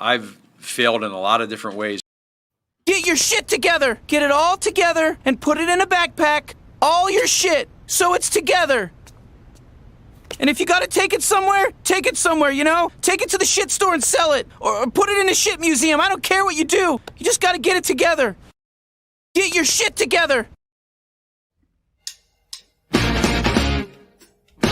I've failed in a lot of different ways. Get your shit together. Get it all together and put it in a backpack. All your shit, so it's together. And if you gotta take it somewhere, you know? Take it to the shit store and sell it. Or put it in a shit museum. I don't care what you do. You just gotta get it together. Get your shit together.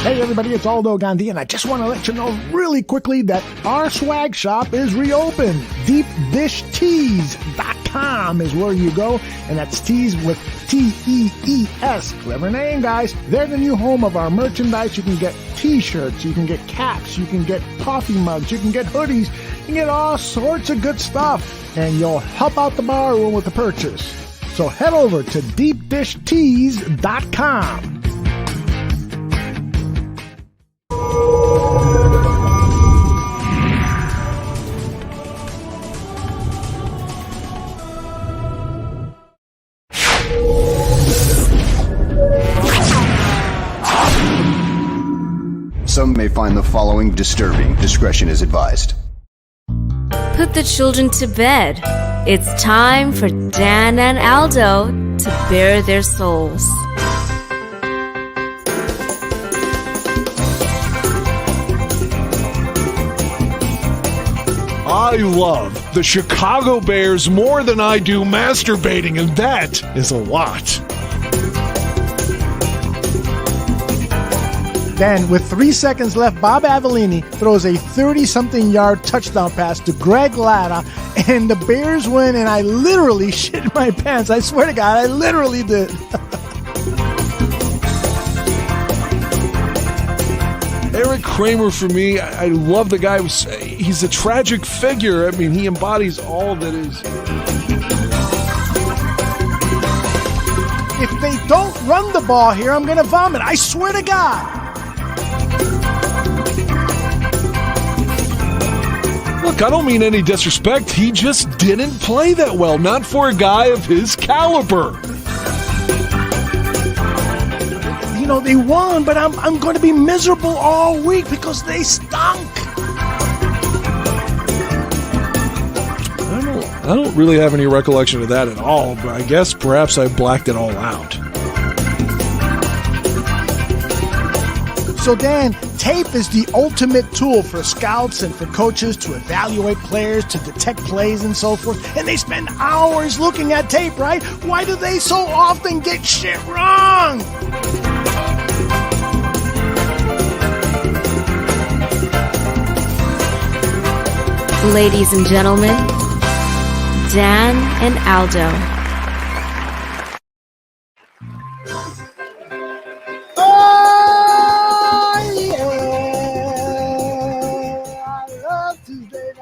Hey everybody, it's Aldo Gandhi, and I just want to let you know really quickly that our swag shop is reopened. DeepDishTees.com is where you go, and that's tees with T-E-E-S. Clever name, guys. They're the new home of our merchandise. You can get t-shirts, you can get caps, you can get coffee mugs, you can get hoodies, you can get all sorts of good stuff, and you'll help out the bar room with the purchase. So head over to DeepDishTees.com. Some may find the following disturbing. Discretion is advised. Put the children to bed. It's time for Dan and Aldo to bare their souls. I love the Chicago Bears more than I do masturbating, and that is a lot. Then, with 3 seconds left, Bob Avellini throws a 30-something yard touchdown pass to Greg Latta, and the Bears win, and I literally shit my pants. I swear to God, I literally did. Eric Kramer, for me, I love the guy. He's a tragic figure. I mean, he embodies all that is. If they don't run the ball here, I'm going to vomit. I swear to God. Look, I don't mean any disrespect. He just didn't play that well. Not for a guy of his caliber. You know, they won, but I'm going to be miserable all week because they stunk. I don't really have any recollection of that at all, but I guess perhaps I blacked it all out. So, Dan, tape is the ultimate tool for scouts and for coaches to evaluate players, to detect plays and so forth. And they spend hours looking at tape, right? Why do they so often get shit wrong? Ladies and gentlemen, Dan and Aldo. Oh, yeah. I love Tuesday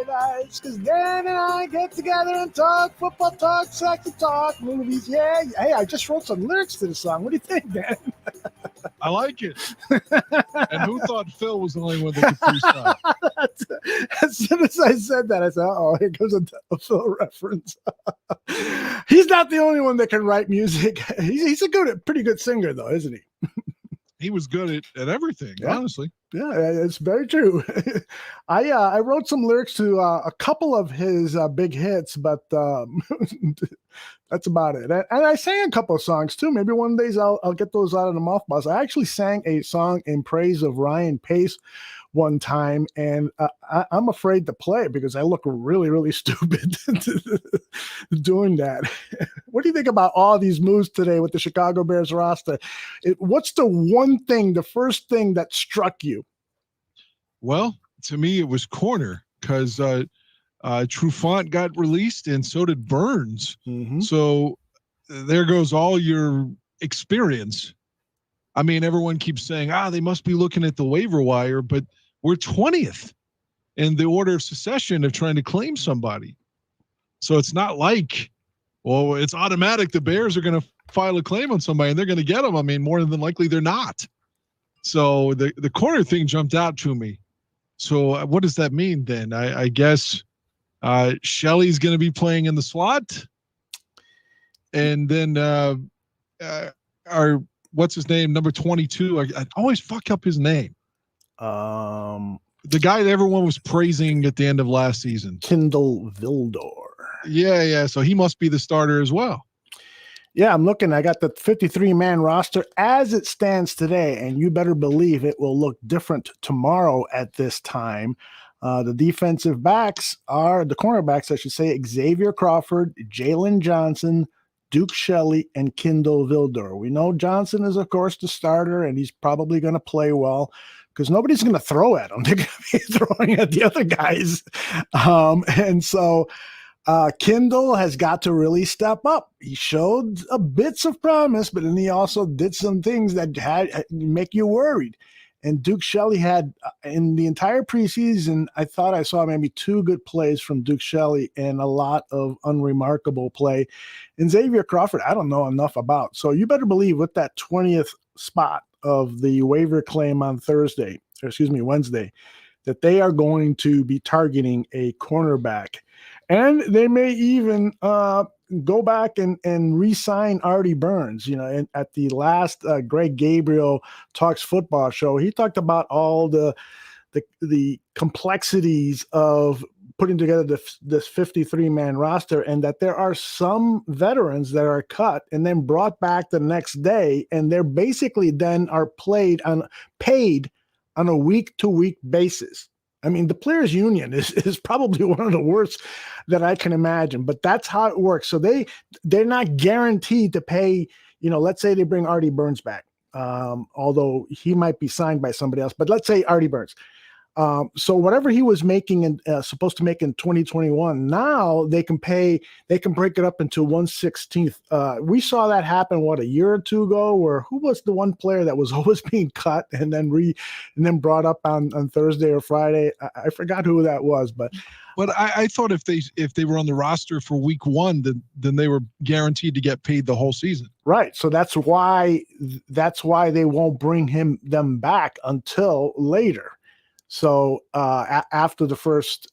nights, because Dan and I get together and talk football, talk soccer, talk movies. Yeah. Hey, I just wrote some lyrics to the song. What do you think, Dan? I like it. And who thought Phil was the only one that could freestyle? As soon as I said that, I said, "Oh, here goes a Phil reference." He's not the only one that can write music. He's a pretty good singer, though, isn't he? He was good at everything, yeah. Honestly. Yeah, it's very true. I wrote some lyrics to a couple of his big hits, but that's about it. And I sang a couple of songs too. Maybe one of these I'll get those out of the mothballs. I actually sang a song in praise of Ryan Pace one time, and I'm afraid to play it because I look really, really stupid doing that. What do you think about all these moves today with the Chicago Bears roster? What's the first thing that struck you? Well, to me, it was corner because Trufant got released and so did Burns. Mm-hmm. So there goes all your experience. I mean, everyone keeps saying, they must be looking at the waiver wire, but we're 20th in the order of succession of trying to claim somebody. So it's not like, well, it's automatic. The Bears are going to file a claim on somebody and they're going to get them. I mean, more than likely they're not. So the corner thing jumped out to me. So what does that mean then? I guess Shelley's going to be playing in the slot. And then what's his name? Number 22. I always fuck up his name. The guy that everyone was praising at the end of last season. Kendall Vildor. Yeah. So he must be the starter as well. Yeah, I'm looking. I got the 53-man roster as it stands today, and you better believe it will look different tomorrow at this time. The defensive backs are the cornerbacks, I should say, Xavier Crawford, Jalen Johnson, Duke Shelley, and Kendall Vildor. We know Johnson is, of course, the starter, and he's probably going to play well because nobody's going to throw at him. They're going to be throwing at the other guys. And so Kendall has got to really step up. He showed bits of promise, but then he also did some things that had make you worried. And Duke Shelley had, in the entire preseason, I thought I saw maybe 2 good plays from Duke Shelley and a lot of unremarkable play. And Xavier Crawford, I don't know enough about. So you better believe with that 20th spot of the waiver claim on Wednesday, that they are going to be targeting a cornerback. And they may even go back and re-sign Artie Burns. You know, and at the last Greg Gabriel Talks Football show, he talked about all the complexities of putting together this 53-man roster, and that there are some veterans that are cut and then brought back the next day, and they're basically then are paid on a week-to-week basis. I mean, the players' union is probably one of the worst that I can imagine, but that's how it works. So they're not guaranteed to pay, let's say they bring Artie Burns back, although he might be signed by somebody else, but let's say Artie Burns. So whatever he was making and supposed to make in 2021, now they can break it up into 1/16. We saw that happen, a year or two ago, where who was the one player that was always being cut and then brought up on Thursday or Friday? I forgot who that was, but I thought if they were on the roster for week 1, then they were guaranteed to get paid the whole season. Right. So that's why they won't bring them back until later. So after the first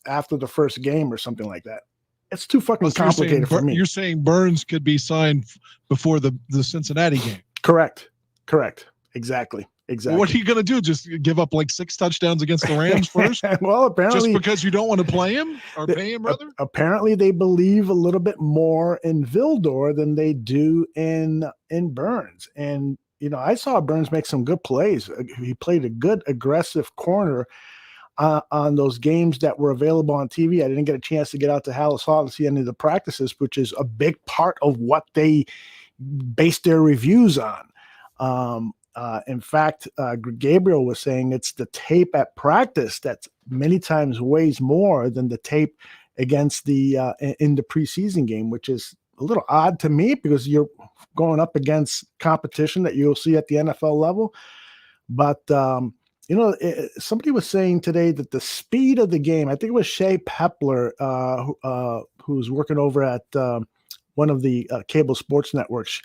game or something like that. It's too fucking complicated for me. You're saying Burns could be signed before the Cincinnati game. Correct. Exactly. What are you going to do? Just give up like 6 touchdowns against the Rams first? Well, apparently, just because you don't want to play him or pay him, rather? Apparently, they believe a little bit more in Vildor than they do in Burns. And I saw Burns make some good plays. He played a good aggressive corner on those games that were available on TV. I didn't get a chance to get out to Hallis Hall to see any of the practices, which is a big part of what they base their reviews on. In fact, Gabriel was saying it's the tape at practice that many times weighs more than the tape against in the preseason game, which is a little odd to me because you're going up against competition that you'll see at the NFL level. But, somebody was saying today that the speed of the game, I think it was Shea Pepler, who's working over at one of the cable sports networks.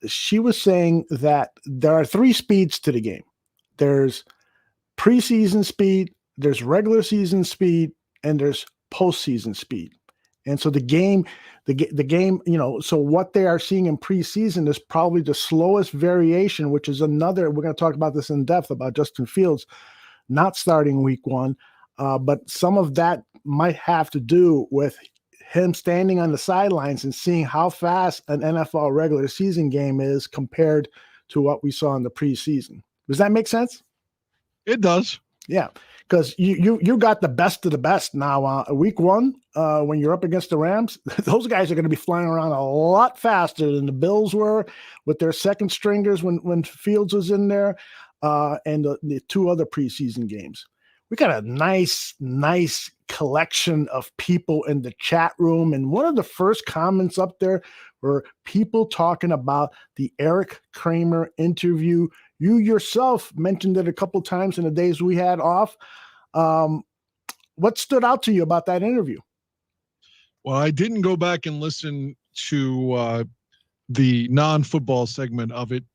She was saying that there are 3 speeds to the game. There's preseason speed, there's regular season speed, and there's postseason speed. And so the game, so what they are seeing in preseason is probably the slowest variation, which is we're going to talk about this in depth about Justin Fields not starting week 1. But some of that might have to do with him standing on the sidelines and seeing how fast an NFL regular season game is compared to what we saw in the preseason. Does that make sense? It does. Yeah, because you got the best of the best now. Week 1, when you're up against the Rams, those guys are going to be flying around a lot faster than the Bills were with their second stringers when Fields was in there, and the 2 other preseason games. We got a nice collection of people in the chat room. And one of the first comments up there were people talking about the Eric Kramer interview. You yourself mentioned it a couple times in the days we had off. What stood out to you about that interview? Well, I didn't go back and listen to the non-football segment of it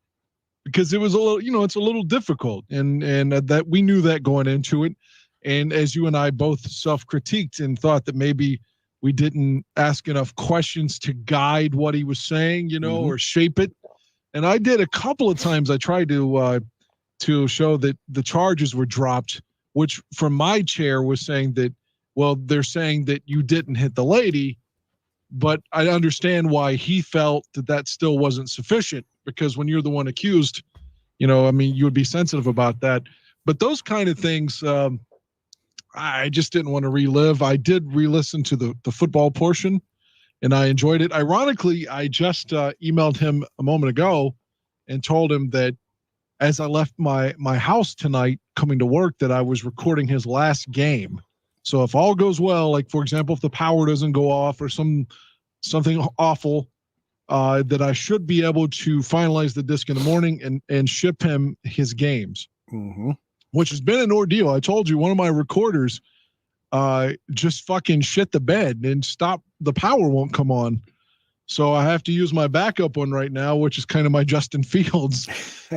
because it was a little, it's a little difficult, and that we knew that going into it. And as you and I both self-critiqued and thought that maybe we didn't ask enough questions to guide what he was saying, or shape it. And I did a couple of times. I tried to show that the charges were dropped which from my chair was saying that, well, they're saying that you didn't hit the lady, but I understand why he felt that still wasn't sufficient, because when you're the one accused, you would be sensitive about that. But those kind of things, I just didn't want to relive. I did re-listen to the football portion, and I enjoyed it. Ironically, I just emailed him a moment ago and told him that as I left my house tonight coming to work, that I was recording his last game. So if all goes well, like, for example, if the power doesn't go off or something awful, that I should be able to finalize the disc in the morning and ship him his games, which has been an ordeal. I told you, one of my recorders just fucking shit the bed and the power won't come on. So I have to use my backup one right now, which is kind of my Justin Fields,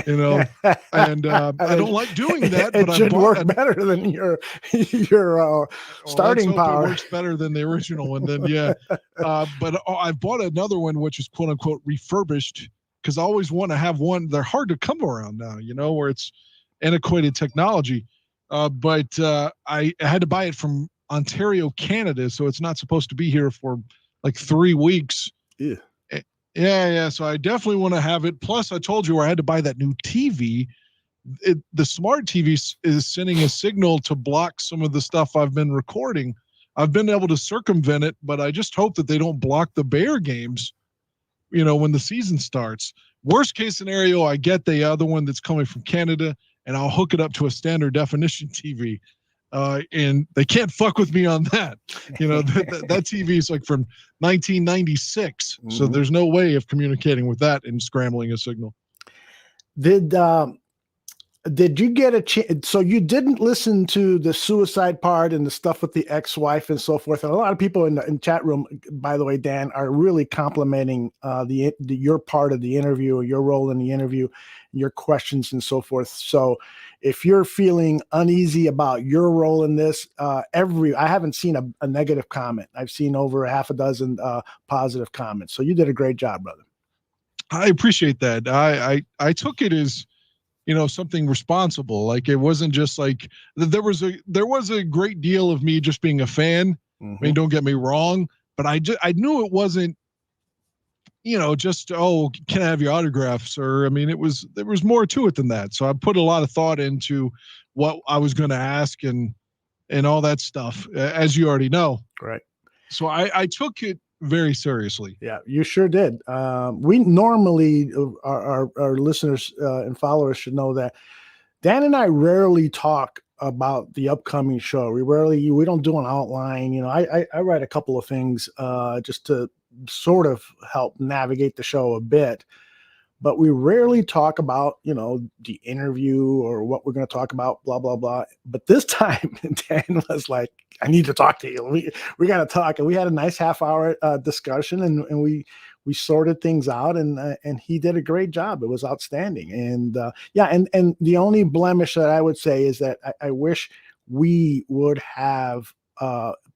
and I don't like doing that. It but should work better than your starting power. It works better than the original one. Then but I've bought another one, which is quote unquote refurbished, because I always want to have one. They're hard to come around now, where it's antiquated technology. But I had to buy it from Ontario, Canada, so it's not supposed to be here for like 3 weeks. Yeah. So I definitely want to have it. Plus, I told you I had to buy that new TV. The smart TV is sending a signal to block some of the stuff I've been recording. I've been able to circumvent it, but I just hope that they don't block the Bear games, when the season starts. Worst case scenario, I get the other one that's coming from Canada, and I'll hook it up to a standard definition TV. And they can't fuck with me on that. That TV is like from 1996. So there's no way of communicating with that and scrambling a signal. Did you get a chance? So you didn't listen to the suicide part and the stuff with the ex-wife and so forth. And a lot of people in the chat room, by the way, Dan, are really complimenting your part of the interview, or your role in the interview, your questions and so forth. So if you're feeling uneasy about your role in this, I haven't seen a negative comment. I've seen over half a dozen positive comments. So you did a great job, brother. I appreciate that. I took it as, something responsible. Like, it wasn't just like there was a great deal of me just being a fan. I mean, don't get me wrong, but I knew it wasn't, just, oh, can I have your autographs? Or, I mean, there was more to it than that. So I put a lot of thought into what I was going to ask and all that stuff, as you already know. Right. So I took it very seriously. Yeah, you sure did. We normally, our listeners and followers should know that Dan and I rarely talk about the upcoming show. We don't do an outline. I write a couple of things just to sort of help navigate the show a bit, but we rarely talk about, the interview or what we're going to talk about, blah, blah, blah. But this time, Dan was like, I need to talk to you. We got to talk. And we had a nice half-hour discussion, and we sorted things out, and he did a great job. It was outstanding. And and the only blemish that I would say is that I wish we would have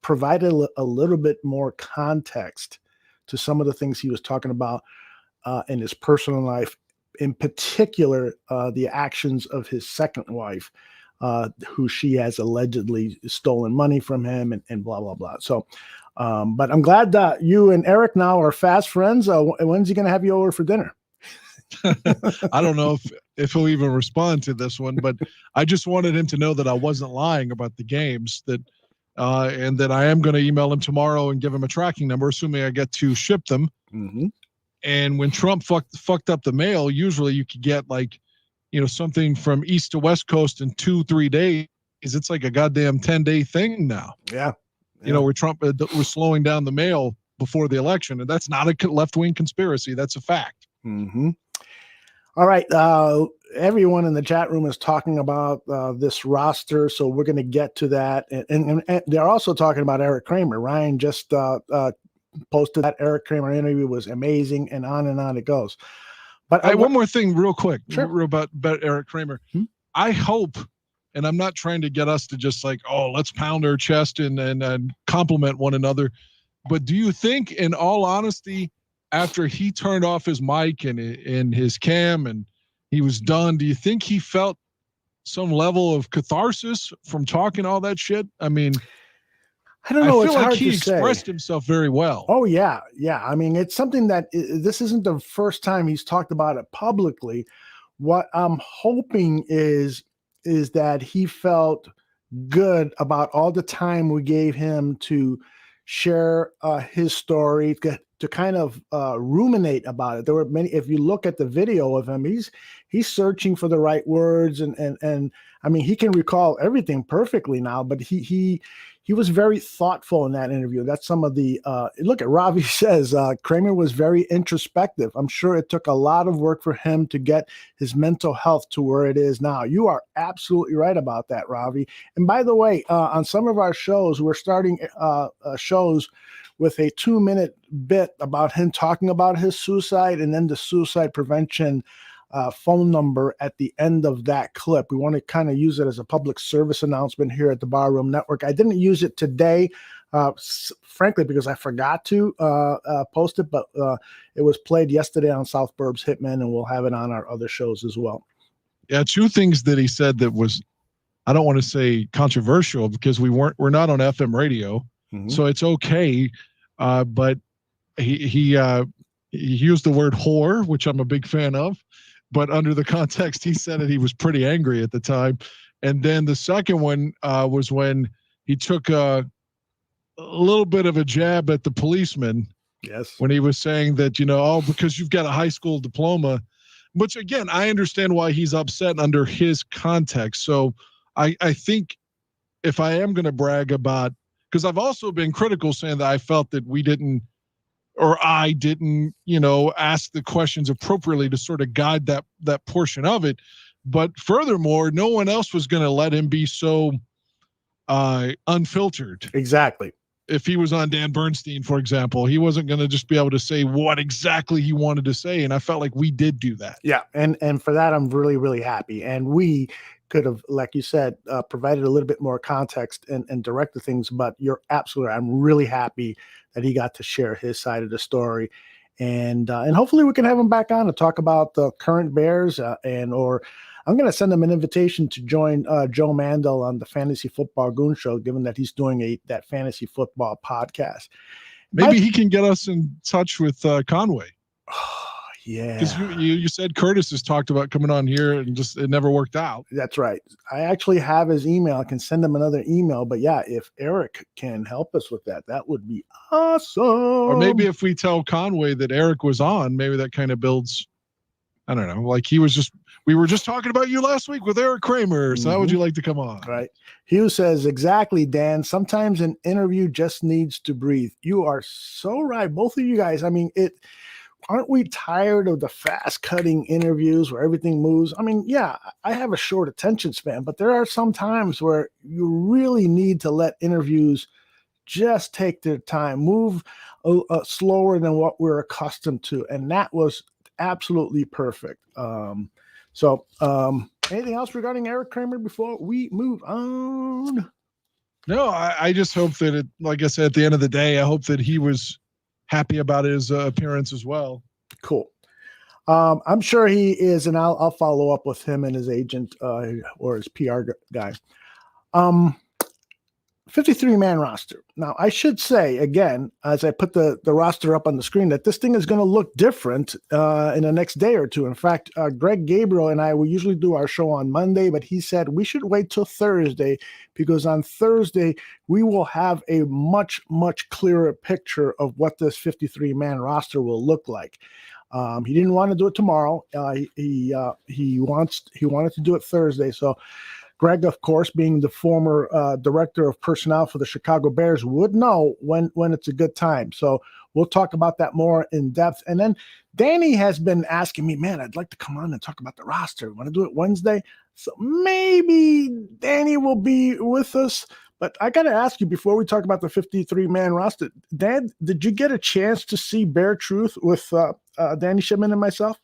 provided a little bit more context to some of the things he was talking about in his personal life, in particular, the actions of his second wife, who she has allegedly stolen money from him and blah, blah, blah. So, but I'm glad that you and Eric now are fast friends. When's he going to have you over for dinner? I don't know if he'll even respond to this one, but I just wanted him to know that I wasn't lying about the games, and that I am going to email him tomorrow and give him a tracking number, assuming I get to ship them. And when Trump fucked up the mail, usually you could get something from East to West Coast in 2-3 days. It's like a goddamn 10-day thing now. Yeah. Where Trump was slowing down the mail before the election. And that's not a left-wing conspiracy. That's a fact. All right. Everyone in the chat room is talking about this roster, so we're going to get to that. And they're also talking about Eric Kramer. Ryan just posted that Eric Kramer interview was amazing, and on it goes. But one more thing real quick. Sure. About Eric Kramer. I hope, and I'm not trying to get us to just let's pound our chest and compliment one another, but do you think, in all honesty, after he turned off his mic and his cam and he was done, do you think he felt some level of catharsis from talking all that shit? I mean, I don't know. I It's feel like hard he to say. expressed himself very well. Oh yeah, yeah. I mean, it's something that this isn't the first time he's talked about it publicly. What I'm hoping is that he felt good about all the time we gave him to share his story, to kind of ruminate about it. There were many. If you look at the video of him, he's searching for the right words, and I mean, he can recall everything perfectly now, but he was very thoughtful in that interview. That's some of the look at Ravi says Kramer was very introspective. I'm sure it took a lot of work for him to get his mental health to where it is now. You are absolutely right about that, Ravi. And by the way, on some of our shows, we're starting shows with a 2-minute bit about him talking about his suicide, and then the suicide prevention phone number at the end of that clip. We want to kind of use it as a public service announcement here at the Barroom Network. I didn't use it today, frankly, because I forgot to post it, but it was played yesterday on South Burbs Hitman, and we'll have it on our other shows as well. Yeah, two things that he said that was, I don't want to say controversial, because we're not on FM radio, so it's okay. But he used the word whore, which I'm a big fan of. But under the context, he said that he was pretty angry at the time. And then the second one was when he took a little bit of a jab at the policeman. Yes. When he was saying that, because you've got a high school diploma, which again, I understand why he's upset under his context. So I think if I am going to brag about, because I've also been critical saying that I felt that I didn't, ask the questions appropriately to sort of guide that portion of it. But furthermore, no one else was going to let him be so unfiltered. Exactly. If he was on Dan Bernstein, for example, he wasn't going to just be able to say what exactly he wanted to say. And I felt like we did do that. Yeah. And for that, I'm really, really happy. And we could have, like you said, provided a little bit more context and directed things, but you're absolutely, I'm really happy that he got to share his side of the story. And hopefully we can have him back on to talk about the current Bears or I'm going to send him an invitation to join Joe Mandel on the Fantasy Football Goon Show, given that he's doing that fantasy football podcast. Maybe he can get us in touch with Conway. Yeah. Because you said Curtis has talked about coming on here and just it never worked out. That's right. I actually have his email. I can send him another email. But yeah, if Eric can help us with that would be awesome. Or maybe if we tell Conway that Eric was on, maybe that kind of builds, I don't know, like we were just talking about you last week with Eric Kramer. So how would you like to come on? Right. Hugh says, exactly, Dan. Sometimes an interview just needs to breathe. You are so right. Both of you guys. I mean, aren't we tired of the fast-cutting interviews where everything moves? I mean, yeah, I have a short attention span, but there are some times where you really need to let interviews just take their time, move slower than what we're accustomed to, and that was absolutely perfect. So anything else regarding Eric Kramer before we move on? No, I just hope that like I said, at the end of the day, I hope that he was happy about his appearance as well. Cool. I'm sure he is, and I'll follow up with him and his agent or his PR guy. 53-man roster. Now, I should say, again, as I put the roster up on the screen, that this thing is going to look different in the next day or two. In fact, Greg Gabriel and I, we usually do our show on Monday, but he said we should wait till Thursday because on Thursday, we will have a much, much clearer picture of what this 53-man roster will look like. He didn't want to do it tomorrow. He wanted to do it Thursday. So Greg, of course, being the former director of personnel for the Chicago Bears, would know when it's a good time. So we'll talk about that more in depth. And then Danny has been asking me, man, I'd like to come on and talk about the roster. Want to do it Wednesday? So maybe Danny will be with us. But I got to ask you before we talk about the 53-man roster, Dan, did you get a chance to see Bear Truth with Danny Shipman and myself?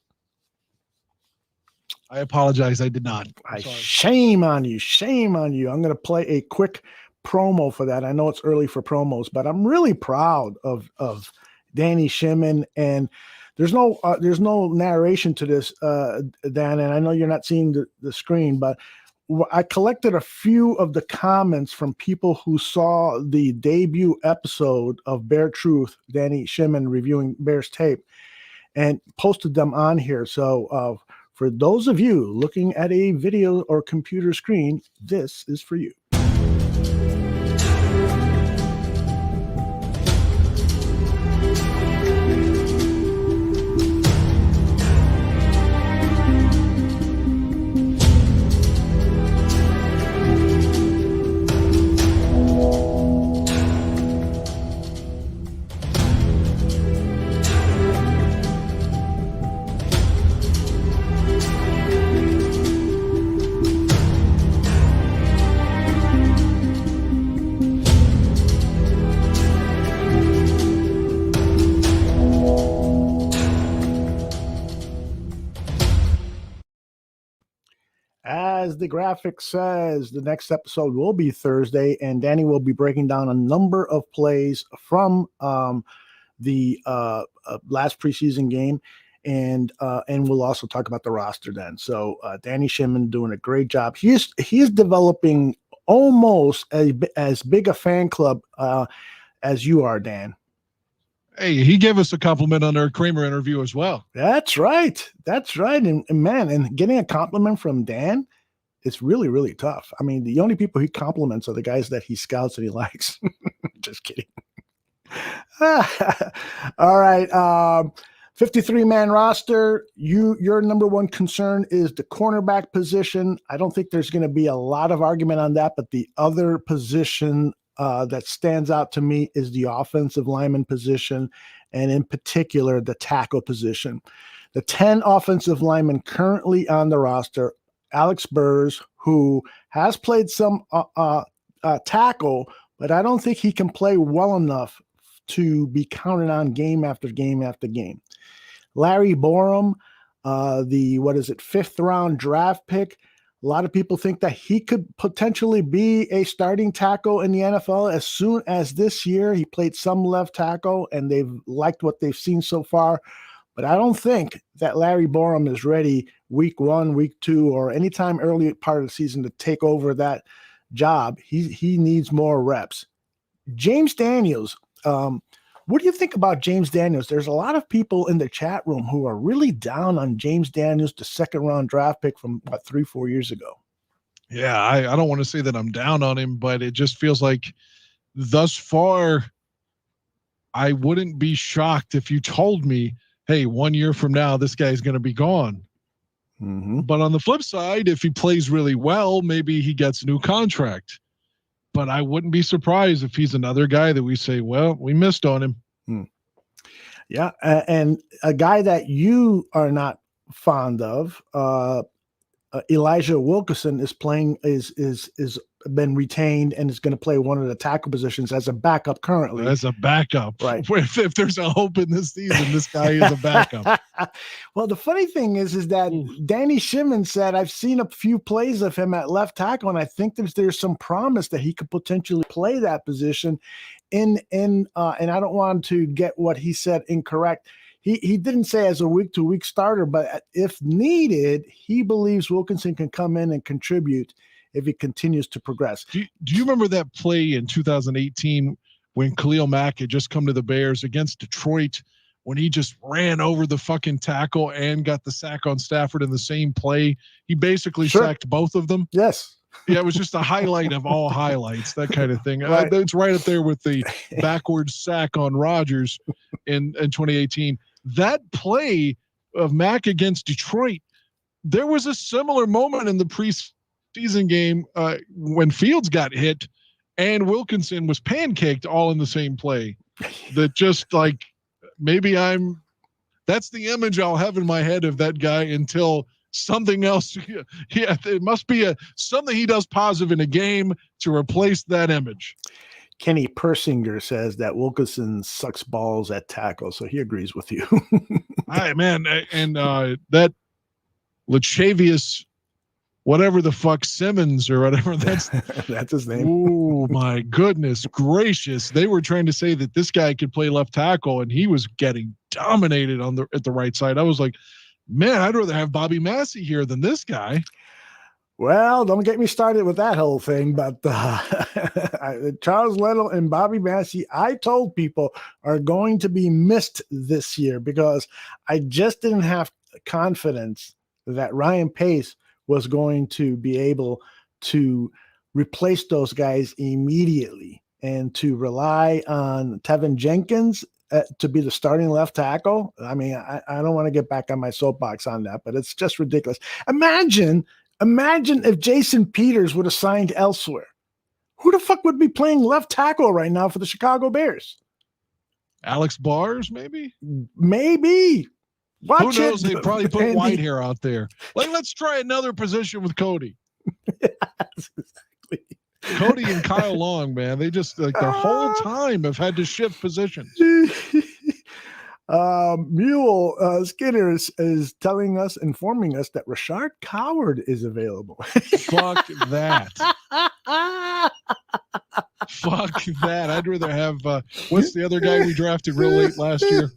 I apologize. I did not. Shame on you. Shame on you. I'm going to play a quick promo for that. I know it's early for promos, but I'm really proud of Danny Shimon. And there's no narration to this, Dan, and I know you're not seeing the screen, but I collected a few of the comments from people who saw the debut episode of Bear Truth, Danny Shimon reviewing Bears tape, and posted them on here. So for those of you looking at a video or computer screen, this is for you. As the graphic says, the next episode will be Thursday, and Danny will be breaking down a number of plays from the last preseason game, and we'll also talk about the roster then. So Danny Shimon doing a great job. He's developing almost as big a fan club as you are, Dan. Hey, he gave us a compliment on our Kramer interview as well. That's right. And man, and getting a compliment from Dan, it's really, really tough. I mean, the only people he compliments are the guys that he scouts and he likes. Just kidding. All right. 53-man roster. Your number one concern is the cornerback position. I don't think there's going to be a lot of argument on that, but the other position that stands out to me is the offensive lineman position, and in particular, the tackle position. The 10 offensive linemen currently on the roster, Alex Burrs, who has played some tackle, but I don't think he can play well enough to be counted on game after game after game. Larry Borum, the 5th round draft pick. A lot of people think that he could potentially be a starting tackle in the NFL as soon as this year. He played some left tackle, and they've liked what they've seen so far. But I don't think that Larry Borum is ready week 1, week 2, or anytime early part of the season to take over that job. He needs more reps. James Daniels, what do you think about James Daniels? There's a lot of people in the chat room who are really down on James Daniels, the 2nd-round draft pick from about 3-4 years ago. Yeah, I don't want to say that I'm down on him, but it just feels like thus far, I wouldn't be shocked if you told me, hey, 1 year from now, this guy's going to be gone. Mm-hmm. But on the flip side, if he plays really well, maybe he gets a new contract. But I wouldn't be surprised if he's another guy that we say, well, we missed on him. Yeah, and a guy that you are not fond of, Elijah Wilkinson is been retained and is going to play one of the tackle positions as a backup currently. As a backup, right? If there's a hope in this season, this guy is a backup. Well, the funny thing is that Danny Shimon said, I've seen a few plays of him at left tackle, and I think there's some promise that he could potentially play that position. And I don't want to get what he said incorrect. He didn't say as a week-to-week starter, but if needed, he believes Wilkinson can come in and contribute if he continues to progress. Do you remember that play in 2018 when Khalil Mack had just come to the Bears against Detroit, when he just ran over the fucking tackle and got the sack on Stafford in the same play? He basically sacked both of them. Yes. Yeah, it was just a highlight of all highlights, that kind of thing. Right. It's right up there with the backwards sack on Rodgers in 2018. That play of Mack against Detroit, there was a similar moment in the preseason game when Fields got hit and Wilkinson was pancaked all in the same play. That just like, that's the image I'll have in my head of that guy until something else. Yeah, it must be something he does positive in a game to replace that image. Kenny Persinger says that Wilkinson sucks balls at tackle, so he agrees with you. All right, man, and that Lachavius, whatever the fuck, Simmons or whatever, that's his name. Oh my goodness gracious! They were trying to say that this guy could play left tackle, and he was getting dominated at the right side. I was like, man, I'd rather have Bobby Massey here than this guy. Well, don't get me started with that whole thing, but Charles Little and Bobby Massey, I told people, are going to be missed this year because I just didn't have confidence that Ryan Pace was going to be able to replace those guys immediately, and to rely on Tevin Jenkins to be the starting left tackle. I mean, I don't want to get back on my soapbox on that, but it's just ridiculous. Imagine if Jason Peters would have signed elsewhere. Who the fuck would be playing left tackle right now for the Chicago Bears? Alex Bars, maybe? Maybe. Watch Who knows? it, They probably put Andy. Whitehair out there. Like, let's try another position with Cody. Yes, exactly. Cody and Kyle Long, man, they just like the whole time have had to shift positions. Mule Skinner is telling us, informing us that Rashard Coward is available. Fuck that. Fuck that. I'd rather have what's the other guy we drafted real late last year?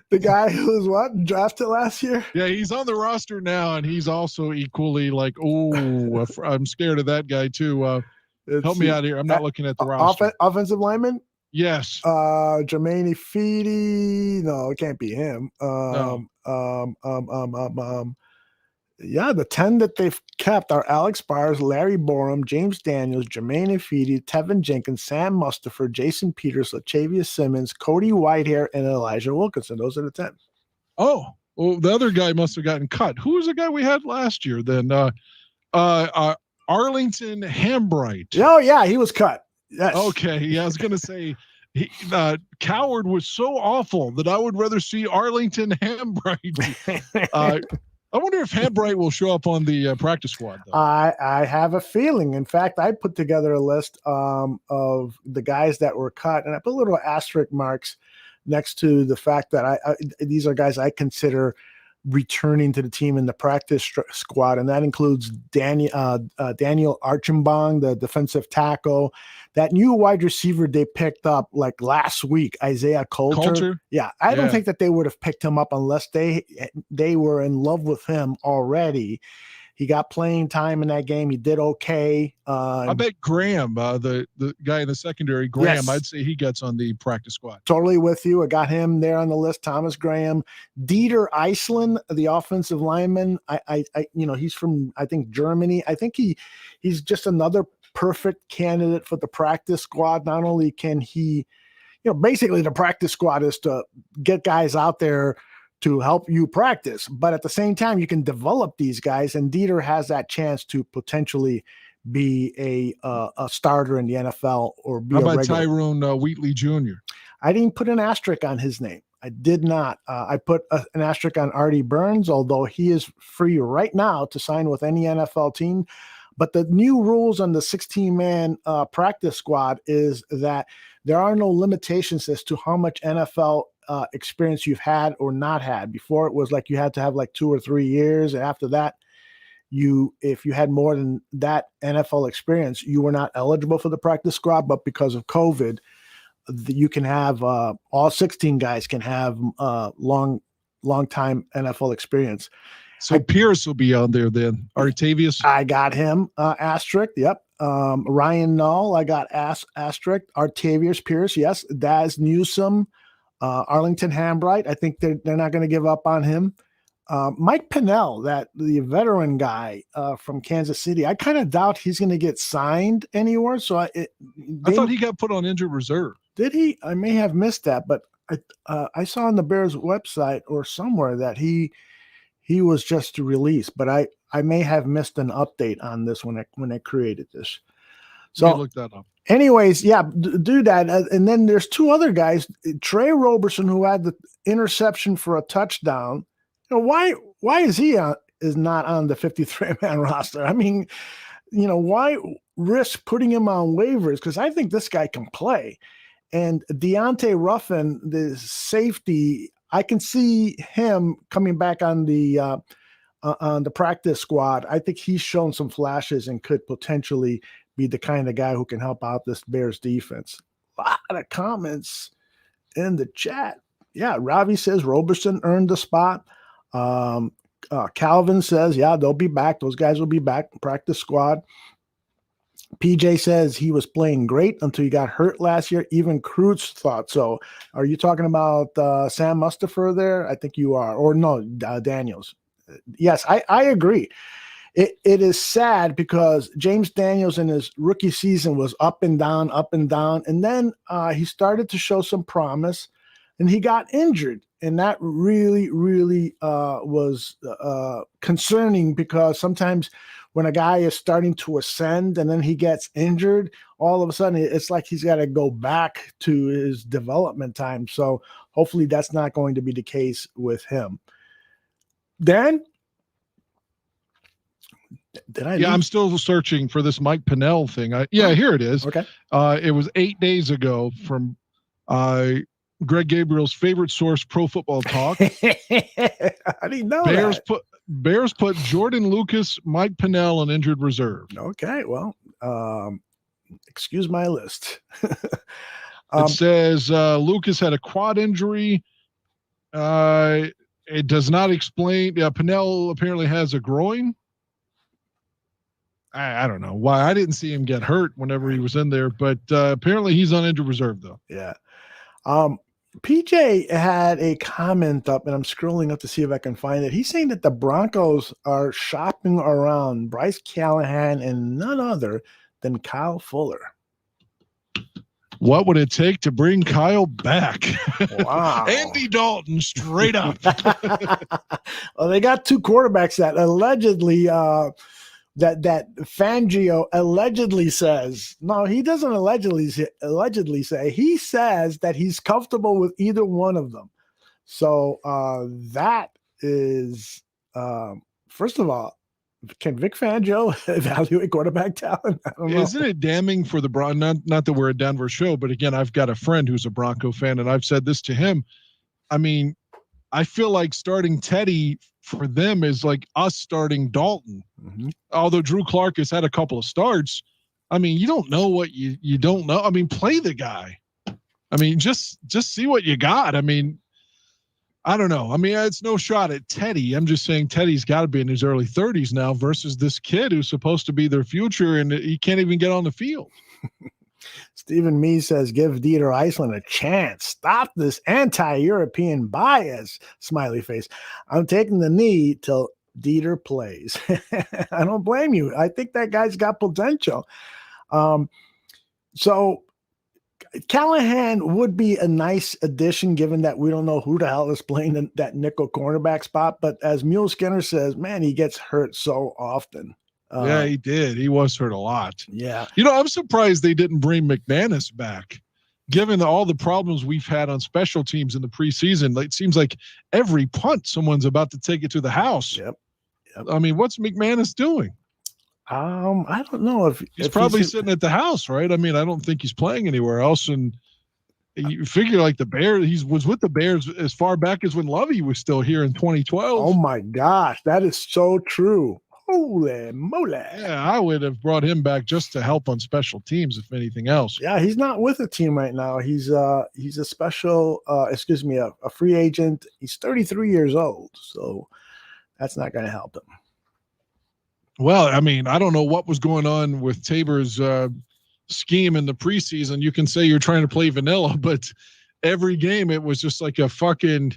The guy who was what, drafted last year? Yeah, he's on the roster now, and he's also equally like, oh, I'm scared of that guy too. Help me out here. I'm not looking at the roster. Offensive lineman? Yes. Jermaine Feedy. No, it can't be him. Yeah, the 10 that they've kept are Alex Bars, Larry Borum, James Daniels, Jermaine Feedy, Tevin Jenkins, Sam Mustipher, Jason Peters, Latavius Simmons, Cody Whitehair, and Elijah Wilkinson. Those are the 10. Oh, well, the other guy must have gotten cut. Who was the guy we had last year then? Arlington Hambright. Oh, yeah, he was cut. Yes. Okay, yeah, I was going to say Coward was so awful that I would rather see Arlington Hambright. I wonder if Hambright will show up on the practice squad, though. I have a feeling. In fact, I put together a list of the guys that were cut, and I put little asterisk marks next to the fact that these are guys I consider returning to the team in the practice squad, and that includes Daniel Archambault, the defensive tackle, that new wide receiver they picked up like last week, Isaiah Coulter. Yeah, I don't think that they would have picked him up unless they were in love with him already. He got playing time in that game. He did okay. I bet Graham, the guy in the secondary, Graham, yes. I'd say he gets on the practice squad. Totally with you. I got him there on the list. Thomas Graham, Dieter Iceland, the offensive lineman. He's from, I think, Germany. I think he's just another perfect candidate for the practice squad. Not only can he, basically the practice squad is to get guys out there to help you practice, but at the same time, you can develop these guys, and Dieter has that chance to potentially be a starter in the NFL or be How about regular. Tyrone Wheatley Jr.? I didn't put an asterisk on his name. I did not. I put an asterisk on Artie Burns, although he is free right now to sign with any NFL team. But the new rules on the 16-man practice squad is that there are no limitations as to how much NFL experience you've had or not had. Before, it was like you had to have like 2 or 3 years, and after that, if you had more than that NFL experience, you were not eligible for the practice squad. But because of COVID, you can have all 16 guys can have long time NFL experience. So Pierce will be on there then. Artavius. I got him asterisk. Yep. Ryan Null. I got asterisk. Artavius Pierce. Yes. Daz Newsome. Arlington Hambright. I think they're not going to give up on him. Mike Pennell, the veteran guy from Kansas City. I kind of doubt he's going to get signed anywhere. So I thought he got put on injured reserve. Did he? I may have missed that, but I saw on the Bears website or somewhere that he was just released. But I may have missed an update on this when I created this. So look that up. Anyways, yeah, do that. And then there's 2 other guys, Trey Roberson, who had the interception for a touchdown. Why is he is not on the 53-man roster? I mean, why risk putting him on waivers? Because I think this guy can play. And Deontay Ruffin, the safety, I can see him coming back on the practice squad. I think he's shown some flashes and could potentially be the kind of guy who can help out this Bears defense. A lot of comments in the chat. Yeah, Ravi says Roberson earned the spot. Calvin says, yeah, they'll be back. Those guys will be back. Practice squad. PJ says he was playing great until he got hurt last year. Even Kreutz thought so. Are you talking about Sam Mustipher there? I think you are. Or no, Daniels. Yes, I agree. It is sad because James Daniels in his rookie season was up and down. And then he started to show some promise and he got injured. And that really, really was concerning because sometimes when a guy is starting to ascend and then he gets injured, all of a sudden it's like he's got to go back to his development time. So hopefully that's not going to be the case with him. Dan? I'm still searching for this Mike Pennell thing. Here it is. Okay. It was 8 days ago from Greg Gabriel's favorite source, Pro Football Talk. I didn't know Bears put Jordan Lucas, Mike Pennell on injured reserve. Okay, well, excuse my list. It says Lucas had a quad injury. It does not explain. Pennell apparently has a groin. I don't know why. I didn't see him get hurt whenever he was in there, but apparently he's on injured reserve, though. Yeah. PJ had a comment up, and I'm scrolling up to see if I can find it. He's saying that the Broncos are shopping around Bryce Callahan and none other than Kyle Fuller. What would it take to bring Kyle back? Wow. Andy Dalton, straight up. Well, they got two quarterbacks that allegedly that Fangio allegedly says. No, he doesn't allegedly say. He says that he's comfortable with either one of them. So that is, first of all, can Vic Fangio evaluate quarterback talent? I don't know. Isn't it damning for the Broncos? Not that we're a Denver show, but again, I've got a friend who's a Bronco fan, and I've said this to him. I mean, I feel like starting Teddy for them is like us starting Dalton. Mm-hmm. Although Drew Clark has had a couple of starts, I mean, you don't know what you don't know. I mean, play the guy. I mean, just see what you got. I mean, I don't know. I mean, it's no shot at Teddy. I'm just saying Teddy's got to be in his early 30s now versus this kid who's supposed to be their future, and he can't even get on the field. Stephen Mee says, give Dieter Iceland a chance. Stop this anti-European bias, smiley face. I'm taking the knee till Dieter plays. I don't blame you. I think that guy's got potential. So Callahan would be a nice addition given that we don't know who the hell is playing that nickel cornerback spot. But as Mule Skinner says, man, he gets hurt so often. Yeah, he did. He was hurt a lot. Yeah. You know, I'm surprised they didn't bring McManus back, given all the problems we've had on special teams in the preseason. It seems like every punt, someone's about to take it to the house. Yep. I mean, what's McManus doing? I don't know if he's probably sitting at the house, right? I mean, I don't think he's playing anywhere else. And you figure like the Bears, he was with the Bears as far back as when Lovey was still here in 2012. Oh my gosh, that is so true. Holy moly. Yeah, I would have brought him back just to help on special teams, if anything else. Yeah, he's not with a team right now. He's a special, a free agent. He's 33 years old, so that's not going to help him. Well, I mean, I don't know what was going on with Tabor's scheme in the preseason. You can say you're trying to play vanilla, but every game it was just like a fucking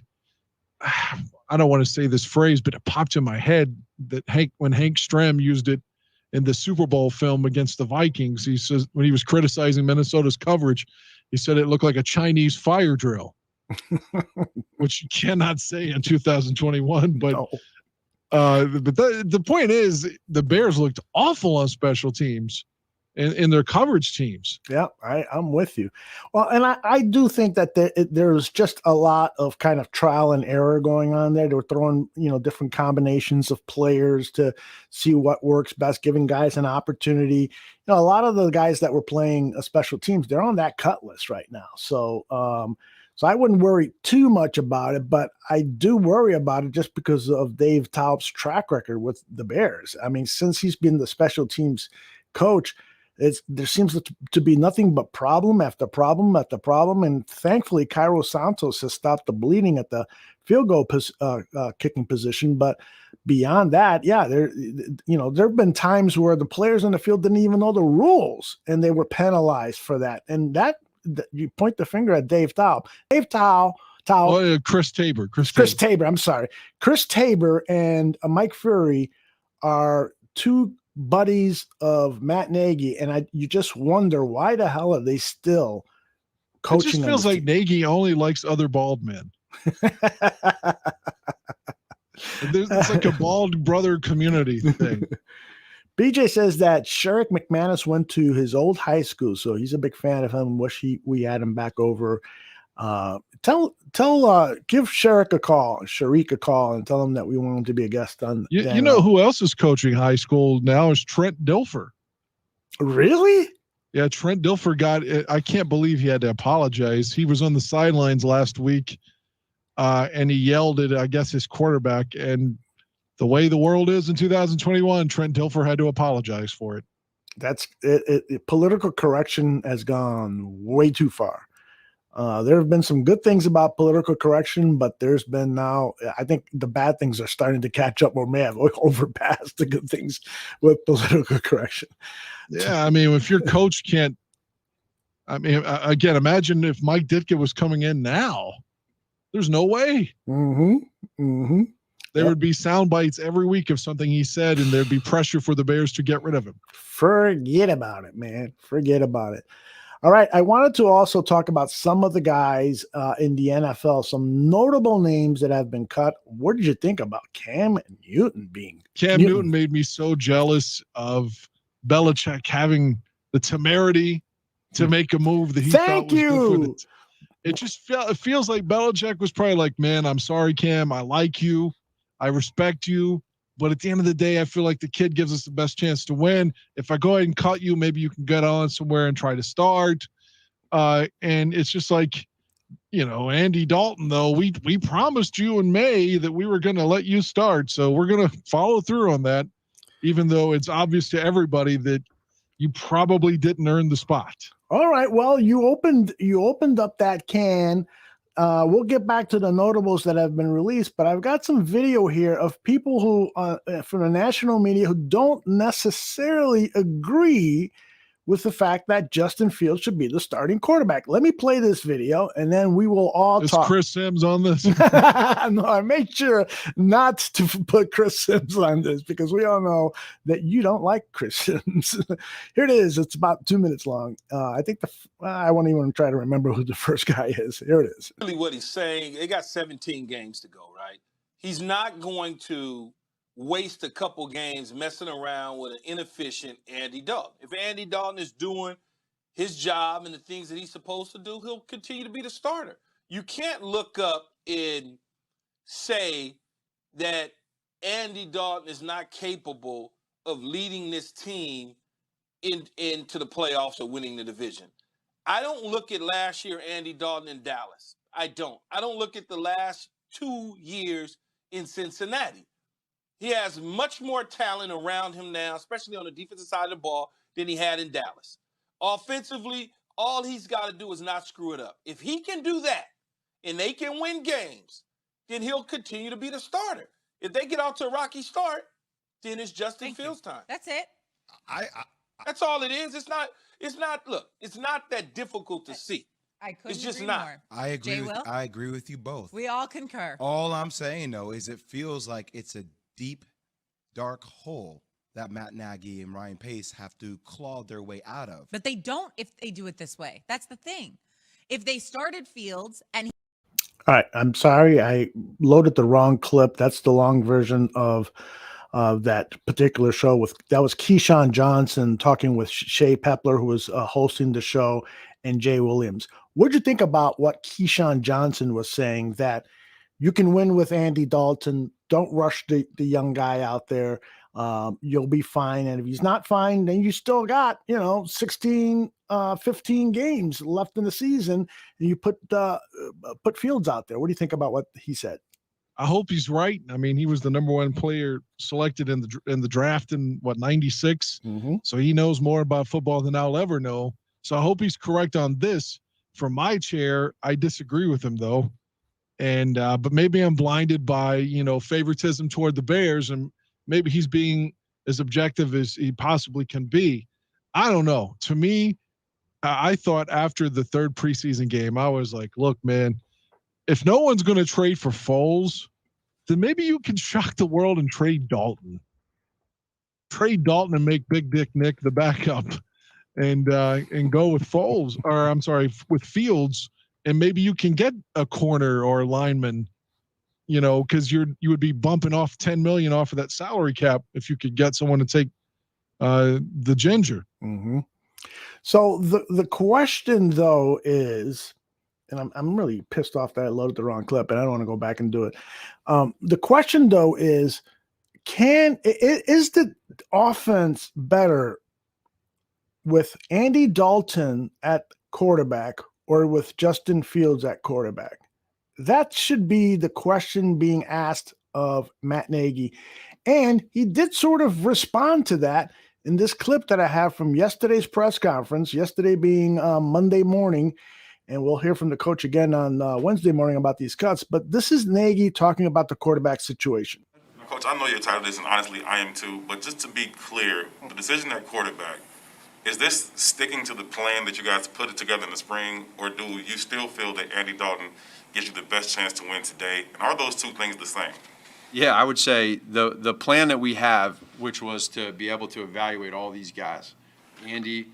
I don't want to say this phrase, but it popped in my head that when Hank Stram used it in the Super Bowl film against the Vikings, he says when he was criticizing Minnesota's coverage, he said it looked like a Chinese fire drill, which you cannot say in 2021. But no. But the point is, the Bears looked awful on special teams in their coverage teams. Yeah, I'm with you. Well, and I do think that there's just a lot of kind of trial and error going on there. They were throwing, different combinations of players to see what works best, giving guys an opportunity. A lot of the guys that were playing special teams, they're on that cut list right now. So, so I wouldn't worry too much about it, but I do worry about it just because of Dave Taub's track record with the Bears. I mean, since he's been the special teams coach, there seems to be nothing but problem after problem after problem. And thankfully, Cairo Santos has stopped the bleeding at the field goal kicking position. But beyond that, yeah, there have been times where the players on the field didn't even know the rules and they were penalized for that. And that you point the finger at Dave Tao. Chris Tabor. Chris Tabor. I'm sorry. Chris Tabor and Mike Fury are two buddies of Matt Nagy, and you just wonder why the hell are they still coaching? It just feels like Nagy only likes other bald men. It's like a bald brother community thing. BJ says that Sherrick McManus went to his old high school, so he's a big fan of him. Wish we had him back over. Give Sherrick a call, and tell him that we want him to be a guest on. You know who else is coaching high school now is Trent Dilfer. Really? Yeah, Trent Dilfer I can't believe he had to apologize. He was on the sidelines last week, and he yelled at, I guess, his quarterback. And the way the world is in 2021, Trent Dilfer had to apologize for it. That's it. Political correction has gone way too far. There have been some good things about political correction, but there's been now, I think the bad things are starting to catch up or may have overpassed the good things with political correction. Yeah, I mean, if your coach can't, again, imagine if Mike Ditka was coming in now. There's no way. There would be sound bites every week of something he said, and there'd be pressure for the Bears to get rid of him. Forget about it, man. Forget about it. All right, I wanted to also talk about some of the guys in the NFL, some notable names that have been cut. What did you think about Cam Newton being? Cam Newton made me so jealous of Belichick having the temerity to make a move that he thought was good for the It just feels like Belichick was probably like, man, I'm sorry, Cam. I like you. I respect you. But at the end of the day, I feel like the kid gives us the best chance to win. If I go ahead and cut you, maybe you can get on somewhere and try to start. And it's just like, Andy Dalton, though, we promised you in May that we were going to let you start. So we're going to follow through on that, even though it's obvious to everybody that you probably didn't earn the spot. All right. Well, you opened up that can. We'll get back to the notables that have been released, but I've got some video here of people who, from the national media, who don't necessarily agree with the fact that Justin Fields should be the starting quarterback. Let me play this video, and then we will all talk. Is Chris Sims on this? No, I made sure not to put Chris Sims on this because we all know that you don't like Chris Sims. Here it is. It's about 2 minutes long. I think I won't even try to remember who the first guy is. Here it is. Really what he's saying, they got 17 games to go, right? He's not going to waste a couple games messing around with an inefficient Andy Dalton. If Andy Dalton is doing his job and the things that he's supposed to do, he'll continue to be the starter. You can't look up and say that Andy Dalton is not capable of leading this team into the playoffs or winning the division. I don't look at last year Andy Dalton in Dallas. I don't look at the last 2 years in Cincinnati. He has much more talent around him now, especially on the defensive side of the ball, than he had in Dallas. Offensively, all he's got to do is not screw it up. If he can do that and they can win games, then he'll continue to be the starter. If they get out to a rocky start, then it's Justin Fields' time. That's it. That's all it is. It's not that difficult to see. I couldn't It's just agree not. more. I agree with you both. We all concur. All I'm saying, though, is it feels like it's a deep, dark hole that Matt Nagy and Ryan Pace have to claw their way out of. But they don't if they do it this way. That's the thing. If they started Fields and All right, I'm sorry, I loaded the wrong clip. That's the long version of that particular show. That was Keyshawn Johnson talking with Shea Pepler, who was hosting the show, and Jay Williams. What did you think about what Keyshawn Johnson was saying, that you can win with Andy Dalton? Don't rush the young guy out there. You'll be fine. And if he's not fine, then you still got, 16, 15 games left in the season, and you put Fields out there. What do you think about what he said? I hope he's right. I mean, he was the number one player selected in the draft in 96. Mm-hmm. So he knows more about football than I'll ever know. So I hope he's correct on this. From my chair, I disagree with him, though. And but maybe I'm blinded by favoritism toward the Bears, and maybe he's being as objective as he possibly can be. I don't know. To me, I thought after the third preseason game, I was like, look, man, if no one's going to trade for Foles, then maybe you can shock the world and trade Dalton. Trade Dalton and make Big Dick Nick the backup, and go with Foles, or I'm sorry, with Fields, and maybe you can get a corner or a lineman, because you would be bumping off $10 million off of that salary cap if you could get someone to take the ginger. Mm-hmm. So the question though is, and I'm really pissed off that I loaded the wrong clip, and I don't want to go back and do it. The question though is, is the offense better with Andy Dalton at quarterback or with Justin Fields at quarterback? That should be the question being asked of Matt Nagy. And he did sort of respond to that in this clip that I have from yesterday's press conference, yesterday being Monday morning. And we'll hear from the coach again on Wednesday morning about these cuts. But this is Nagy talking about the quarterback situation. Coach, I know you're tired of this, and honestly, I am too. But just to be clear, the decision at quarterback, is this sticking to the plan that you guys put it together in the spring, or do you still feel that Andy Dalton gives you the best chance to win today? And are those two things the same? Yeah, I would say the plan that we have, which was to be able to evaluate all these guys, Andy,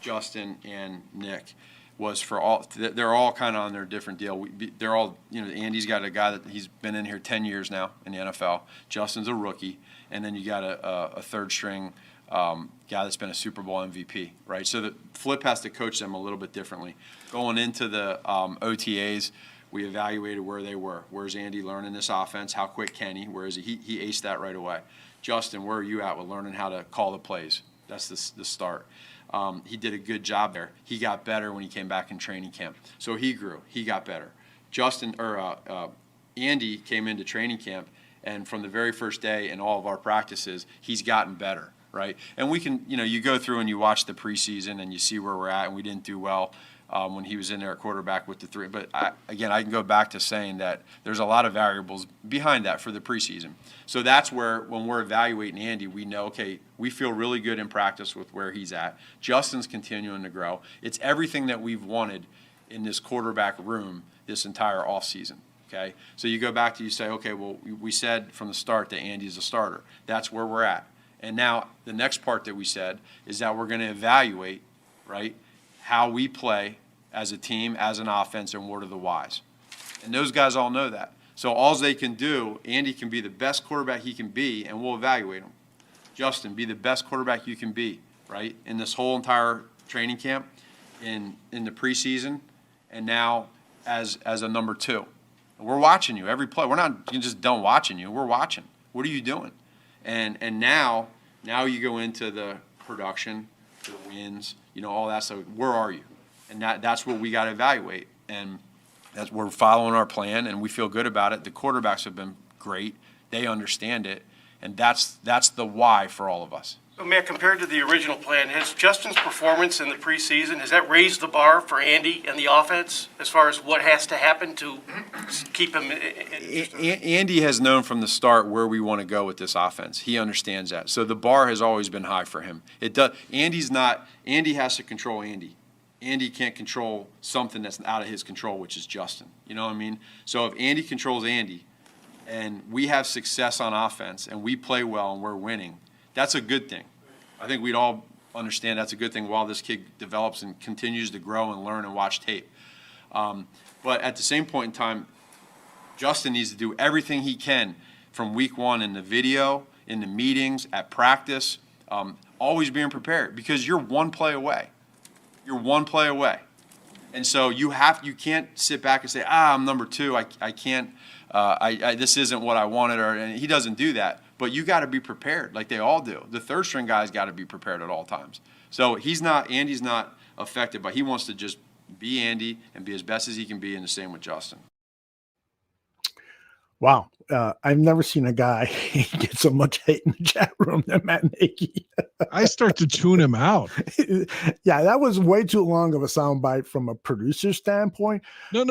Justin, and Nick, was for all. They're all kind of on their different deal. They're all, Andy's got a guy that he's been in here 10 years now in the NFL. Justin's a rookie, and then you got a third string guy that's been a Super Bowl MVP, right? So the Flip has to coach them a little bit differently. Going into the OTAs, we evaluated where they were. Where's Andy learning this offense? How quick can he? Where is he? He aced that right away. Justin, where are you at with learning how to call the plays? That's the start. He did a good job there. He got better when he came back in training camp. So he grew. He got better. Andy came into training camp, and from the very first day in all of our practices, he's gotten better, right? And we can, you go through and you watch the preseason and you see where we're at, and we didn't do well when he was in there at quarterback with the three. But I can go back to saying that there's a lot of variables behind that for the preseason. So that's where, when we're evaluating Andy, we know, okay, we feel really good in practice with where he's at. Justin's continuing to grow. It's everything that we've wanted in this quarterback room this entire offseason, okay? So you go back to, you say, okay, well, we said from the start that Andy's a starter. That's where we're at. And now the next part that we said is that we're going to evaluate, right, how we play as a team, as an offense, and what are the whys. And those guys all know that. So all they can do, Andy can be the best quarterback he can be, and we'll evaluate him. Justin, be the best quarterback you can be, right, in this whole entire training camp, in the preseason, and now as a number two. We're watching you every play. We're not just done watching you. We're watching. What are you doing? And now you go into the production, the wins, all that stuff. Where are you? And that's what we got to evaluate. And we're following our plan, and we feel good about it. The quarterbacks have been great. They understand it. And that's the why for all of us. So, Matt, compared to the original plan, has Justin's performance in the preseason, has that raised the bar for Andy and the offense as far as what has to happen to keep him? Andy has known from the start where we want to go with this offense. He understands that. So the bar has always been high for him. It does. Andy has to control Andy. Andy can't control something that's out of his control, which is Justin. You know what I mean? So if Andy controls Andy and we have success on offense and we play well and we're winning, that's a good thing. I think we'd all understand that's a good thing while this kid develops and continues to grow and learn and watch tape. But at the same point in time, Justin needs to do everything he can from week one in the video, in the meetings, at practice, always being prepared, because you're one play away. You're one play away. And so you can't sit back and say, I'm number two. I can't, this isn't what I wanted. And he doesn't do that. But you got to be prepared, like they all do. The third string guy's got to be prepared at all times. So Andy's not affected, but he wants to just be Andy and be as best as he can be, and the same with Justin. Wow. I've never seen a guy get so much hate in the chat room than Matt Nagy. I start to tune him out. Yeah, that was way too long of a soundbite from a producer standpoint. No.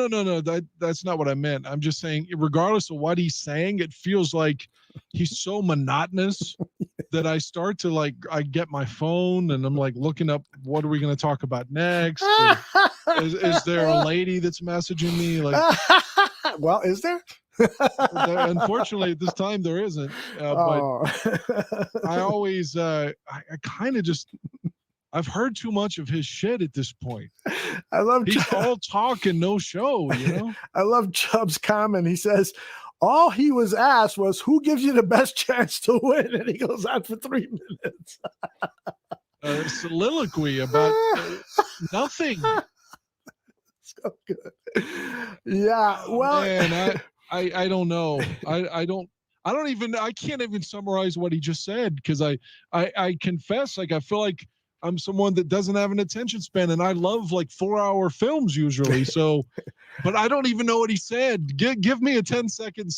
That's not what I meant. I'm just saying, regardless of what he's saying, it feels like he's so monotonous that I start to I get my phone and I'm looking up, what are we going to talk about next? Is there a lady that's messaging me? Well, is there? Unfortunately, at this time there isn't. But I always, I kind of just, I've heard too much of his shit at this point. He's all talk and no show, I love Chubb's comment. He says, all he was asked was, who gives you the best chance to win? And he goes on for 3 minutes. Soliloquy about nothing. So good. Yeah, well. Man, I don't know. I can't even summarize what he just said, because I confess, I feel like I'm someone that doesn't have an attention span, and I love 4-hour films usually. So, but I don't even know what he said. Give me a 10-second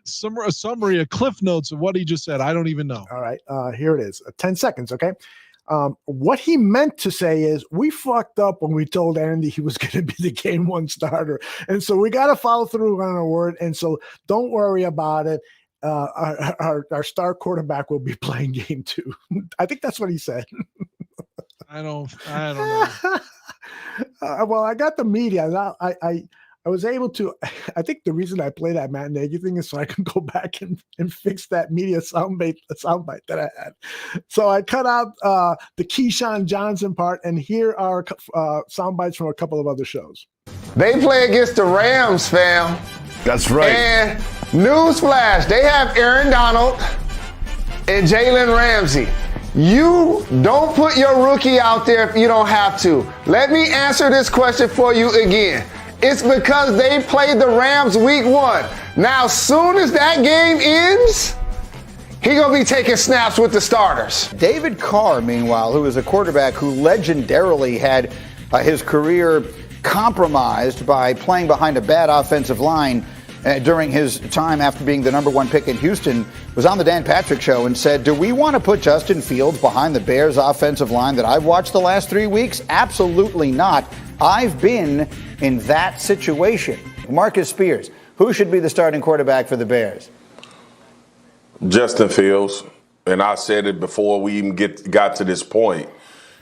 summary, a cliff notes of what he just said. I don't even know. All right, here it is. 10 seconds, okay? What he meant to say is, we fucked up when we told Andy he was going to be the game one starter. And so we got to follow through on our word. And so don't worry about it. Our star quarterback will be playing game 2. I think that's what he said. I don't know. Well, I got the media. I was able to, I think the reason I play that Matt Nagy thing is so I can go back and fix that media soundbite that I had. So I cut out the Keyshawn Johnson part, and here are sound bites from a couple of other shows. They play against the Rams, fam. That's right. And newsflash, they have Aaron Donald and Jalen Ramsey. You don't put your rookie out there if you don't have to. Let me answer this question for you again. It's because they played the Rams week 1. Now, soon as that game ends, he gonna be taking snaps with the starters. David Carr, meanwhile, who is a quarterback who legendarily had his career compromised by playing behind a bad offensive line during his time after being the number 1 pick in Houston, was on the Dan Patrick Show and said, do we want to put Justin Fields behind the Bears offensive line that I've watched the last 3 weeks? Absolutely not. I've been in that situation. Marcus Spears, who should be the starting quarterback for the Bears? Justin Fields. And I said it before we even got to this point.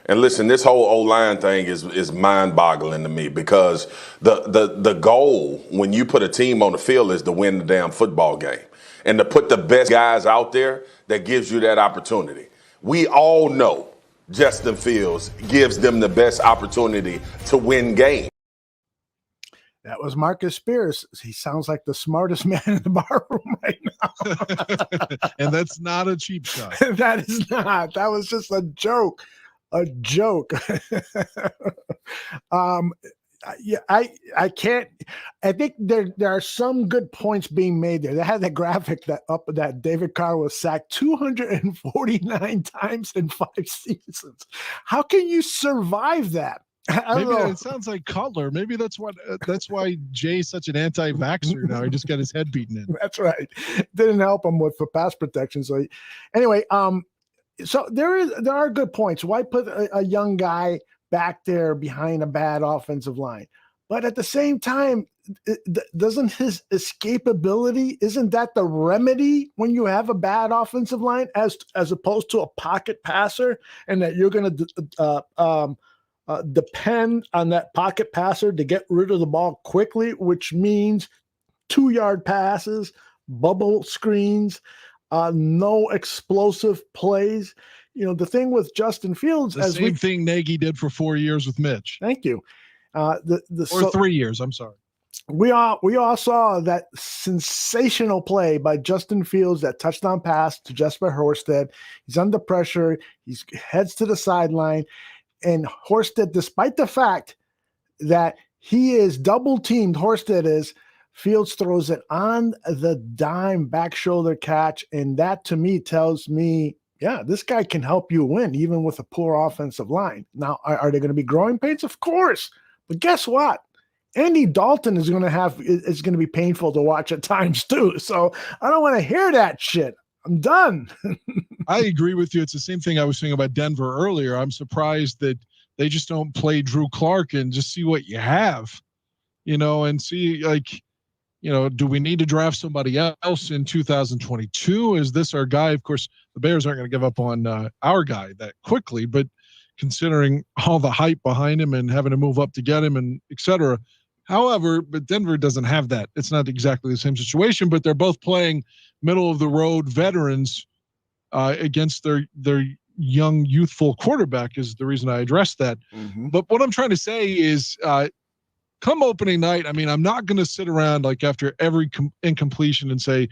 And listen, this whole O-line thing is mind-boggling to me, because the goal when you put a team on the field is to win the damn football game. And to put the best guys out there that gives you that opportunity. We all know Justin Fields gives them the best opportunity to win games. That was Marcus Spears. He sounds like the smartest man in the bar room right now. And that's not a cheap shot. That is not. That was just a joke. A joke. Yeah, I can't. I think there are some good points being made there. They had that graphic that David Carr was sacked 249 times in 5 seasons. How can you survive that? Maybe it sounds like Cutler. Maybe that's why Jay's such an anti-vaxxer now. He just got his head beaten in. That's right. Didn't help him for pass protection. So anyway, so there are good points. Why put a young guy back there behind a bad offensive line? But at the same time, doesn't his escapability, isn't that the remedy when you have a bad offensive line as opposed to a pocket passer, and that you're going to depend on that pocket passer to get rid of the ball quickly, which means 2-yard passes, bubble screens, no explosive plays. You know, the thing with Justin Fields, the same thing Nagy did for 4 years with Mitch. Thank you. Or 3 years. I'm sorry. We all saw that sensational play by Justin Fields, that touchdown pass to Jesper Horsted. He's under pressure. He heads to the sideline. And Horsted, despite the fact that he is double teamed, Fields throws it on the dime, back shoulder catch. And that to me tells me, yeah, this guy can help you win even with a poor offensive line. Now, are there going to be growing pains? Of course. But guess what? Andy Dalton is going to be painful to watch at times too. So I don't want to hear that shit. I'm done. I agree with you. It's the same thing I was saying about Denver earlier. I'm surprised that they just don't play Drew Clark and just see what you have, and see, do we need to draft somebody else in 2022? Is this our guy? Of course, the Bears aren't going to give up on our guy that quickly, but considering all the hype behind him and having to move up to get him and et cetera. However, but Denver doesn't have that. It's not exactly the same situation, but they're both playing middle of the road veterans against their young, youthful quarterback is the reason I addressed that. Mm-hmm. But what I'm trying to say is come opening night, I'm not going to sit around like after every incompletion and say,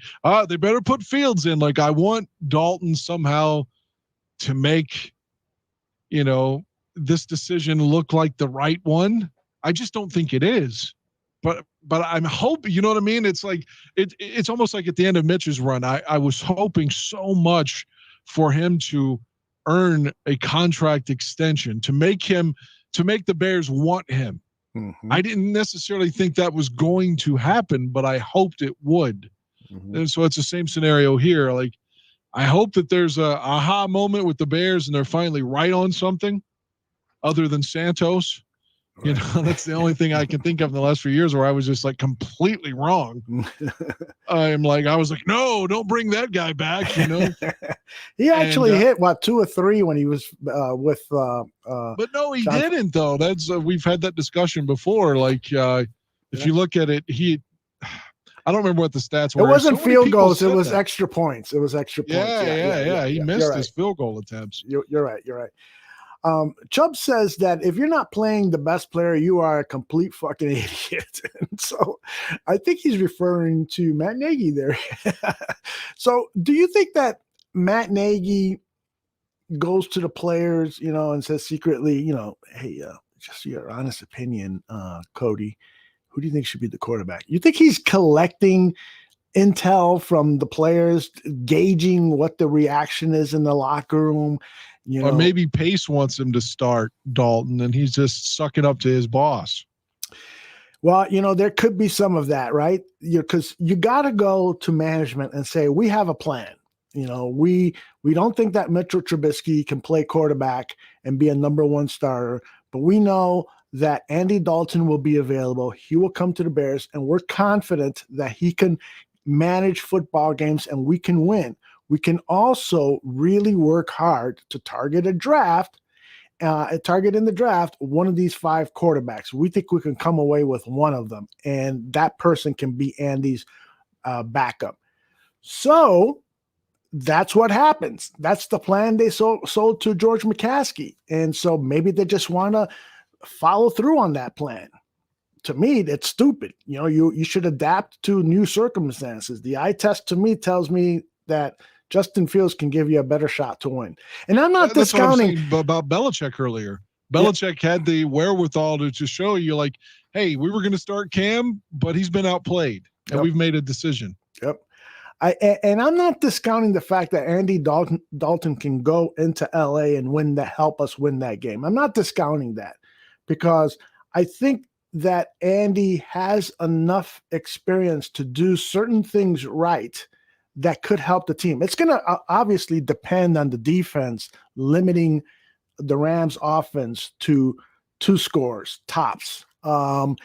they better put Fields in. Like I want Dalton somehow to make, this decision look like the right one. I just don't think it is. But I'm hoping, you know what I mean? It's like it's almost like at the end of Mitch's run, I was hoping so much for him to earn a contract extension, to make the Bears want him. Mm-hmm. I didn't necessarily think that was going to happen, but I hoped it would. Mm-hmm. And so it's the same scenario here. Like I hope that there's a aha moment with the Bears and they're finally right on something other than Santos. That's the only thing I can think of in the last few years where I was just like completely wrong. I was like, no, don't bring that guy back. He actually hit 2 or 3 when he was with. But no, he didn't though. That's we've had that discussion before. Like if you look at it, I don't remember what the stats were. It wasn't field goals. It was extra points. It was extra points. Yeah. He missed his field goal attempts. You're right. Chubb says that if you're not playing the best player, you are a complete fucking idiot. And so I think he's referring to Matt Nagy there. So do you think that Matt Nagy goes to the players, and says secretly, hey, just your honest opinion, Cody, who do you think should be the quarterback? You think he's collecting intel from the players, gauging what the reaction is in the locker room? Or maybe Pace wants him to start Dalton and he's just sucking up to his boss. Well, there could be some of that, right? Because you got to go to management and say, we have a plan. We don't think that Mitchell Trubisky can play quarterback and be a number 1 starter, but we know that Andy Dalton will be available. He will come to the Bears, and we're confident that he can manage football games and we can win. We can also really work hard to target in the draft, one of these 5 quarterbacks. We think we can come away with one of them, and that person can be Andy's backup. So that's what happens. That's the plan they sold to George McCaskey. And so maybe they just want to follow through on that plan. To me, it's stupid. You should adapt to new circumstances. The eye test to me tells me that Justin Fields can give you a better shot to win. And I'm not discounting. That's what I'm saying about Belichick earlier. Belichick had the wherewithal to show you like, hey, we were going to start Cam, but he's been outplayed and we've made a decision. Yep. And I'm not discounting the fact that Andy Dalton can go into LA and help us win that game. I'm not discounting that because I think that Andy has enough experience to do certain things right that could help the team. It's going to obviously depend on the defense limiting the Rams offense to 2 scores tops. And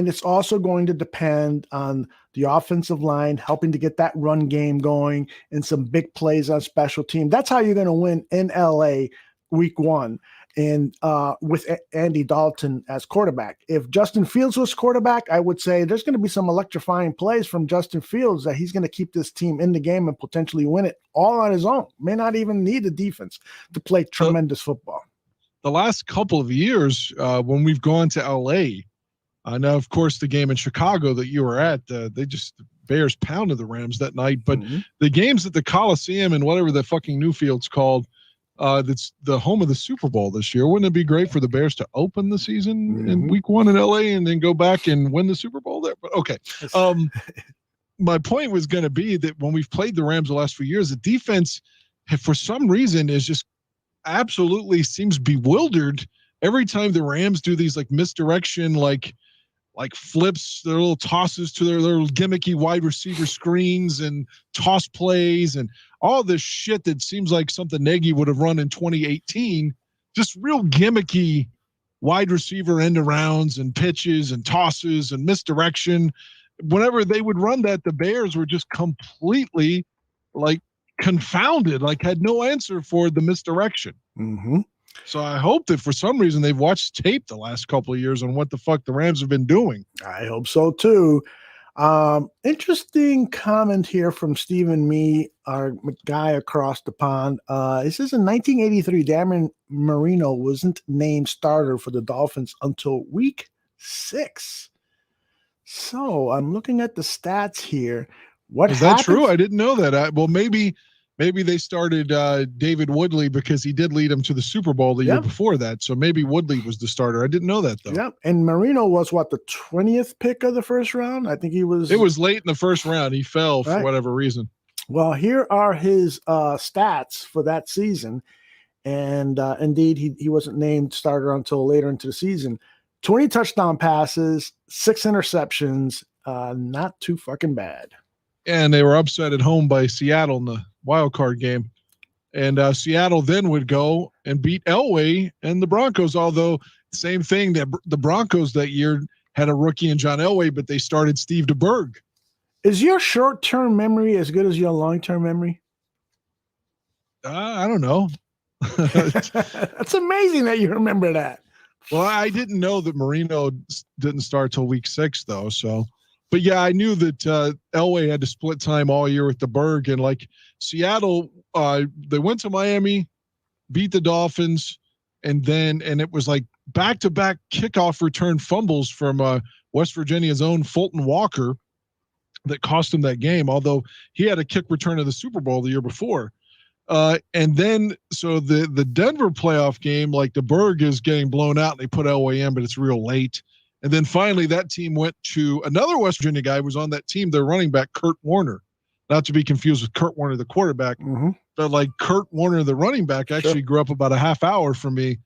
it's also going to depend on the offensive line helping to get that run game going and some big plays on special team. That's how you're going to win in LA week 1. And with Andy Dalton as quarterback. If Justin Fields was quarterback, I would say there's going to be some electrifying plays from Justin Fields that he's going to keep this team in the game and potentially win it all on his own. May not even need the defense to play tremendous football. The last couple of years when we've gone to LA, now, of course, the game in Chicago that you were at, the Bears pounded the Rams that night. But the games at the Coliseum and whatever the fucking new field's called, that's the home of the Super Bowl this year. Wouldn't it be great for the Bears to open the season in week 1 in LA and then go back and win the Super Bowl there? But okay. My point was going to be that when we've played the Rams the last few years, the defense, for some reason, is just absolutely seems bewildered every time the Rams do these like misdirection, like like flips, their little tosses to their little gimmicky wide receiver screens and toss plays and all this shit that seems like something Nagy would have run in 2018. Just real gimmicky wide receiver end arounds and pitches and tosses and misdirection. Whenever they would run that, the Bears were just completely like confounded, like had no answer for the misdirection. Mm-hmm. So I hope that for some reason they've watched tape the last couple of years on what the fuck the Rams have been doing. I hope so too. Interesting comment here from Stephen Mee, our guy across the pond. It says in 1983, Dan Marino wasn't named starter for the Dolphins until week 6. So I'm looking at the stats here. Is that true? I didn't know that. Well, maybe they started David Woodley because he did lead them to the Super Bowl the year before that. So maybe Woodley was the starter. I didn't know that, though. Yeah, and Marino was, the 20th pick of the first round? I think he was. It was late in the first round. He fell for whatever reason. Well, here are his stats for that season. And indeed, he wasn't named starter until later into the season. 20 touchdown passes, 6 interceptions. Not too fucking bad. And they were upset at home by Seattle in the wild card game. And Seattle then would go and beat Elway and the Broncos, although same thing, that the Broncos that year had a rookie in John Elway, but they started Steve DeBerg. Is your short-term memory as good as your long-term memory? I don't know. That's amazing that you remember that. Well, I didn't know that Marino didn't start till week 6, though. So, but yeah, I knew that Elway had to split time all year with the Berg, and like Seattle, they went to Miami, beat the Dolphins, and it was like back-to-back kickoff return fumbles from West Virginia's own Fulton Walker that cost him that game. Although he had a kick return of the Super Bowl the year before. And then, so the Denver playoff game, like the Berg is getting blown out and they put Elway in, but it's real late. And then finally that team went to another West Virginia guy who was on that team, their running back, Kurt Warner, not to be confused with Kurt Warner, the quarterback, but like Kurt Warner, the running back, actually grew up about a half hour from me.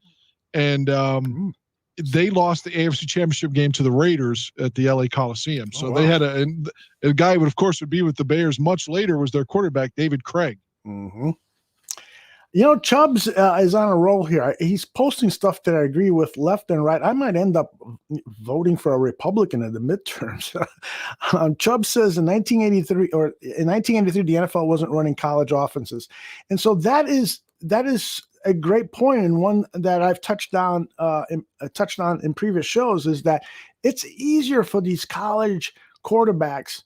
And, they lost the AFC Championship game to the Raiders at the LA Coliseum. So they had a guy who would, of course, would be with the Bears much later was their quarterback, David Craig. Mm-hmm. You know, Chubbs is on a roll here. He's posting stuff that I agree with left and right. I might end up voting for a Republican in the midterms. Chubbs says in 1983, the NFL wasn't running college offenses. And so that is a great point, and one that I've touched on in previous shows, is that it's easier for these college quarterbacks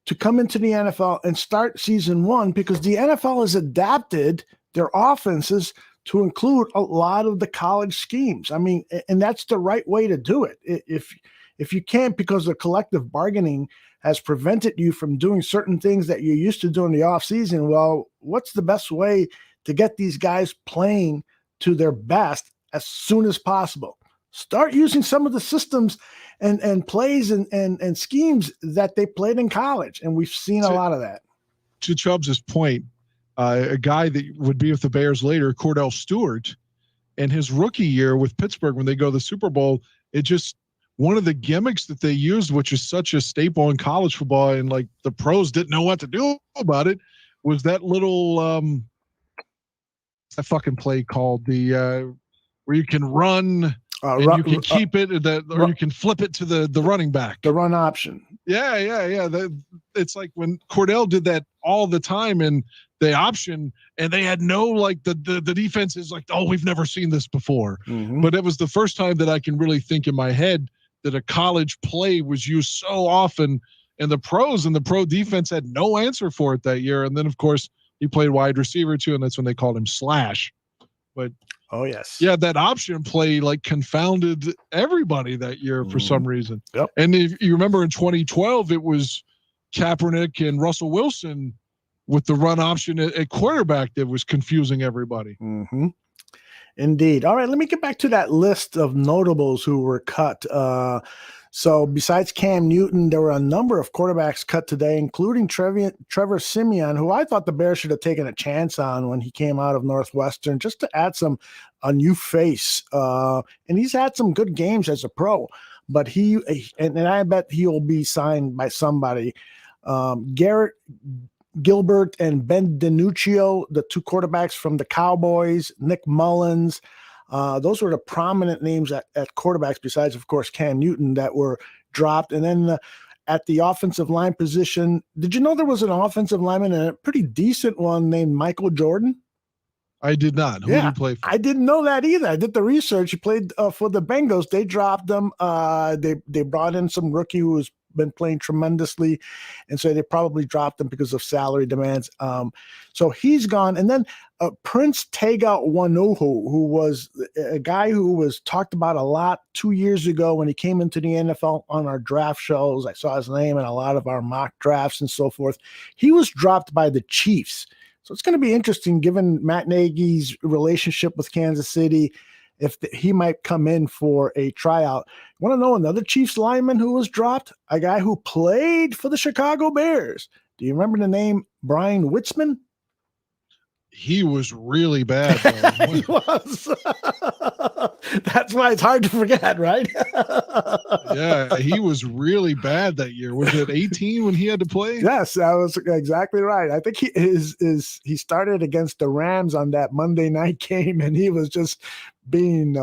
to come into the NFL and start season 1 because the NFL has adapted their offenses to include a lot of the college schemes. I mean, and that's the right way to do it. If you can't, because the collective bargaining has prevented you from doing certain things that you used to do in the offseason, well, what's the best way to get these guys playing to their best as soon as possible? Start using some of the systems and plays and schemes that they played in college. And we've seen a lot of that. To Chubbs' point, a guy that would be with the Bears later, Cordell Stewart, and his rookie year with Pittsburgh when they go to the Super Bowl, it just one of the gimmicks that they used, which is such a staple in college football, and like the pros didn't know what to do about it, was that little a fucking play called the where you can run and you can keep it, or you can flip it to the running back. The run option. Yeah. It's like when Cordell did that all the time in the option, and they had no, like the defense is like, oh, we've never seen this before. But it was the first time that I can really think in my head that a college play was used so often, and the pros and the pro defense had no answer for it that year. And then, of course, he played wide receiver too, and that's when they called him Slash. But oh yes, yeah, that option play like confounded everybody that year for some reason. Yep. And if you remember in 2012, it was Kaepernick and Russell Wilson with the run option at quarterback that was confusing everybody. Indeed. All right, let me get back to that list of notables who were cut. So besides Cam Newton, there were a number of quarterbacks cut today, including Trevor Siemian, who I thought the Bears should have taken a chance on when he came out of Northwestern, just to add a new face. And he's had some good games as a pro. but and I bet he'll be signed by somebody. Garrett Gilbert and Ben DiNuccio, the two quarterbacks from the Cowboys, Nick Mullins. Those were the prominent names at quarterbacks, besides, of course, Cam Newton, that were dropped. And then at the offensive line position, did you know there was an offensive lineman, and a pretty decent one, named Michael Jordan? I did not. Who did he play for? I didn't know that either. I did the research. He played for the Bengals. They dropped him. They brought in some rookie who has been playing tremendously, and so they probably dropped him because of salary demands. So he's gone. And then Prince Tega Wanuhu, who was a guy who was talked about a lot 2 years ago when he came into the NFL on our draft shows. I saw his name in a lot of our mock drafts and so forth. He was dropped by the Chiefs. So it's going to be interesting, given Matt Nagy's relationship with Kansas City, if he might come in for a tryout. Want to know another Chiefs lineman who was dropped? A guy who played for the Chicago Bears. Do you remember the name Brian Whitsman? He was really bad, though. He was. That's why it's hard to forget, right? Yeah, he was really bad that year. Was it 18 when he had to play? Yes, that was exactly right. I think he started against the Rams on that Monday night game, and he was just being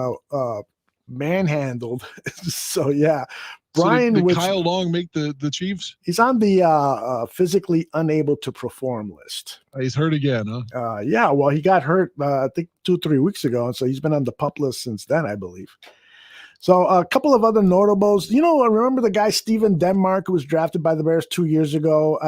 manhandled. So yeah. Brian, so did Kyle Long make the Chiefs? He's on the physically unable to perform list. He's hurt again, huh? Yeah, well, he got hurt, I think 2-3 weeks ago, and so he's been on the PUP list since then, I believe. So a couple of other notables. You know, I remember the guy Steven Denmark, who was drafted by the Bears 2 years ago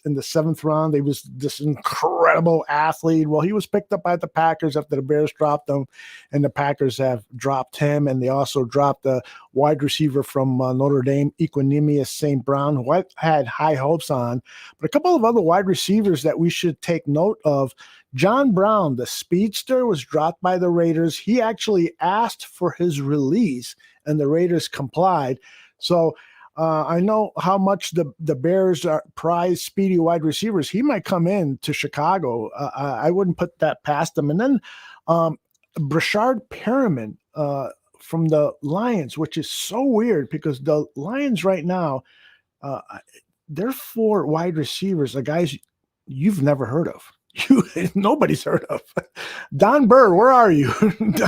in the 7th round. He was this incredible athlete. Well, he was picked up by the Packers after the Bears dropped him, and the Packers have dropped him. And they also dropped the wide receiver from Notre Dame, Equanimous St. Brown, who I had high hopes on. But a couple of other wide receivers that we should take note of. John Brown, the speedster, was dropped by the Raiders. He actually asked for his release, and the Raiders complied. So I know how much the Bears prize speedy wide receivers. He might come in to Chicago. I wouldn't put that past him. And then Brashard Perriman from the Lions, which is so weird because the Lions right now, they're 4 wide receivers, the guys you've never heard of. Nobody's heard of. Don Burr, where are you?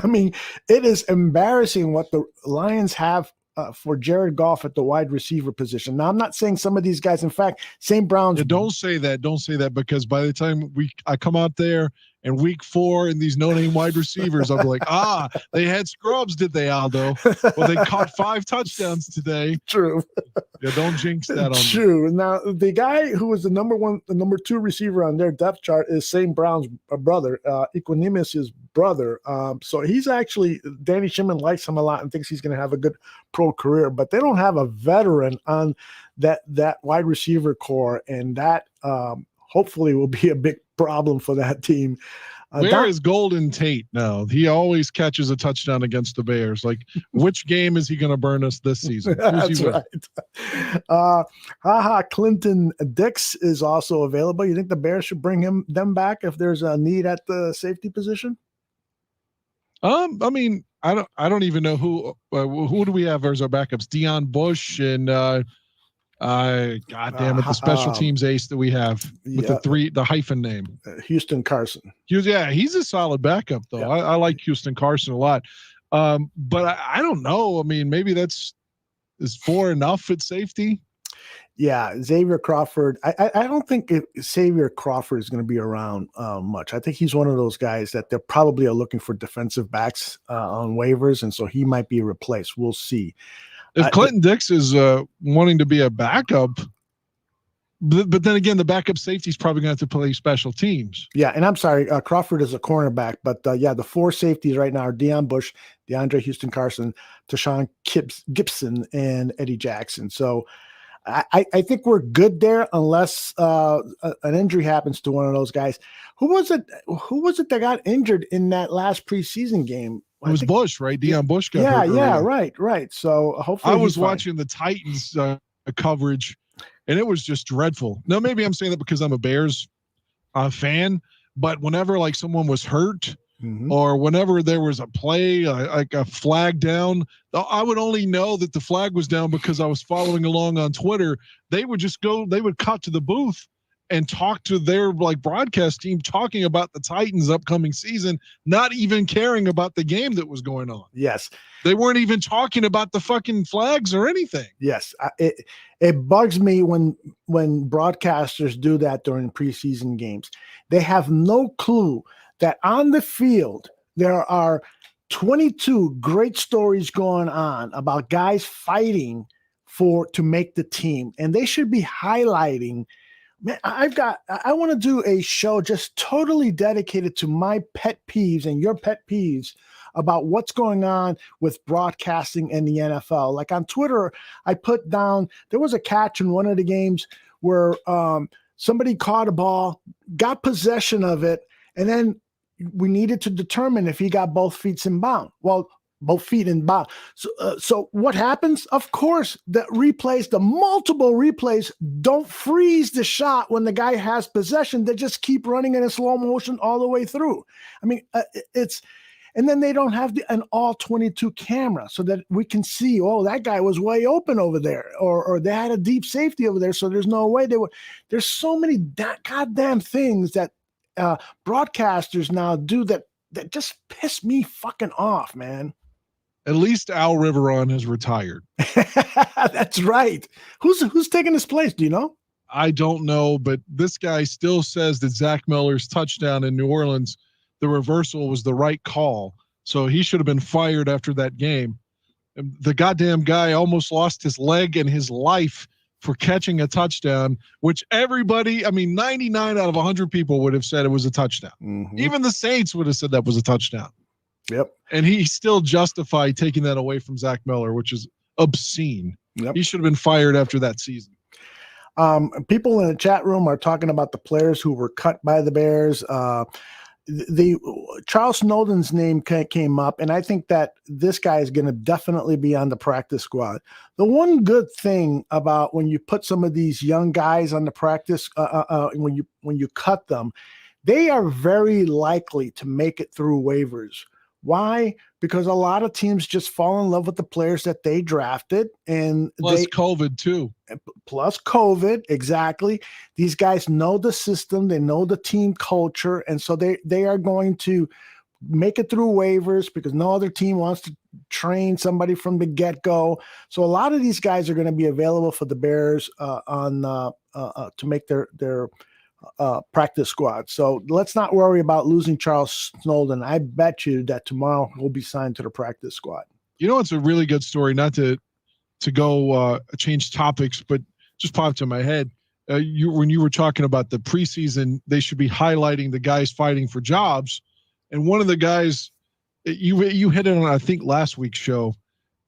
I mean, it is embarrassing what the Lions have for Jared Goff at the wide receiver position. Now, I'm not saying some of these guys, in fact, St. Brown's. Yeah, don't say that because by the time I come out there in week 4 and these no-name wide receivers, I'm like, they had scrubs, did they, Aldo? Well, they caught 5 touchdowns today. True. Yeah, don't jinx that on me. True. Now, the guy who was the number 2 receiver on their depth chart is St. Brown's brother, Equanimous' brother. So he's actually, Danny Schimmon likes him a lot and thinks he's going to have a good pro career, but they don't have a veteran on that wide receiver core, and that hopefully will be a big problem for that team. Where is Golden Tate now? He always catches a touchdown against the Bears. Like, which game is he going to burn us this season? That's right. Clinton Dix is also available. You think the Bears should bring them back if there's a need at the safety position? I mean, I don't even know who do we have as our backups? Deion Bush and God damn it, the special teams ace that we have with the hyphen name. Houston Carson. He's a solid backup though. Yeah. I like Houston Carson a lot. But I don't know. I mean, maybe is 4 enough at safety? Yeah, Xavier Crawford. I don't think Xavier Crawford is going to be around much. I think he's one of those guys that they probably are looking for defensive backs on waivers, and so he might be replaced. We'll see. If Clinton Dix is wanting to be a backup, but then again, the backup safety is probably going to have to play special teams. Yeah, and I'm sorry, Crawford is a cornerback, but the 4 safeties right now are Deion Bush, DeAndre Houston Carson, Tashawn Gibson, and Eddie Jackson. So I think we're good there unless an injury happens to one of those guys. Who was it that got injured in that last preseason game? It was Bush, right? Deion Bush got hurt. Yeah, right. So hopefully I was watching the Titans coverage, and it was just dreadful. Now, maybe I'm saying that because I'm a Bears fan, but whenever like someone was hurt, or whenever there was a play, like a flag down, I would only know that the flag was down because I was following along on Twitter. They would cut to the booth and talk to their broadcast team, talking about the Titans' upcoming season, not even caring about the game that was going on. Yes. They weren't even talking about the fucking flags or anything. Yes. It bugs me when broadcasters do that during preseason games. They have no clue that on the field there are 22 great stories going on about guys fighting to make the team, and they should be highlighting. Man, I want to do a show just totally dedicated to my pet peeves and your pet peeves about what's going on with broadcasting in the NFL. Like on Twitter, I put down, there was a catch in one of the games where somebody caught a ball, got possession of it, and then we needed to determine if he got both feet in bound. Well, both feet in bound. So what happens? Of course, the multiple replays don't freeze the shot when the guy has possession. They just keep running in a slow motion all the way through. I mean, and then they don't have an all 22 camera so that we can see, oh, that guy was way open over there, or they had a deep safety over there, so there's no way they would. There's so many goddamn things that broadcasters now do that just piss me fucking off, man. At least Al Riveron has retired. That's right. Who's taking his place? Do you know? I don't know, but this guy still says that Zach Miller's touchdown in New Orleans, the reversal was the right call. So he should have been fired after that game. And the goddamn guy almost lost his leg and his life for catching a touchdown, which 99 out of 100 people would have said it was a touchdown. Mm-hmm. Even the Saints would have said that was a touchdown. Yep. And he still justified taking that away from Zach Miller, which is obscene. Yep. He should have been fired after that season. People in the chat room are talking about the players who were cut by the Bears. The Charles Snowden's name came up, and I think that this guy is going to definitely be on the practice squad. The one good thing about when you put some of these young guys on the practice, when you cut them, they are very likely to make it through waivers. Why? Because a lot of teams just fall in love with the players that they drafted, and plus COVID too. Plus COVID, exactly. These guys know the system, they know the team culture, and so they are going to make it through waivers because no other team wants to train somebody from the get-go. So a lot of these guys are going to be available for the Bears to make their practice squad. So let's not worry about losing Charles Snowden. I bet you that tomorrow he'll be signed to the practice squad. You know, it's a really good story, not to go change topics, but just popped in my head. When you were talking about the preseason, they should be highlighting the guys fighting for jobs. And one of the guys, you hit it on, I think, last week's show,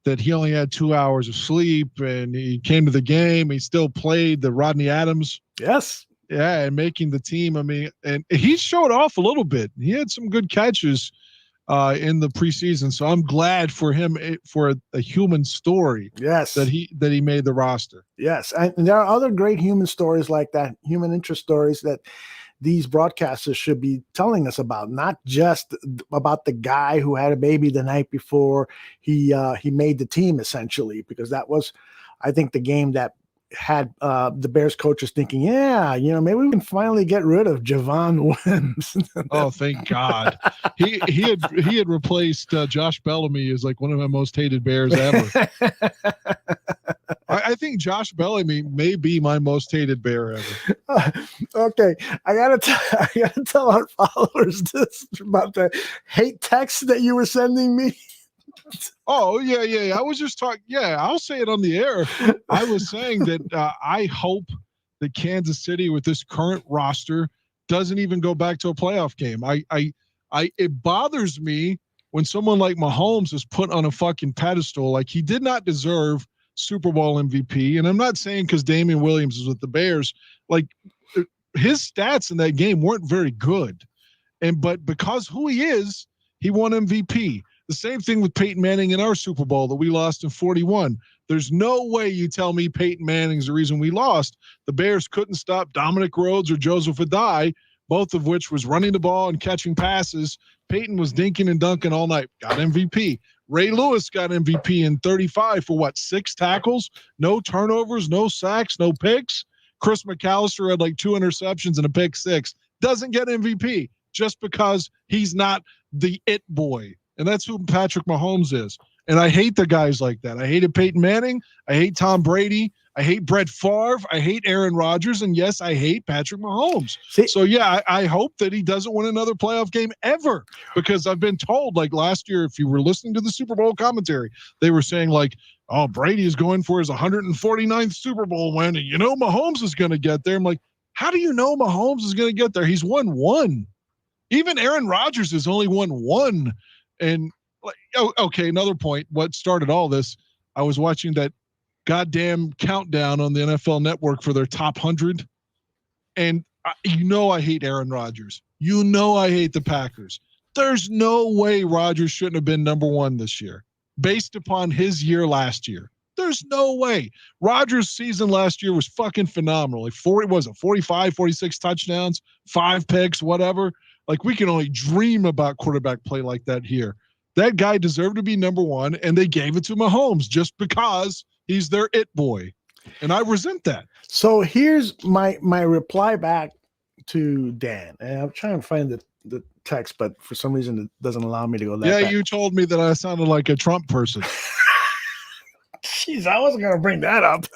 that he only had 2 hours of sleep and he came to the game. He still played, the Rodney Adams. Yes. Yeah, and making the team. I mean, and he showed off a little bit. He had some good catches in the preseason. So I'm glad for him, for a human story. Yes, that he made the roster. Yes, and there are other great human stories like that, human interest stories that these broadcasters should be telling us about, not just about the guy who had a baby the night before he made the team, essentially, because that was, I think, the game that had the Bears coaches thinking, yeah, maybe we can finally get rid of Javon Wims. Oh, thank God. He had replaced Josh Bellamy as like one of my most hated Bears ever. I think Josh Bellamy may be my most hated Bear ever. Okay, I gotta tell our followers this about the hate text that you were sending me. Oh, yeah. I was just talking. Yeah, I'll say it on the air. I was saying that I hope that Kansas City, with this current roster, doesn't even go back to a playoff game. It bothers me when someone like Mahomes is put on a fucking pedestal. Like, he did not deserve Super Bowl MVP. And I'm not saying because Damian Williams is with the Bears. Like, his stats in that game weren't very good. But because who he is, he won MVP. The same thing with Peyton Manning in our Super Bowl that we lost in 41. There's no way you tell me Peyton Manning's the reason we lost. The Bears couldn't stop Dominic Rhodes or Joseph Adai both of which was running the ball and catching passes. Peyton was dinking and dunking all night, got MVP. Ray Lewis got MVP in 35 for 6 tackles, no turnovers, no sacks, no picks. Chris McAllister had like 2 interceptions and a pick 6. Doesn't get MVP just because he's not the it boy. And that's who Patrick Mahomes is. And I hate the guys like that. I hated Peyton Manning. I hate Tom Brady. I hate Brett Favre. I hate Aaron Rodgers. And yes, I hate Patrick Mahomes. So yeah, I hope that he doesn't win another playoff game ever, because I've been told, like last year, if you were listening to the Super Bowl commentary, they were saying like, oh, Brady is going for his 149th Super Bowl win. And Mahomes is going to get there. I'm like, how do you know Mahomes is going to get there? He's won 1. Even Aaron Rodgers has only won 1. And okay, another point. What started all this, I was watching that goddamn countdown on the NFL Network for their top 100. And I hate Aaron Rodgers. I hate the Packers. There's no way Rodgers shouldn't have been number 1 this year based upon his year last year. There's no way. Rodgers' season last year was fucking phenomenal. Like 45, 46 touchdowns, 5 picks, whatever. Like, we can only dream about quarterback play like that here. That guy deserved to be number 1, and they gave it to Mahomes just because he's their it boy. And I resent that. So here's my reply back to Dan. And I'm trying to find the text, but for some reason it doesn't allow me to go that back. You told me that I sounded like a Trump person. Jeez, I wasn't going to bring that up.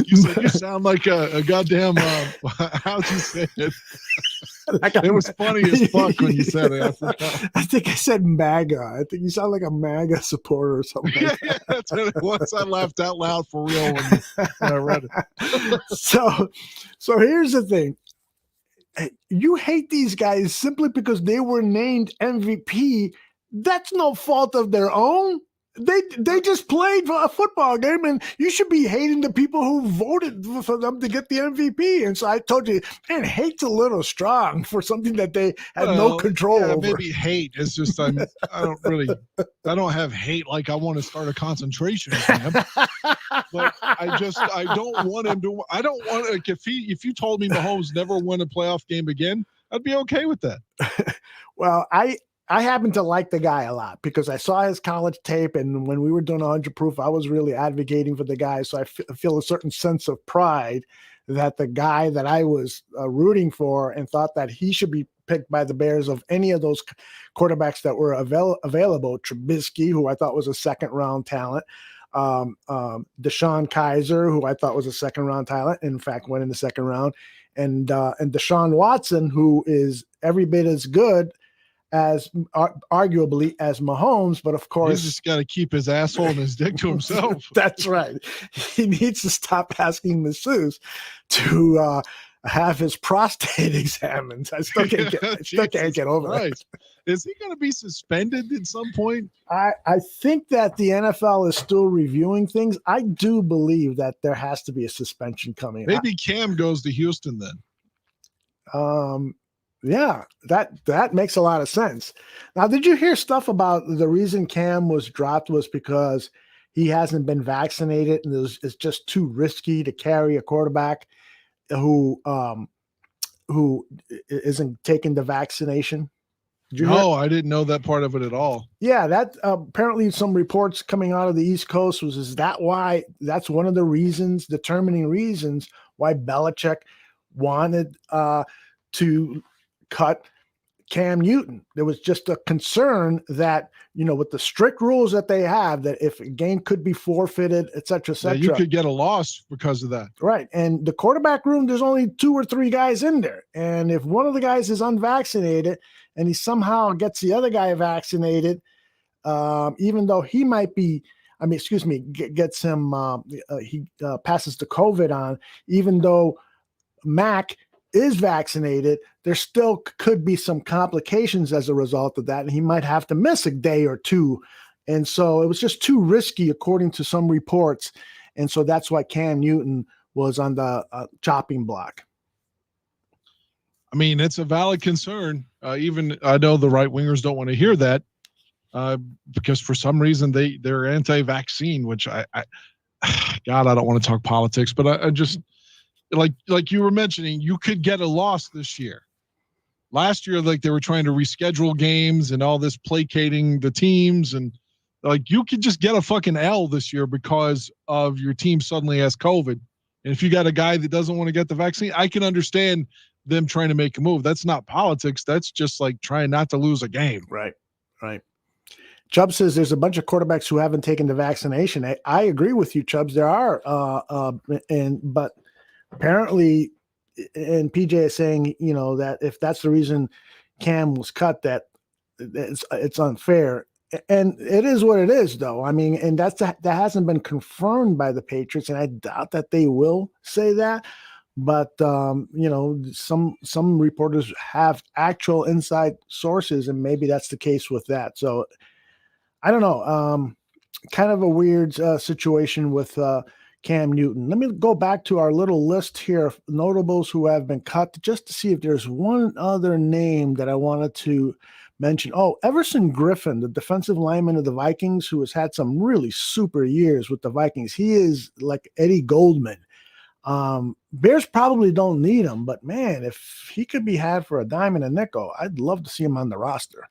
You said you sound like a goddamn, how'd you say it? It was funny as fuck when you said it. I forgot. I think I said MAGA. I think you sound like a MAGA supporter or something like that. Yeah, that's what it was. I laughed out loud for real when I read it. So here's the thing. You hate these guys simply because they were named MVP. That's no fault of their own. They just played a football game, and you should be hating the people who voted for them to get the MVP. And so I told you, man, hate's a little strong for something that they had no control over. Maybe hate. It's just I don't have hate like I want to start a concentration camp. But I don't want him to. I don't want, like, if you told me Mahomes never win a playoff game again, I'd be okay with that. Well, I happen to like the guy a lot because I saw his college tape, and when we were doing 100 Proof, I was really advocating for the guy. So I feel a certain sense of pride that the guy that I was rooting for and thought that he should be picked by the Bears of any of those quarterbacks that were available, Trubisky, who I thought was a second-round talent, Deshaun Kaiser, who I thought was a second-round talent, in fact, went in the second round, and Deshaun Watson, who is every bit as good as arguably as Mahomes, but of course he's just got to keep his asshole and his dick to himself. That's right. He needs to stop asking masseuse to have his prostate examined. I still can't get over that. Is he going to be suspended at some point? I think that the NFL is still reviewing things. I do believe that there has to be a suspension coming. Maybe Cam goes to Houston then. Yeah, that makes a lot of sense. Now, did you hear stuff about the reason Cam was dropped was because he hasn't been vaccinated and it's just too risky to carry a quarterback who isn't taking the vaccination? No, I didn't know that part of it at all. Yeah, that apparently some reports coming out of the East Coast is that why that's one of the determining reasons why Belichick wanted to cut Cam Newton. There was just a concern that, with the strict rules that they have, that if a game could be forfeited, et cetera, et cetera. Yeah, you could get a loss because of that. Right. And the quarterback room, there's only 2 or 3 guys in there. And if one of the guys is unvaccinated and he somehow gets the other guy vaccinated, even though he might be, gets him, he passes the COVID on, even though Mac is vaccinated, there still could be some complications as a result of that, and he might have to miss a day or 2. And so it was just too risky, according to some reports. And so that's why Cam Newton was on the chopping block. I mean, it's a valid concern. Even I know the right wingers don't want to hear that because for some reason they're anti-vaccine, which God, I don't want to talk politics, but I just like you were mentioning, you could get a loss this year. Last year, like they were trying to reschedule games and all this placating the teams, and like you could just get a fucking L this year because of your team suddenly has COVID. And if you got a guy that doesn't want to get the vaccine, I can understand them trying to make a move. That's not politics. That's just like trying not to lose a game. Right. Chubb says there's a bunch of quarterbacks who haven't taken the vaccination. I agree with you, Chubbs. There are, but apparently, and PJ is saying, that if that's the reason Cam was cut, that it's unfair. And it is what it is, though. I mean, and that hasn't been confirmed by the Patriots, and I doubt that they will say that. But some reporters have actual inside sources, and maybe that's the case with that. So I don't know. Kind of a weird situation with Cam Newton. Let me go back to our little list here of notables who have been cut, just to see if there's one other name that I wanted to mention. Oh, Everson Griffin, the defensive lineman of the Vikings, who has had some really super years with the Vikings. He is like Eddie Goldman. Bears probably don't need him, but man, if he could be had for a dime and a nickel, I'd love to see him on the roster.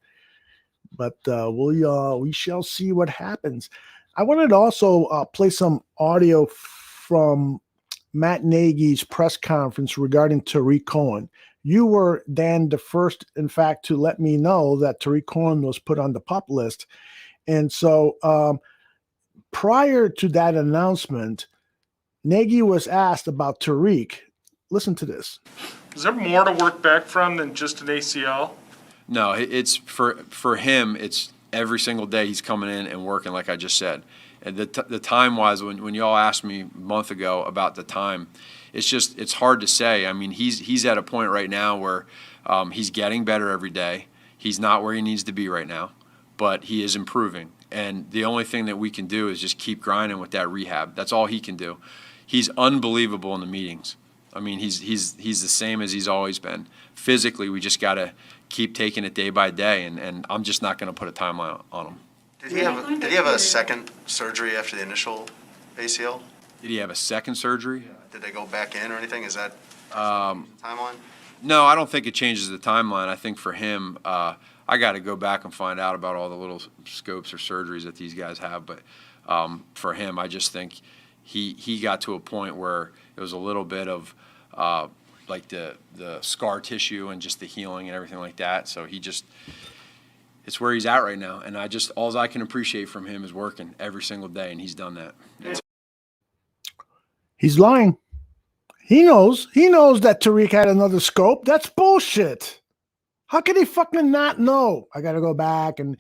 But we shall see what happens. I wanted to also play some audio from Matt Nagy's press conference regarding Tariq Cohen. You were, Dan, the first, in fact, to let me know that Tariq Cohen was put on the PUP list. And so prior to that announcement, Nagy was asked about Tariq. Listen to this. Is there more to work back from than just an ACL? No, it's for him, it's every single day he's coming in and working, like I just said. And the time-wise, when y'all asked me a month ago about the time, it's hard to say. I mean, he's at a point right now where he's getting better every day. He's not where he needs to be right now, but he is improving. And the only thing that we can do is just keep grinding with that rehab. That's all he can do. He's unbelievable in the meetings. I mean, he's the same as he's always been. Physically, we just got to keep taking it day by day, and I'm just not going to put a timeline on him. Did he have a second surgery after the initial ACL? Did he have a second surgery? Did they go back in or anything? Is that timeline? No, I don't think it changes the timeline. I think for him, I got to go back and find out about all the little scopes or surgeries that these guys have. But for him, I just think he got to a point where it was a little bit of like the scar tissue and just the healing and everything like that. So it's where he's at right now. And all I can appreciate from him is working every single day, and he's done that. He's lying. He knows that Tariq had another scope. That's bullshit. How could he fucking not know? I got to go back and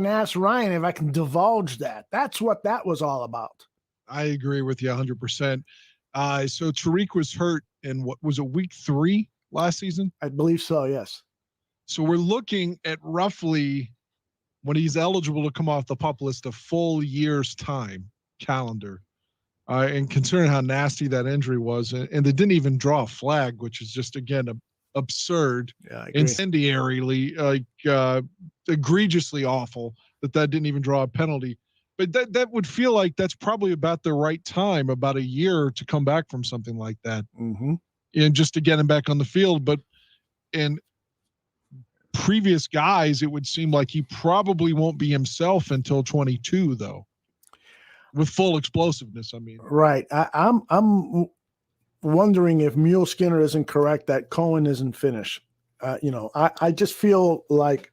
ask Ryan if I can divulge that. That's what that was all about. I agree with you 100%. So Tariq was hurt in what was it, week 3 last season? I believe so, yes. So we're looking at roughly, when he's eligible to come off the PUP list, a full year's time calendar. And considering how nasty that injury was, and they didn't even draw a flag, which is just, again, absurd, incendiarily, egregiously awful that didn't even draw a penalty. But that would feel like that's probably about the right time, about a year to come back from something like that. Mm-hmm. And just to get him back on the field. But in previous guys, it would seem like he probably won't be himself until 22, though. With full explosiveness, I mean. Right. I'm wondering if Mule Skinner isn't correct that Cohen isn't finished. I just feel like,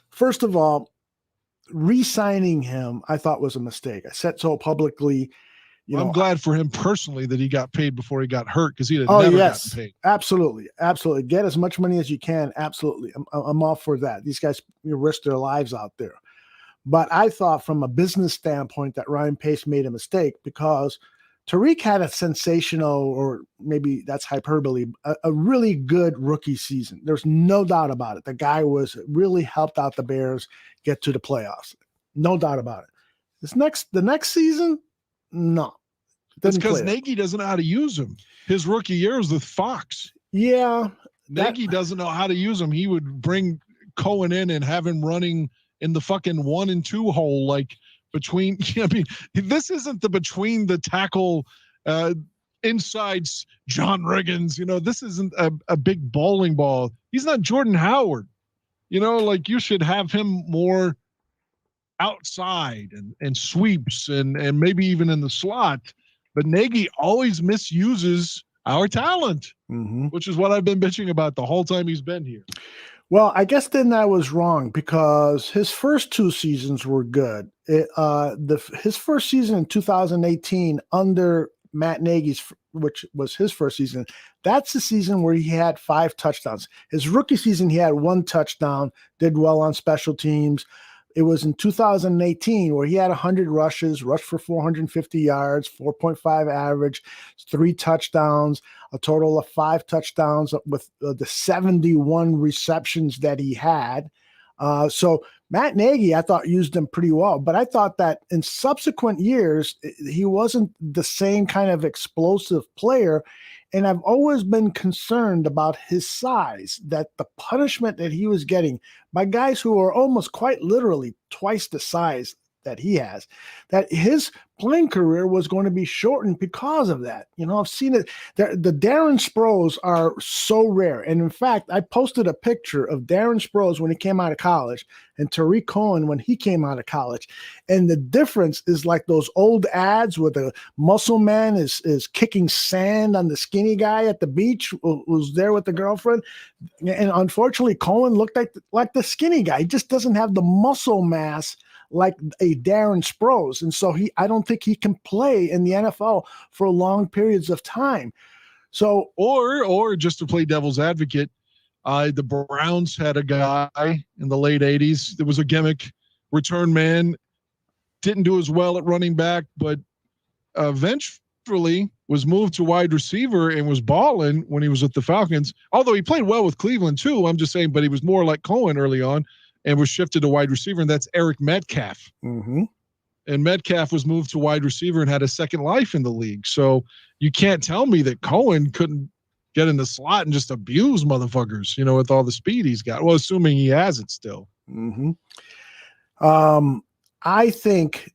first of all, re-signing him, I thought was a mistake. I said so publicly. I'm glad for him personally that he got paid before he got hurt, because he'd have never gotten paid. Absolutely. Get as much money as you can. Absolutely. I'm all for that. These guys risk their lives out there. But I thought from a business standpoint that Ryan Pace made a mistake, because Tariq had a sensational, or maybe that's hyperbole, a really good rookie season. There's no doubt about it. The guy really helped out the Bears get to the playoffs. No doubt about it. The next season, no. That's because Nagy doesn't know how to use him. His rookie year was with Fox. Yeah. Nagy doesn't know how to use him. He would bring Cohen in and have him running in the fucking 1 and 2 hole, like between, I mean, this isn't the between the tackle insides John Riggins. This isn't a big bowling ball. He's not Jordan Howard. Like you should have him more outside and sweeps and maybe even in the slot. But Nagy always misuses our talent, which is what I've been bitching about the whole time he's been here. Well, I guess then I was wrong because his first 2 seasons were good. His first season in 2018 under Matt Nagy's, which was his first season, that's the season where he had 5 touchdowns. His rookie season, he had 1 touchdown, did well on special teams. It was in 2018 where he had 100 rushed for 450 yards, 4.5 average, 3 touchdowns, a total of 5 touchdowns with the 71 receptions that he had. So Matt Nagy, I thought, used him pretty well, but I thought that in subsequent years, he wasn't the same kind of explosive player. And I've always been concerned about his size, that the punishment that he was getting by guys who are almost quite literally twice the size that he has, that his playing career was going to be shortened because of that. I've seen it. The Darren Sproles are so rare. And in fact, I posted a picture of Darren Sproles when he came out of college and Tariq Cohen when he came out of college. And the difference is like those old ads where the muscle man is kicking sand on the skinny guy at the beach who's there with the girlfriend. And unfortunately, Cohen looked like the skinny guy. He just doesn't have the muscle mass like a Darren Sproles. And so I don't think he can play in the NFL for long periods of time. So, or just to play devil's advocate, the Browns had a guy in the late 80s. There was a gimmick return man, didn't do as well at running back, but eventually was moved to wide receiver and was balling when he was with the Falcons. Although he played well with Cleveland too, I'm just saying, but he was more like Cohen early on and was shifted to wide receiver, and that's Eric Metcalf. And Metcalf was moved to wide receiver and had a second life in the league. So you can't tell me that Cohen couldn't get in the slot and just abuse motherfuckers, with all the speed he's got. Well, assuming he has it still. I think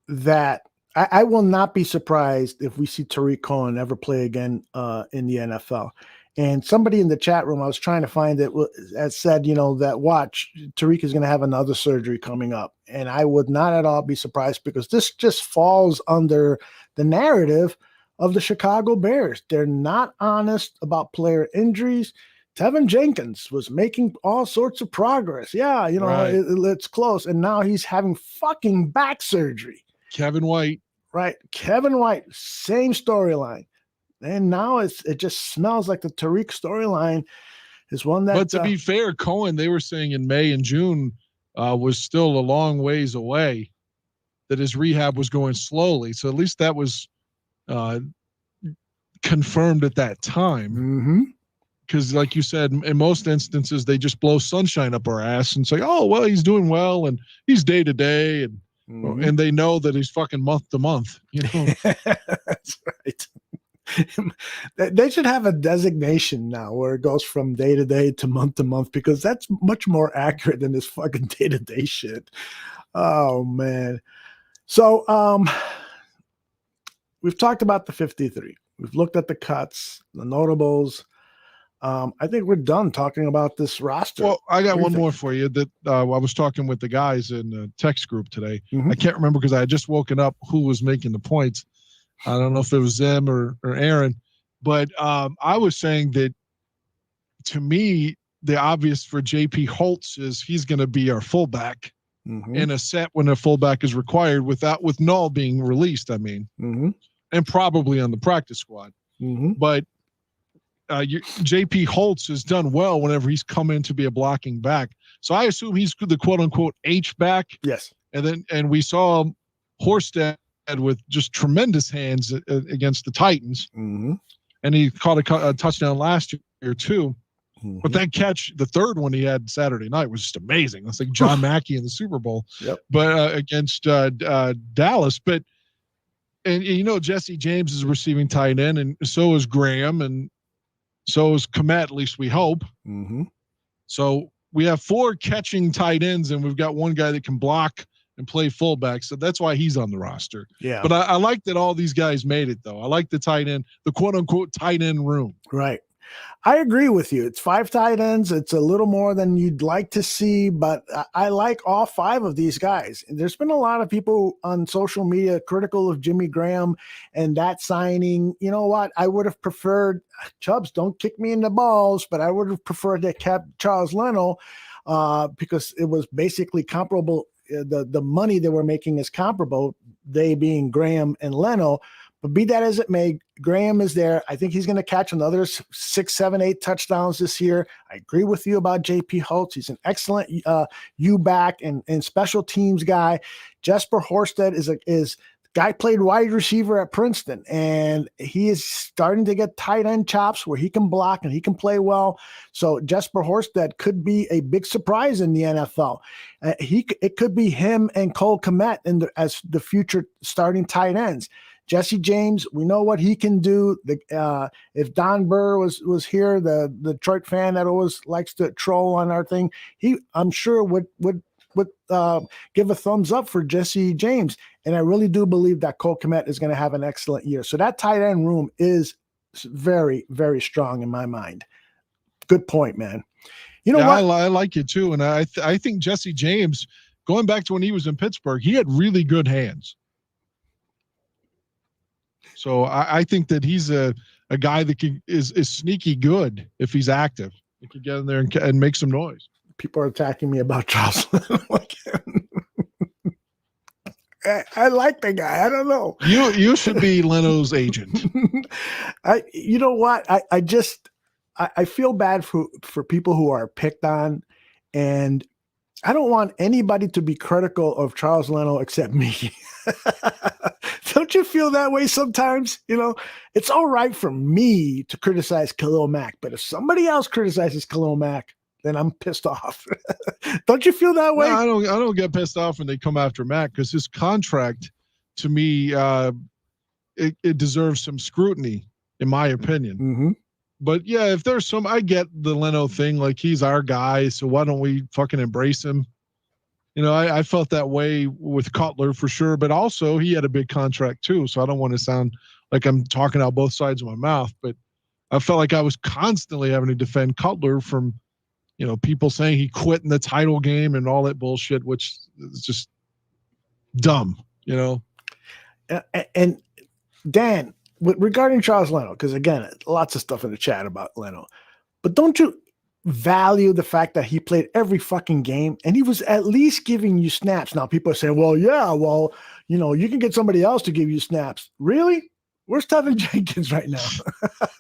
that I will not be surprised if we see Tariq Cohen ever play again in the NFL. And somebody in the chat room, I was trying to find it, has said, that watch, Tariq is going to have another surgery coming up. And I would not at all be surprised because this just falls under the narrative of the Chicago Bears. They're not honest about player injuries. Tevin Jenkins was making all sorts of progress. Yeah, right. It's close. And now he's having fucking back surgery. Kevin White. Right. Kevin White, same storyline. And now it just smells like the Tariq storyline is one that. But to be fair, Cohen, they were saying in May and June was still a long ways away, that his rehab was going slowly. So at least that was confirmed at that time. Because like you said, in most instances, they just blow sunshine up our ass and say, oh, well, he's doing well and he's day to day. And they know that he's fucking month to month. That's right. They should have a designation now where it goes from day to day to month, because that's much more accurate than this fucking day to day shit. Oh man. So we've talked about the 53. We've looked at the cuts, the notables. I think we're done talking about this roster. Well, I got one more for you that I was talking with the guys in the text group today. I can't remember because I had just woken up who was making the points. I don't know if it was them or Aaron, but I was saying that to me, the obvious for JP Holtz is he's going to be our fullback in a set when a fullback is required with Null being released. I mean, and probably on the practice squad. But JP Holtz has done well whenever he's come in to be a blocking back. So I assume he's the quote unquote H back. Yes. And we saw Horsted with just tremendous hands against the Titans. And he caught a touchdown last year too. But that catch, the third one he had Saturday night, was just amazing. It's like John Mackey in the Super Bowl, but against Dallas. But Jesse James is a receiving tight end, and so is Graham, and so is Komet, at least we hope. So we have 4 catching tight ends, and we've got one guy that can block and play fullback. So that's why he's on the roster. Yeah. But I like that all these guys made it, though. I like the tight end, the quote-unquote tight end room. Right. I agree with you. It's 5 tight ends. It's a little more than you'd like to see, but I like all 5 of these guys. And there's been a lot of people on social media critical of Jimmy Graham and that signing. You know what? I would have preferred, Chubbs, don't kick me in the balls, but I would have preferred they kept Charles Leno because it was basically comparable. The money they were making is comparable, they being Graham and Leno. But be that as it may, Graham is there. I think he's going to catch another 6, 7, 8 touchdowns this year. I agree with you about J.P. Holtz. He's an excellent U-back and special teams guy. Jesper Horsted is guy played wide receiver at Princeton, and he is starting to get tight end chops where he can block and he can play well. So Jesper Horsted could be a big surprise in the NFL. It could be him and Cole Kmet as the future starting tight ends. Jesse James, we know what he can do. If Don Burr was here, the Detroit fan that always likes to troll on our thing, I'm sure would give a thumbs up for Jesse James. And I really do believe that Cole Kmet is going to have an excellent year. So that tight end room is very, very strong in my mind. Good point, man. You know what? I like it too. And I think Jesse James, going back to when he was in Pittsburgh, he had really good hands. So I think that he's a guy that is sneaky good if he's active. He can get in there and make some noise. People are attacking me about Charles. I like the guy. I don't know. You should be Leno's agent. You know what? I feel bad for people who are picked on, and I don't want anybody to be critical of Charles Leno except me. Don't you feel that way sometimes? You know, it's all right for me to criticize Khalil Mack, but if somebody else criticizes Khalil Mack, then I'm pissed off. Don't you feel that way? No, I don't get pissed off when they come after Mack, because his contract, to me, it deserves some scrutiny, in my opinion. Mm-hmm. But yeah, if there's some, I get the Leno thing, like he's our guy, so why don't we fucking embrace him? You know, I felt that way with Cutler for sure, but also he had a big contract too, so I don't want to sound like I'm talking out both sides of my mouth, but I felt like I was constantly having to defend Cutler from, you know, people saying he quit in the title game and all that bullshit, which is just dumb, you know? And Dan, regarding Charles Leno, because again, lots of stuff in the chat about Leno, but don't you value the fact that he played every fucking game and he was at least giving you snaps? Now people are saying, well, you know, you can get somebody else to give you snaps. Really? Where's Tevin Jenkins right now?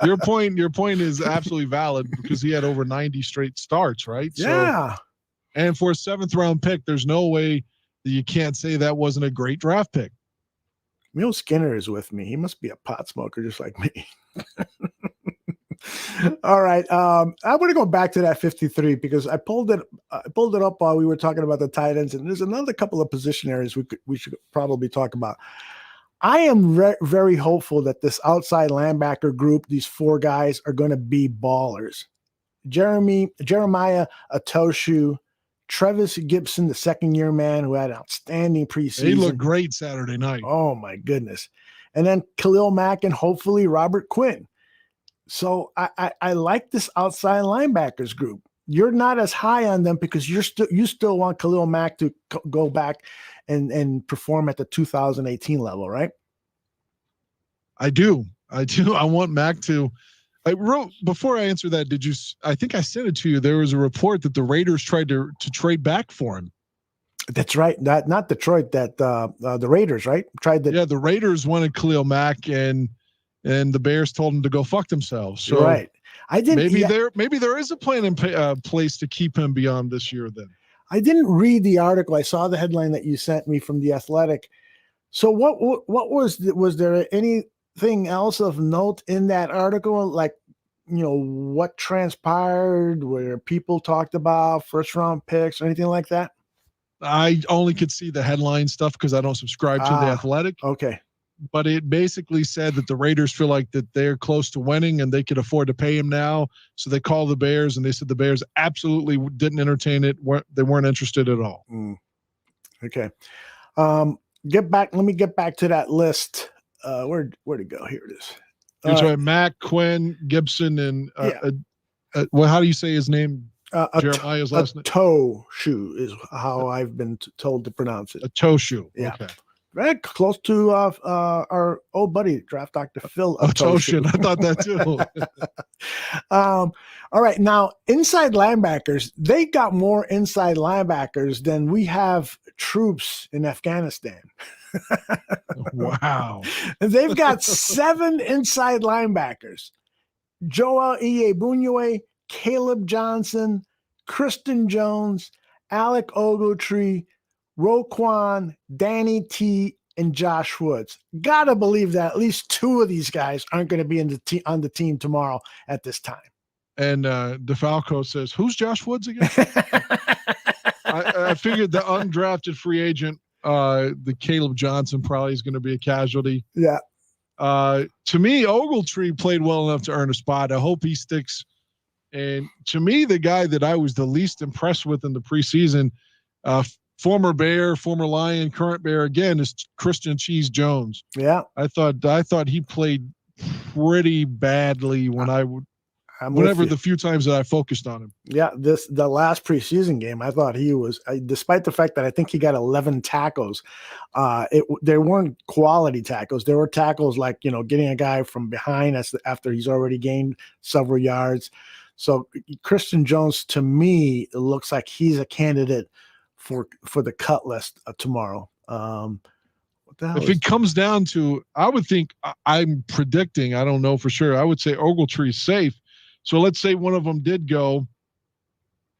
Your point is absolutely valid, because he had over 90 straight starts, right? Yeah. So, and for a 7th round pick, there's no way that you can't say that wasn't a great draft pick. Neil Skinner is with me. He must be a pot smoker just like me. All right. I want to go back to that 53 because I pulled it up while we were talking about the tight ends, and there's another couple of position areas we should probably talk about. I am very hopeful that this outside linebacker group, these 4 guys, are going to be ballers. Jeremiah Atoshu, Travis Gibson, the second-year man who had an outstanding preseason. He looked great Saturday night. Oh, my goodness. And then Khalil Mack and hopefully Robert Quinn. So I like this outside linebackers group. You're not as high on them because you still want Khalil Mack to go back and perform at the 2018 level, right? I do. I want Mack to. I wrote before I answer that. I think I sent it to you. There was a report that the Raiders tried to trade back for him. That's right. Not Detroit. The Raiders, right? Yeah, the Raiders wanted Khalil Mack, and the Bears told him to go fuck themselves. So right. I didn't. Maybe there is a plan in place to keep him beyond this year. Then I didn't read the article. I saw the headline that you sent me from The Athletic. So what was there anything else of note in that article? Like, you know, what transpired, where people talked about first round picks or anything like that? I only could see the headline stuff because I don't subscribe to The Athletic. Okay. But it basically said that the Raiders feel like that they're close to winning and they could afford to pay him now. So they called the Bears and they said the Bears absolutely didn't entertain it. They weren't interested at all. Okay. Let me get back to that list. Where'd it go? Here it is. You're talking Mac, Quinn, Gibson, and well, how do you say his name? Jeremiah's last name. Toe shoe is how I've been told to pronounce it. A toe shoe. Yeah. Okay. Very close to our old buddy, draft Dr. Phil. Toshin. I thought that too. All right. Now, inside linebackers, they got more inside linebackers than we have troops in Afghanistan. Wow. They've got 7 inside linebackers. Joel Iyebunye, Caleb Johnson, Kristen Jones, Alec Ogletree, Roquan, Danny T, and Josh Woods. Gotta believe that at least 2 of these guys aren't going to be on the team tomorrow at this time. And DeFalco says, "Who's Josh Woods again?" I figured the undrafted free agent, the Caleb Johnson, probably is going to be a casualty. Yeah. To me, Ogletree played well enough to earn a spot. I hope he sticks. And to me, the guy that I was the least impressed with in the preseason, former Bear, former Lion, current Bear again, is Christian Cheese Jones. Yeah. I thought he played pretty badly whenever the few times that I focused on him. Yeah, the last preseason game, I thought he was, despite the fact that I think he got 11 tackles, they weren't quality tackles. There were tackles like, getting a guy from behind after he's already gained several yards. So Christian Jones, to me, it looks like he's a candidate for the cut list tomorrow. If it comes down to, I would think, I'm predicting, I don't know for sure, I would say Ogletree's safe. So let's say one of them did go.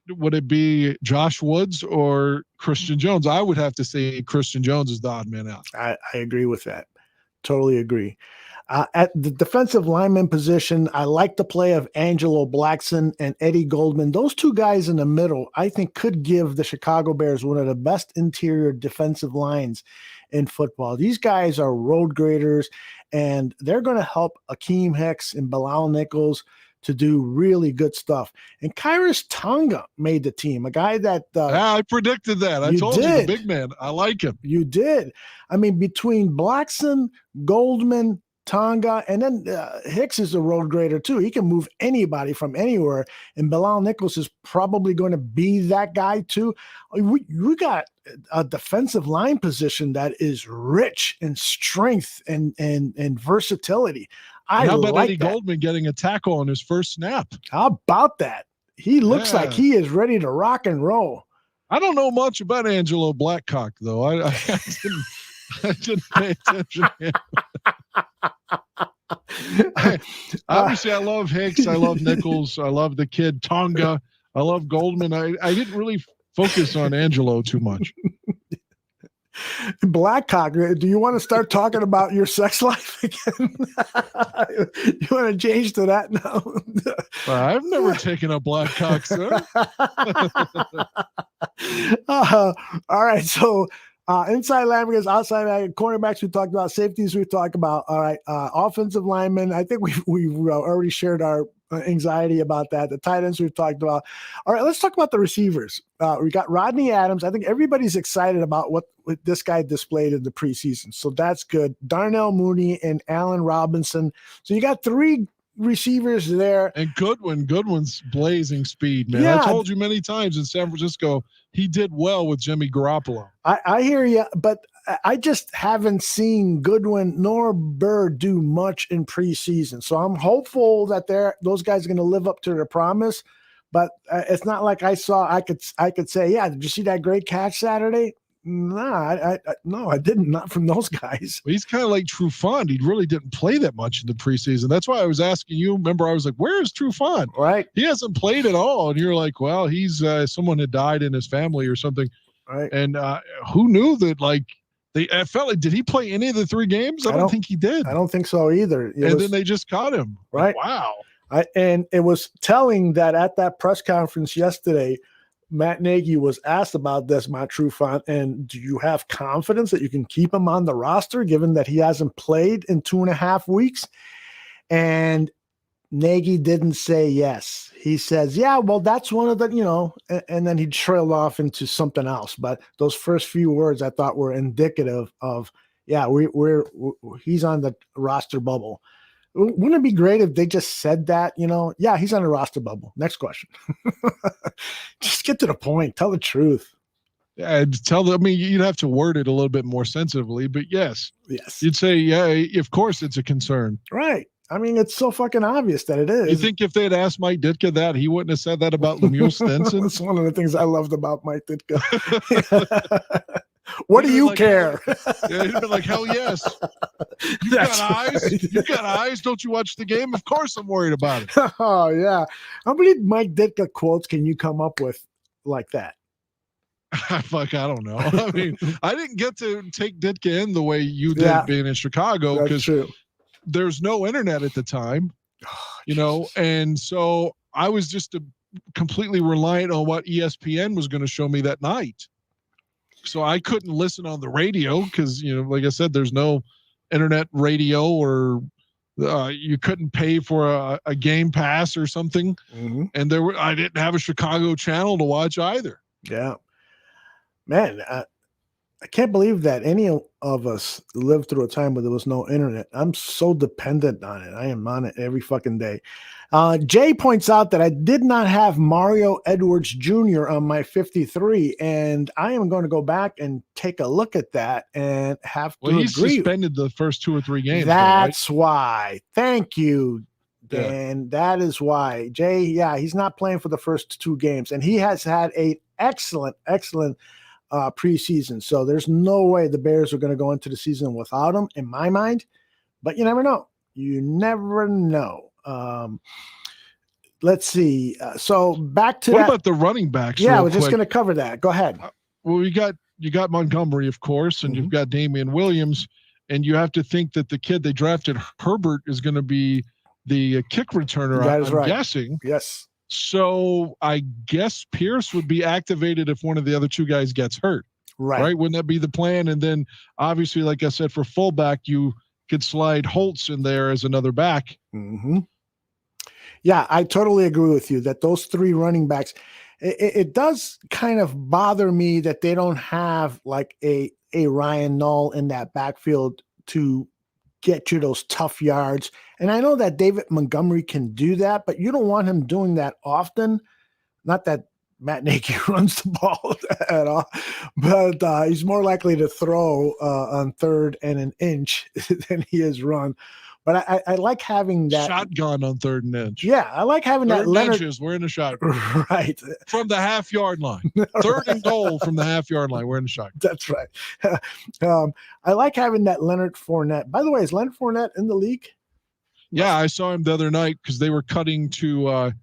Would it be Josh Woods or Christian Jones? I would have to say Christian Jones is the odd man out. I agree with that. Totally agree. At the defensive lineman position, I like the play of Angelo Blackson and Eddie Goldman. Those 2 guys in the middle, I think, could give the Chicago Bears one of the best interior defensive lines in football. These guys are road graders, and they're going to help Akeem Hicks and Bilal Nichols to do really good stuff. And Kyrus Tonga made the team, a guy that I predicted that. I told you, the big man. I like him. You did. I mean, between Blackson, Goldman, Tonga, and then Hicks is a road grader too. He can move anybody from anywhere, and Bilal Nichols is probably going to be that guy too. We got a defensive line position that is rich in strength and versatility. How about Eddie Goldman getting a tackle on his first snap? How about that? He looks like he is ready to rock and roll. I don't know much about Angelo Blackcock, though. I didn't pay attention to him. Obviously, I love Hicks. I love Nichols. I love the kid Tonga. I love Goldman. I didn't really focus on Angelo too much. Blackcock, do you want to start talking about your sex life again? You want to change to that now? I've never taken a Blackcock, sir. All right, so inside linebackers, outside cornerbacks, we talked about. Safeties, we talked about. All right, offensive linemen, I think we've already shared our anxiety about that. The tight ends we've talked about. All right, let's talk about the receivers. We got Rodney Adams. I think everybody's excited about what this guy displayed in the preseason, so that's good. Darnell Mooney and Allen Robinson. So you got 3 receivers there. And Goodwin's blazing speed, man. Yeah. I told you many times in San Francisco, he did well with Jimmy Garoppolo. I hear you, but I just haven't seen Goodwin nor Burr do much in preseason. So I'm hopeful that those guys are going to live up to their promise. But it's not like I could say, yeah, did you see that great catch Saturday? No, I didn't. Not from those guys. He's kind of like Trufant. He really didn't play that much in the preseason. That's why I was asking you. Remember, I was like, "Where is Trufant?" Right. He hasn't played at all, and you're like, "Well, he's someone had died in his family or something." Right. And who knew that? Like, I felt like, did he play any of the 3 games? I don't think he did. I don't think so either. Then they just caught him. Right. Wow. And it was telling that at that press conference yesterday, Matt Nagy was asked about Desmond Trufant, and do you have confidence that you can keep him on the roster given that he hasn't played in 2.5 weeks? And Nagy didn't say yes. he says, yeah, well, that's one of the, and then he trailed off into something else. But those first few words I thought were indicative of, yeah, he's on the roster bubble. Wouldn't it be great if they just said that, yeah, he's on the roster bubble. Next question. Just get to the point. Tell the truth. Yeah, you'd have to word it a little bit more sensitively, but yes. You'd say, yeah, of course it's a concern. Right. I mean, it's so fucking obvious that it is. You think if they'd asked Mike Ditka that, he wouldn't have said that about Lemuel Stinson? That's one of the things I loved about Mike Ditka. What do you care? Yeah, he'd been like, hell yes. You got eyes? You got eyes? Don't you watch the game? Of course I'm worried about it. Oh, yeah. How many Mike Ditka quotes can you come up with like that? Fuck, I don't know. I mean, I didn't get to take Ditka in the way you did being in Chicago because there's no internet at the time, and so I was just completely reliant on what ESPN was going to show me that night. So I couldn't listen on the radio because, like I said, there's no internet radio or you couldn't pay for a game pass or something. Mm-hmm. And I didn't have a Chicago channel to watch either. Yeah, man, I can't believe that any of us lived through a time where there was no internet. I'm so dependent on it. I am on it every fucking day. Jay points out that I did not have Mario Edwards Jr. on my 53, and I am going to go back and take a look at that and have to he's agree. Suspended the first 2 or 3 games. That's why. Thank you, Dan. Yeah. That is why. Jay, he's not playing for the first 2 games, and he has had an excellent preseason. So there's no way the Bears are going to go into the season without him, in my mind. But you never know. You never know. Let's see. So back to what about the running backs? Yeah, we're just going to cover that. Go ahead. Well, you got Montgomery, of course, and you've got Damian Williams, and you have to think that the kid they drafted, Herbert, is going to be the kick returner. I'm guessing. Yes. So I guess Pierce would be activated if one of the other 2 guys gets hurt. Right? Wouldn't that be the plan? And then obviously, like I said, for fullback, you could slide Holtz in there as another back. Mm-hmm. Yeah, I totally agree with you that those 3 running backs, it does kind of bother me that they don't have like a Ryan Null in that backfield to get you those tough yards. And I know that David Montgomery can do that, but you don't want him doing that often. Not that Matt Nagy runs the ball at all, but he's more likely to throw on 3rd and an inch than he is run. But I like having that shotgun on 3rd and inch. Yeah, I like having that Leonard. Inches, we're in a shotgun. Right. From the half-yard line. 3rd and goal from the half-yard line. We're in a shotgun. That's right. I like having that Leonard Fournette. By the way, is Leonard Fournette in the league? Yeah, I saw him the other night because they were cutting to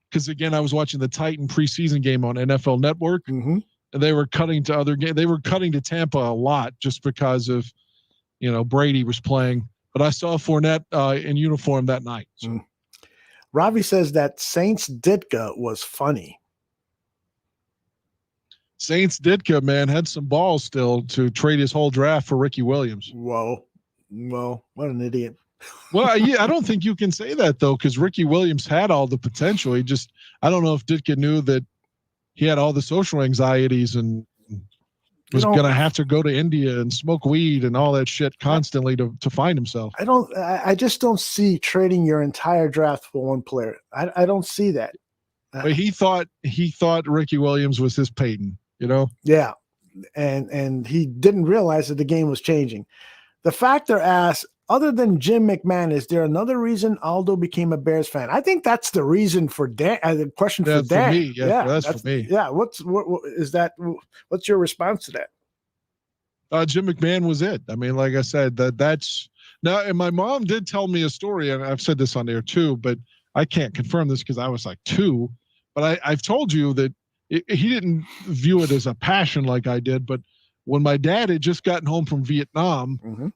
because again, I was watching the Titan preseason game on NFL Network, and they were cutting to other games. They were cutting to Tampa a lot just because of Brady was playing. But I saw Fournette in uniform that night. So. Ravi says that Saints Ditka was funny. Saints Ditka, man, had some balls still to trade his whole draft for Ricky Williams. Whoa. Well, what an idiot. Well, I don't think you can say that, though, because Ricky Williams had all the potential. I don't know if Ditka knew that he had all the social anxieties and was going to have to go to India and smoke weed and all that shit constantly to find himself. I just don't see trading your entire draft for one player. I don't see that. But he thought Ricky Williams was his Peyton, Yeah. And he didn't realize that the game was changing. The factor asks, other than Jim McMahon, is there another reason Aldo became a Bears fan? I think that's the reason for Dan. The question for Dan. For me, that's for me. Yeah. What is that? What's your response to that? Jim McMahon was it. I mean, like I said, that's now. And my mom did tell me a story, and I've said this on there too, but I can't confirm this because I was like 2. But I've told you that he didn't view it as a passion like I did. But when my dad had just gotten home from Vietnam.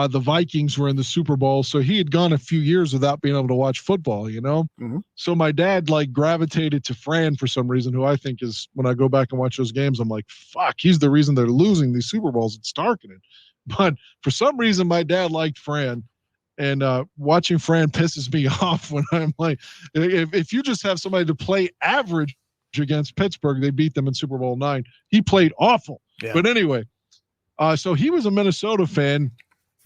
The Vikings were in the Super Bowl, so he had gone a few years without being able to watch football, So my dad gravitated to Fran for some reason, who I think is, when I go back and watch those games, I'm like, fuck, he's the reason they're losing these Super Bowls. It's Starkinen. But for some reason, my dad liked Fran, And watching Fran pisses me off when I'm like, if you just have somebody to play average against Pittsburgh, they beat them in Super Bowl IX. He played awful. Yeah. But anyway, so he was a Minnesota fan,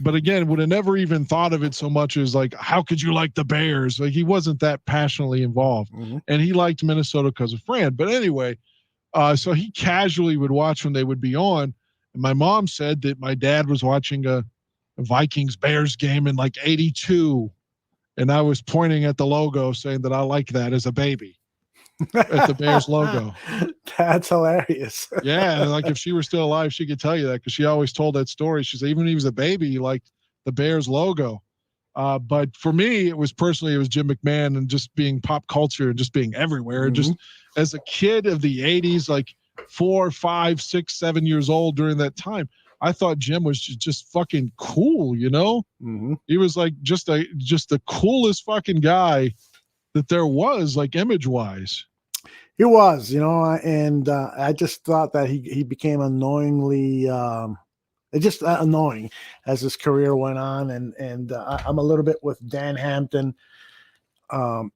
but again, would have never even thought of it so much as like, how could you like the Bears? Like he wasn't that passionately involved. And he liked Minnesota because of Fran. But anyway, so he casually would watch when they would be on. And my mom said that my dad was watching a Vikings-Bears game in like 82. And I was pointing at the logo saying that I like that as a baby. At the Bears logo. That's hilarious. Yeah, like if she were still alive, she could tell you that because she always told that story. She said even when he was a baby, he liked the Bears logo. But for me, it was Jim McMahon and just being pop culture and just being everywhere. And just as a kid of the 80s, like 4, 5, 6, 7 years old during that time, I thought Jim was just fucking cool, you know? He was like just the coolest fucking guy that there was, like image-wise. He was, you know, and I just thought that he became annoyingly just annoying as his career went on. And I'm a little bit with Dan Hampton.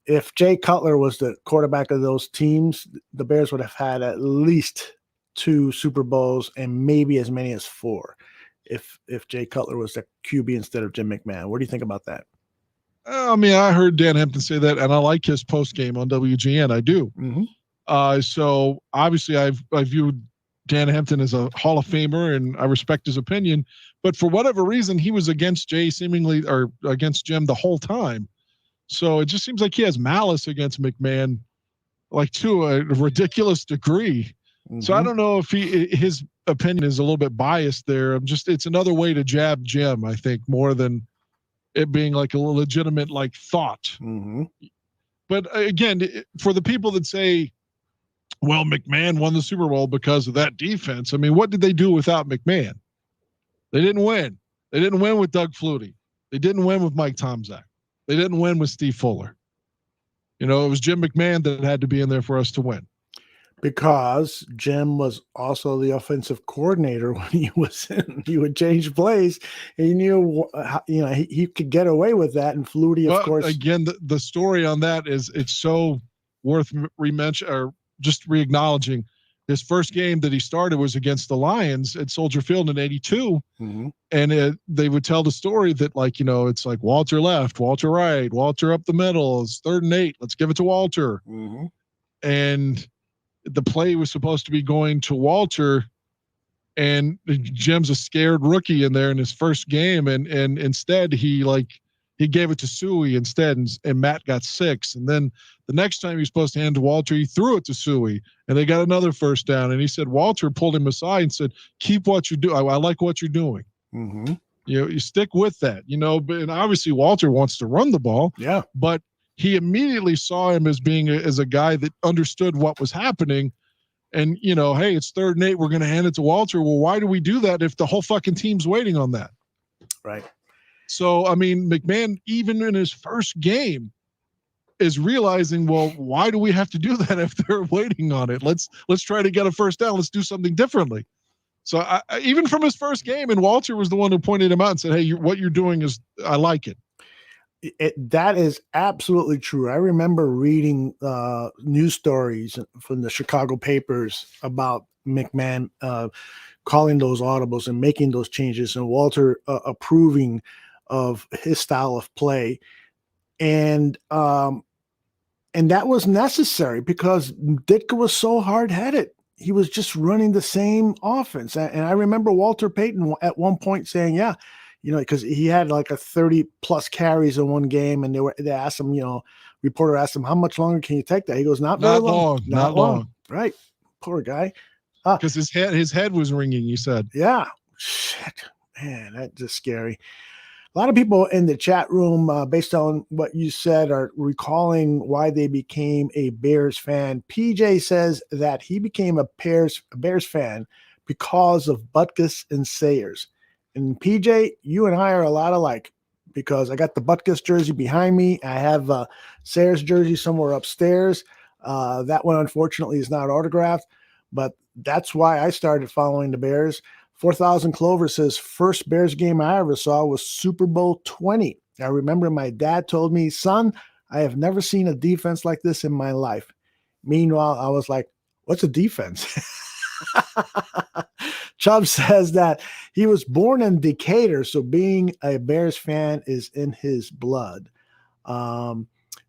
If Jay Cutler was the quarterback of those teams, the Bears would have had at least 2 Super Bowls and maybe as many as 4 if Jay Cutler was the QB instead of Jim McMahon. What do you think about that? I mean, I heard Dan Hampton say that, and I like his post game on WGN. I do. So obviously, I viewed Dan Hampton as a Hall of Famer, and I respect his opinion. But for whatever reason, he was against Jay seemingly, or against Jim the whole time. So it just seems like he has malice against McMahon, like to a ridiculous degree. So I don't know if his opinion is a little bit biased there. It's another way to jab Jim, I think, more than it being like a legitimate like thought. But again, for the people that say, well, McMahon won the Super Bowl because of that defense. I mean, what did they do without McMahon? They didn't win. They didn't win with Doug Flutie. They didn't win with Mike Tomczak. They didn't win with Steve Fuller. You know, it was Jim McMahon that had to be in there for us to win. Because Jim was also the offensive coordinator when he was in. He would change plays. He knew, you know, he could get away with that. And Flutie, of course. Again, the story on that is it's so worth re-mention or just re-acknowledging. His first game that he started was against the Lions at Soldier Field in 82. And they would tell the story that, like, you know, it's like Walter left, Walter right, Walter up the middle. It's 3rd and 8. Let's give it to Walter. And the play was supposed to be going to Walter, and Jim's a scared rookie in there in his first game. And instead he gave it to Suey instead. And Matt got 6. And then the next time he was supposed to hand to Walter, he threw it to Suey and they got another first down. And he said, Walter pulled him aside and said, keep what you do. I like what you're doing. You know, you stick with that, you know, and obviously Walter wants to run the ball. Yeah. But he immediately saw him as being as a guy that understood what was happening. And, you know, hey, it's 3rd and 8. We're going to hand it to Walter. Well, why do we do that if the whole fucking team's waiting on that? Right. So, I mean, McMahon, even in his first game, is realizing, well, why do we have to do that if they're waiting on it? Let's try to get a first down. Let's do something differently. So I even from his first game, and Walter was the one who pointed him out and said, hey, what you're doing is, I like it. That is absolutely true. I remember reading news stories from the Chicago papers about McMahon calling those audibles and making those changes, and Walter approving of his style of play. And that was necessary because Ditka was so hard-headed. He was just running the same offense. And I remember Walter Payton at one point saying, yeah, you know, because he had like a 30 plus carries in one game, and they asked him, you know, reporter asked him, how much longer can you take that? He goes, not very long. Not long. Right. Poor guy. Because his head was ringing, you said. Yeah. Shit. Man, that's just scary. A lot of people in the chat room, based on what you said, are recalling why they became a Bears fan. PJ says that he became a Bears fan because of Butkus and Sayers. And PJ, you and I are a lot alike because I got the Butkus jersey behind me. I have a Sayers jersey somewhere upstairs. That one, unfortunately, is not autographed, but that's why I started following the Bears. 4,000 Clover says, first Bears game I ever saw was Super Bowl 20. I remember my dad told me, son, I have never seen a defense like this in my life. Meanwhile, I was like, what's a defense? Chubb says that he was born in Decatur, so being a Bears fan is in his blood.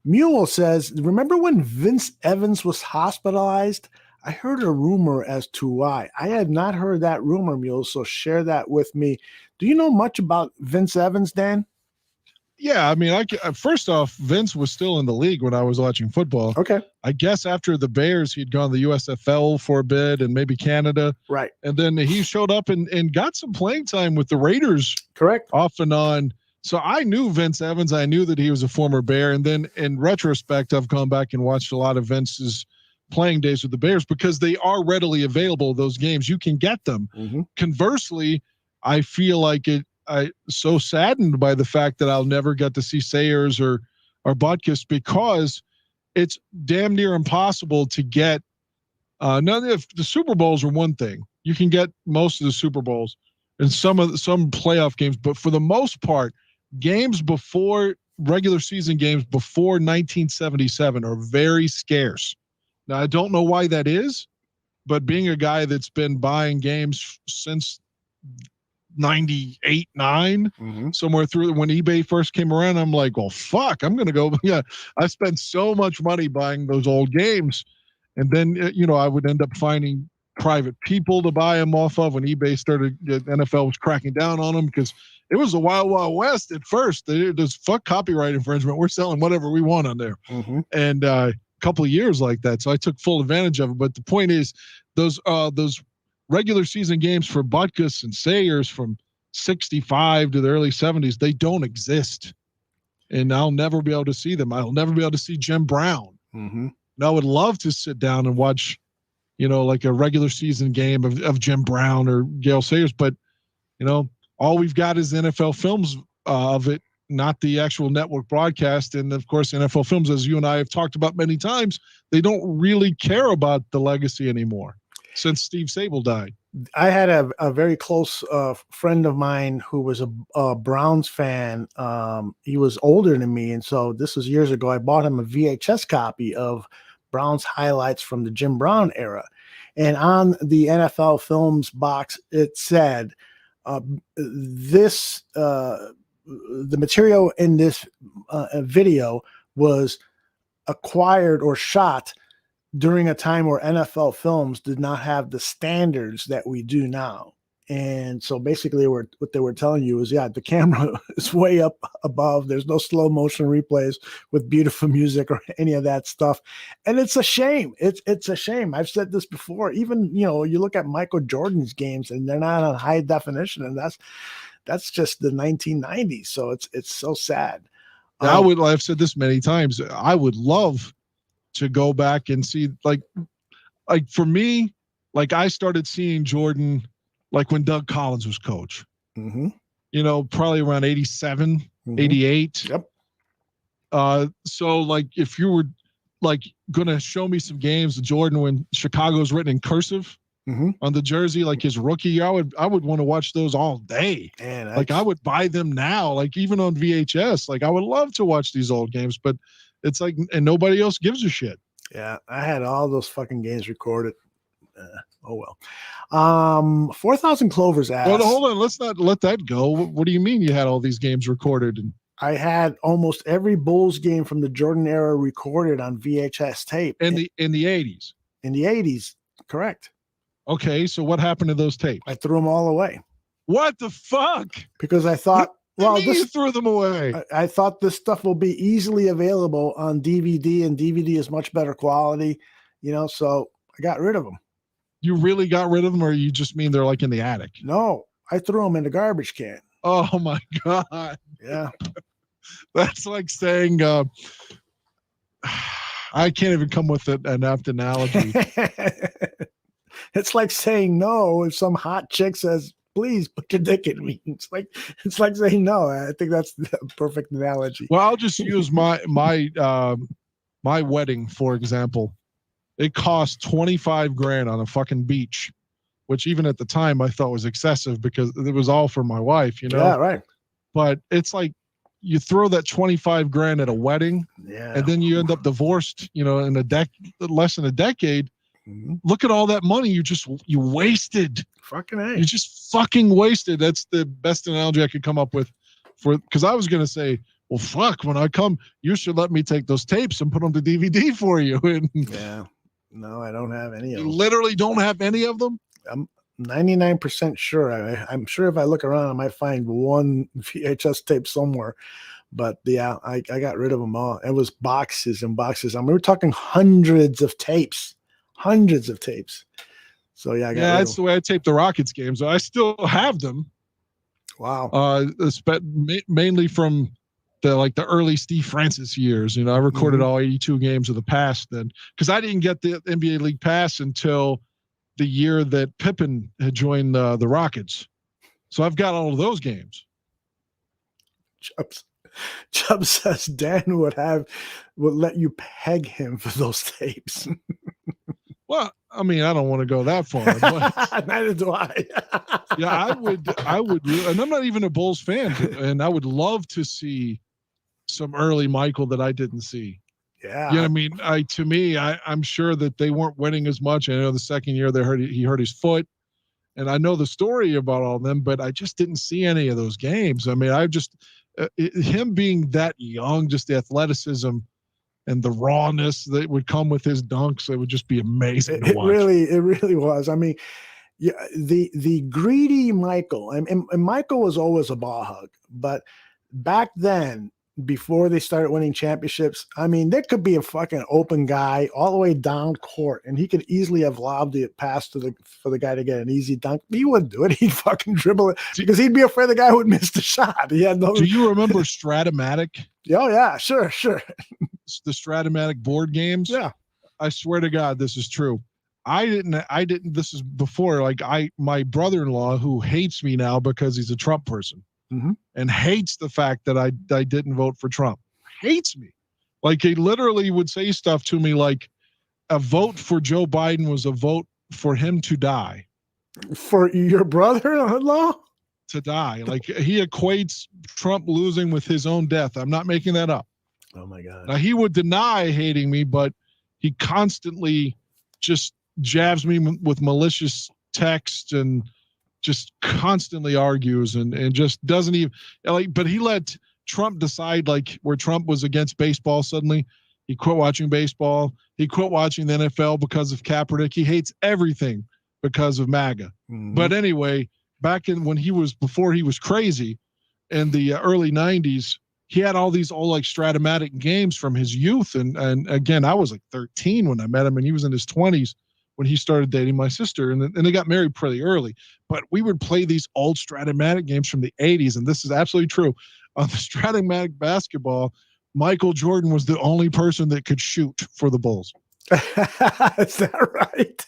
Mule says, remember when Vince Evans was hospitalized? I heard a rumor as to why. I had not heard that rumor, Mule, so share that with me. Do you know much about Vince Evans, Dan? Yeah, I mean, first off, Vince was still in the league when I was watching football. Okay. I guess after the Bears, he'd gone to the USFL for a bit and maybe Canada. Right. And then he showed up and got some playing time with the Raiders. Correct. Off and on. So I knew Vince Evans. I knew that he was a former Bear. And then in retrospect, I've gone back and watched a lot of Vince's playing days with the Bears because they are readily available, those games. You can get them. Mm-hmm. Conversely, I feel like I'm so saddened by the fact that I'll never get to see Sayers or Butkus because it's damn near impossible to get. None of the Super Bowls are one thing. You can get most of the Super Bowls and some playoff games, but for the most part, games before regular season games before 1977 are very scarce. Now, I don't know why that is, but being a guy that's been buying games since 98, 9, somewhere through when eBay first came around, I'm like, well, fuck, I'm going to go. Yeah, I spent so much money buying those old games. And then, I would end up finding private people to buy them off of when eBay started, the NFL was cracking down on them because it was the Wild Wild West at first. There's fuck copyright infringement. We're selling whatever we want on there. And a couple of years like that. So I took full advantage of it. But the point is those regular season games for Butkus and Sayers from 65 to the early 70s, they don't exist. And I'll never be able to see them. I'll never be able to see Jim Brown. And I would love to sit down and watch, like a regular season game of Jim Brown or Gale Sayers. But, all we've got is NFL films of it, not the actual network broadcast. And, of course, NFL films, as you and I have talked about many times, they don't really care about the legacy anymore since Steve Sable died. I had a very close friend of mine who was a Browns fan. He was older than me, and so this was years ago. I bought him a VHS copy of Browns highlights from the Jim Brown era. And on the NFL Films box, it said, the material in this video was acquired or shot during a time where NFL Films did not have the standards that we do now. And so basically what they were telling you is, the camera is way up above. There's no slow motion replays with beautiful music or any of that stuff. And it's a shame. It's a shame. I've said this before. Even, you look at Michael Jordan's games and they're not on high definition. And that's just the 1990s. So it's so sad. I've said this many times. I would love to go back and see, like for me, like I started seeing Jordan like when Doug Collins was coach, probably around 87, 88. Yep. So like, if you were like going to show me some games of Jordan when Chicago's written in cursive on the jersey, like his rookie year, I would want to watch those all day. Man, like I would buy them now, like even on VHS, like I would love to watch these old games, but it's like, and nobody else gives a shit. Yeah. I had all those fucking games recorded. Oh well. 4,000 Clovers asked. Well, hold on. Let's not let that go. What do you mean you had all these games recorded? I had almost every Bulls game from the Jordan era recorded on VHS tape. In the 80s. In the 80s, correct. Okay, so what happened to those tapes? I threw them all away. What the fuck? Because I thought, you threw them away. I thought this stuff will be easily available on DVD, and DVD is much better quality, so I got rid of them. You really got rid of them, or you just mean they're like in the attic? No, I threw them in the garbage can. Oh my God. Yeah. That's like saying, I can't even come with an apt analogy. It's like saying no if some hot chick says, please put your dick in me. It's like saying no. I think that's the perfect analogy. Well, I'll just use my wedding, for example. It cost $25,000 on a fucking beach, which even at the time I thought was excessive because it was all for my wife, Yeah, right. But it's like you throw that 25 grand at a wedding, and then you end up divorced, in less than a decade. Mm-hmm. Look at all that money you wasted. Fucking A. You just fucking wasted. That's the best analogy I could come up with because I was going to say, well, fuck, when I come, you should let me take those tapes and put them to DVD for you. And yeah. No, I don't have any of them. You literally don't have any of them? I'm 99% sure. I'm sure if I look around, I might find one VHS tape somewhere. But yeah, I got rid of them all. It was boxes and boxes. I mean, we're talking hundreds of tapes. So yeah, that's the way I taped the Rockets games. I still have them. Wow. Mainly from the early Steve Francis years. I recorded all 82 games of the past then, because I didn't get the NBA League Pass until the year that Pippen had joined the Rockets. So I've got all of those games. Chubb says Dan would let you peg him for those tapes. Well, I mean, I don't want to go that far. But neither do I. Yeah, I would, and I'm not even a Bulls fan, and I would love to see some early Michael that I didn't see. Yeah. You know what I mean? I'm sure that they weren't winning as much. I know the second year he hurt his foot, and I know the story about all of them, but I just didn't see any of those games. I mean, him being that young, just the athleticism and the rawness that would come with his dunks, it would just be amazing to watch. It really was. I mean, yeah, the greedy Michael, and Michael was always a ball hog, but back then, before they started winning championships, I mean, there could be a fucking open guy all the way down court, and he could easily have lobbed it past for the guy to get an easy dunk. He wouldn't do it. He'd fucking dribble it because he'd be afraid the guy would miss the shot. He had no. Do you remember Stratomatic? Oh yeah, sure. The Stratomatic board games. Yeah, I swear to God, this is true. I didn't. This is before, my brother-in-law, who hates me now because he's a Trump person. Mm-hmm. And hates the fact that I didn't vote for Trump. Hates me. He literally would say stuff to me like, a vote for Joe Biden was a vote for him to die. For your brother-in-law? To die. He equates Trump losing with his own death. I'm not making that up. Oh my God. Now, he would deny hating me, but he constantly just jabs me with malicious text and just constantly argues and just doesn't even but he let Trump decide where Trump was against baseball. Suddenly he quit watching baseball. He quit watching the NFL because of Kaepernick. He hates everything because of MAGA. Mm-hmm. But anyway, before he was crazy in the early 90s, he had all these old Stratomatic games from his youth. And again, I was 13 when I met him, and he was in his 20s when he started dating my sister, and they got married pretty early. But we would play these old Stratomatic games from the 80s, and this is absolutely true. On the Stratomatic basketball, Michael Jordan was the only person that could shoot for the Bulls. Is that right?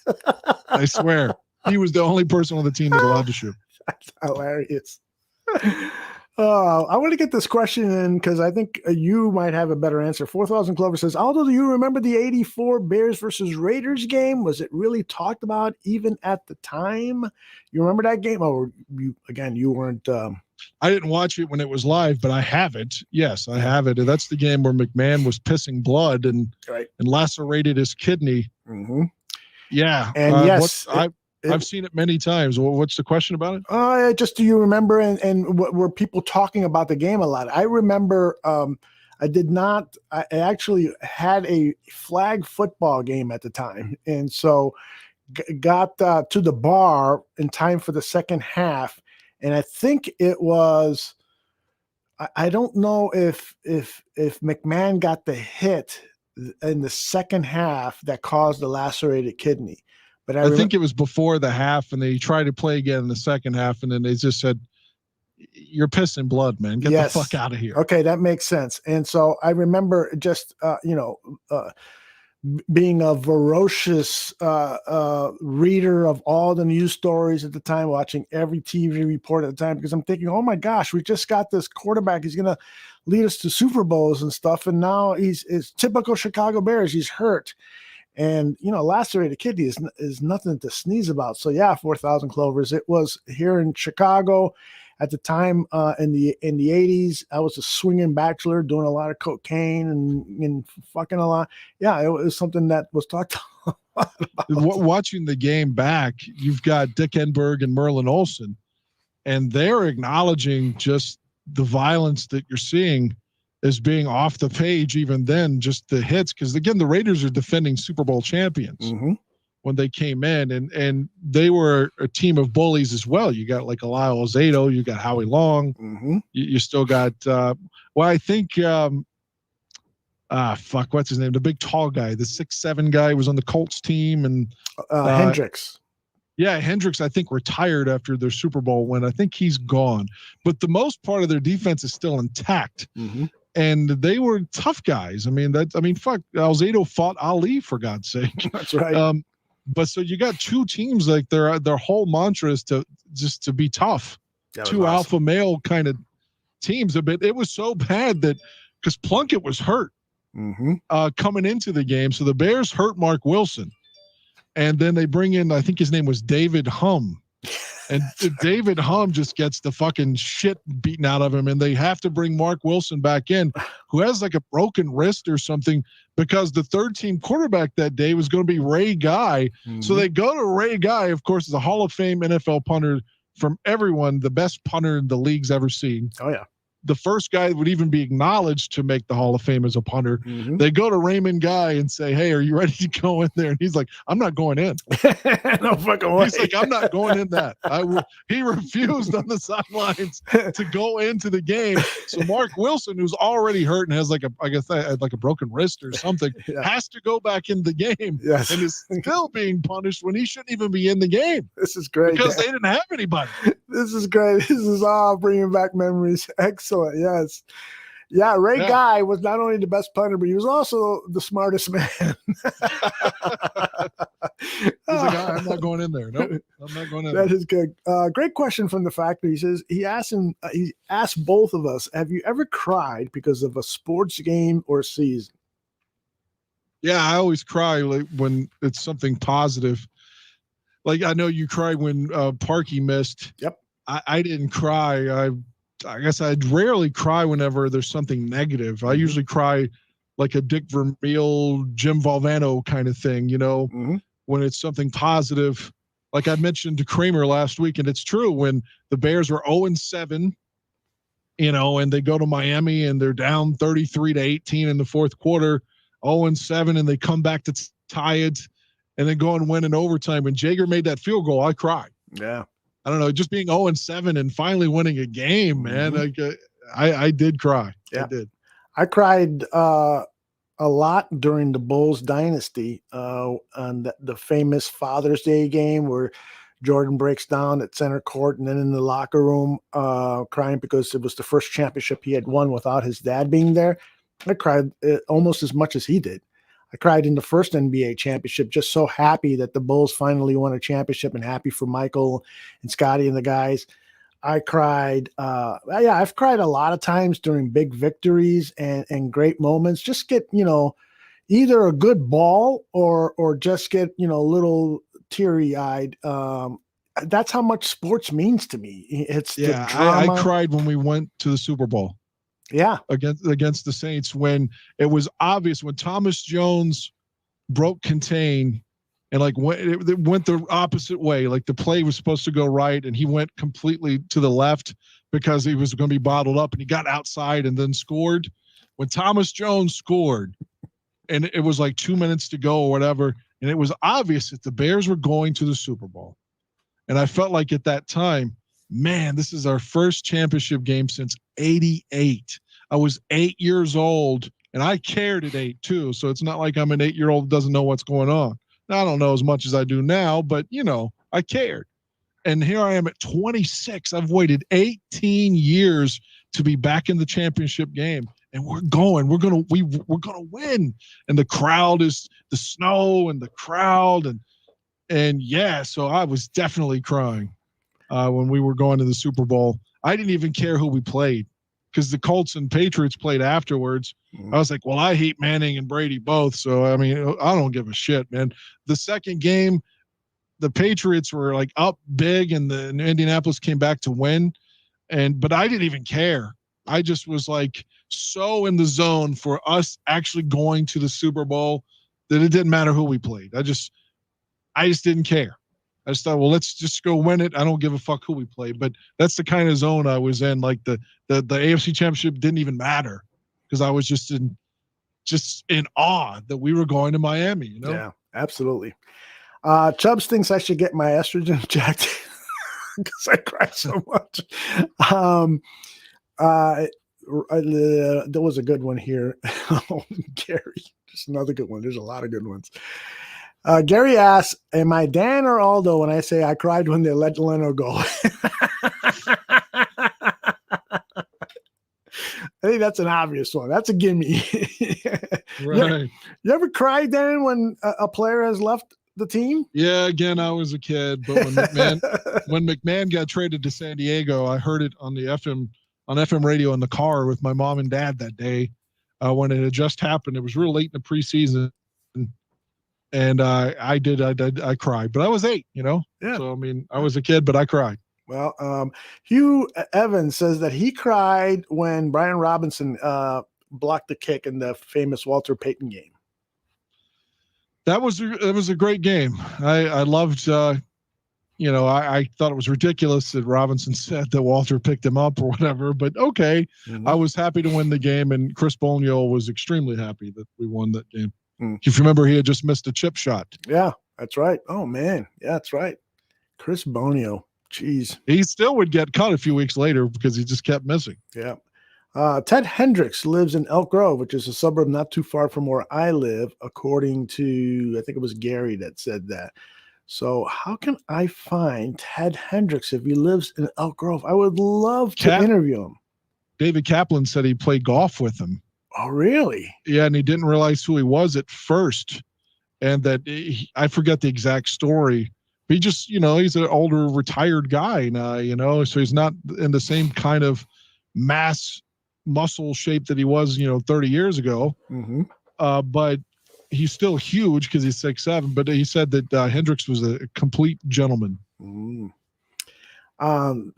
I swear. He was the only person on the team that was allowed to shoot. That's hilarious. I want to get this question in because I think you might have a better answer. 4,000 Clover says, Aldo, do you remember the 84 Bears versus Raiders game? Was it really talked about even at the time? You remember that game? Oh, you weren't. I didn't watch it when it was live, but I have it. Yes, I have it. And that's the game where McMahon was pissing blood and lacerated his kidney. Mm-hmm. Yeah. And yes. I've seen it many times. What's the question about it? Just do you remember and were people talking about the game a lot? I remember I actually had a flag football game at the time. And so got to the bar in time for the second half. And I think it was, I don't know if McMahon got the hit in the second half that caused the lacerated kidney. But I think it was before the half, and they tried to play again in the second half, and then they just said, "You're pissing blood, man. Get the fuck out of here." Okay, that makes sense. And so I remember just being a voracious reader of all the news stories at the time, watching every TV report at the time, because I'm thinking, oh my gosh, we just got this quarterback. He's going to lead us to Super Bowls and stuff, and now it's typical Chicago Bears. He's hurt. And, lacerated kidney is nothing to sneeze about. So, yeah, 4,000 Clovers. It was here in Chicago at the time in the 80s, I was a swinging bachelor doing a lot of cocaine and fucking a lot. Yeah, it was something that was talked about. Watching the game back, you've got Dick Enberg and Merlin Olsen, and they're acknowledging just the violence that you're seeing as being off the page. Even then, just the hits, because again, the Raiders are defending Super Bowl champions when they came in, and they were a team of bullies as well. You got like Eliel Alzado, you got Howie Long, you still got I think what's his name, the big tall guy, the 6'7" guy, was on the Colts team, and Hendricks. Yeah, Hendricks, I think, retired after their Super Bowl win. I think he's gone. But the most part of their defense is still intact. And they were tough guys. Fuck, Alzado fought Ali, for God's sake. That's right. But so you got two teams, like their whole mantra is to be tough. Two alpha male kind of teams. But it was so bad that because Plunkett was hurt coming into the game. So the Bears hurt Mark Wilson. And then they bring in, I think his name was David Hum. And David Hum just gets the fucking shit beaten out of him. And they have to bring Mark Wilson back in, who has like a broken wrist or something, because the third team quarterback that day was going to be Ray Guy. So they go to Ray Guy, of course, is a Hall of Fame NFL punter from everyone, the best punter the league's ever seen. Oh, yeah. The first guy that would even be acknowledged to make the Hall of Fame as a punter. They go to Raymond Guy and say, "Hey, are you ready to go in there?" And he's like, "I'm not going in." No fucking way. He's like, "I'm not going in that." He refused on the sidelines to go into the game. So Mark Wilson, who's already hurt and has like a broken wrist or something, has to go back in the game. Yes. And is still being punished when he shouldn't even be in the game. This is great. Because they didn't have anybody. This is great. This is all bringing back memories. Excellent. Yes. Yeah, Ray Guy was not only the best punter, but he was also the smartest man. He's like, "I'm not going in there. Nope, I'm not going in there." That is good. Great question from the factory. He says he asked both of us, have you ever cried because of a sports game or season? Yeah, I always cry when it's something positive. Like, I know you cried when Parkey missed. Yep. I didn't cry. I guess I'd rarely cry whenever there's something negative. I usually cry like a Dick Vermeil, Jim Valvano kind of thing, when it's something positive. Like I mentioned to Kramer last week, and it's true, when the Bears were 0-7, and they go to Miami and they're down 33-18 in the fourth quarter, 0-7, and they come back to tie it and then go and win in overtime. When Jager made that field goal, I cried. Yeah. I don't know, just being 0-7 and finally winning a game, man. I did cry. Yeah. I did. I cried a lot during the Bulls dynasty on the famous Father's Day game where Jordan breaks down at center court and then in the locker room crying because it was the first championship he had won without his dad being there. I cried almost as much as he did. I cried in the first NBA championship, just so happy that the Bulls finally won a championship and happy for Michael and Scotty and the guys. I cried. I've cried a lot of times during big victories and great moments. Just get, either a good ball or just get, a little teary eyed. That's how much sports means to me. It's the drama. I cried when we went to the Super Bowl. Yeah. Against the Saints, when it was obvious, when Thomas Jones broke contain and it went the opposite way. Like the play was supposed to go right and he went completely to the left because he was going to be bottled up, and he got outside and then scored. When Thomas Jones scored and it was like 2 minutes to go or whatever, and it was obvious that the Bears were going to the Super Bowl. And I felt like at that time, man, this is our first championship game since '88. I was 8 years old, and I cared at 8 too. So it's not like I'm an 8-year-old who doesn't know what's going on. Now, I don't know as much as I do now, but I cared. And here I am at 26. I've waited 18 years to be back in the championship game, and we're going. We're gonna win. And the crowd is the snow and the crowd and yeah. So I was definitely crying when we were going to the Super Bowl. I didn't even care who we played because the Colts and Patriots played afterwards. I was like, well, I hate Manning and Brady both. So, I don't give a shit, man. The second game, the Patriots were like up big and Indianapolis came back to win. But I didn't even care. I just was like so in the zone for us actually going to the Super Bowl that it didn't matter who we played. I just didn't care. I just thought, well, let's just go win it. I don't give a fuck who we play. But that's the kind of zone I was in. Like the AFC Championship didn't even matter because I was just in awe that we were going to Miami. You know? Yeah, absolutely. Chubbs thinks I should get my estrogen checked because I cry so much. There was a good one here. Oh, Gary, just another good one. There's a lot of good ones. Gary asks, am I Dan or Aldo when I say I cried when they let Leonard go? I think that's an obvious one. That's a gimme. Right. You ever cried, Dan, when a player has left the team? Yeah, again, I was a kid, but when McMahon got traded to San Diego, I heard it on the FM radio in the car with my mom and dad that day when it had just happened. It was real late in the preseason, and I cried, but I was 8, you know. Yeah. So I mean, I was a kid, but I cried. Well, Hugh Evans says that he cried when Brian Robinson blocked the kick in the famous Walter Payton game. It was a great game. I loved. I thought it was ridiculous that Robinson said that Walter picked him up or whatever, but okay. Mm-hmm. I was happy to win the game, and Chris Boniol was extremely happy that we won that game. If you remember, he had just missed a chip shot. Yeah, that's right. Oh, man. Yeah, that's right. Chris Boniol. Jeez. He still would get cut a few weeks later because he just kept missing. Yeah. Ted Hendricks lives in Elk Grove, which is a suburb not too far from where I live, according to, I think it was Gary that said that. So how can I find Ted Hendricks if he lives in Elk Grove? I would love to interview him. David Kaplan said he played golf with him. Oh, really? Yeah, and he didn't realize who he was at first, and that I forget the exact story. But he just, he's an older, retired guy now, so he's not in the same kind of mass muscle shape that he was, 30 years ago. Mm-hmm. But he's still huge because he's 6'7". But he said that Hendricks was a complete gentleman. Mm.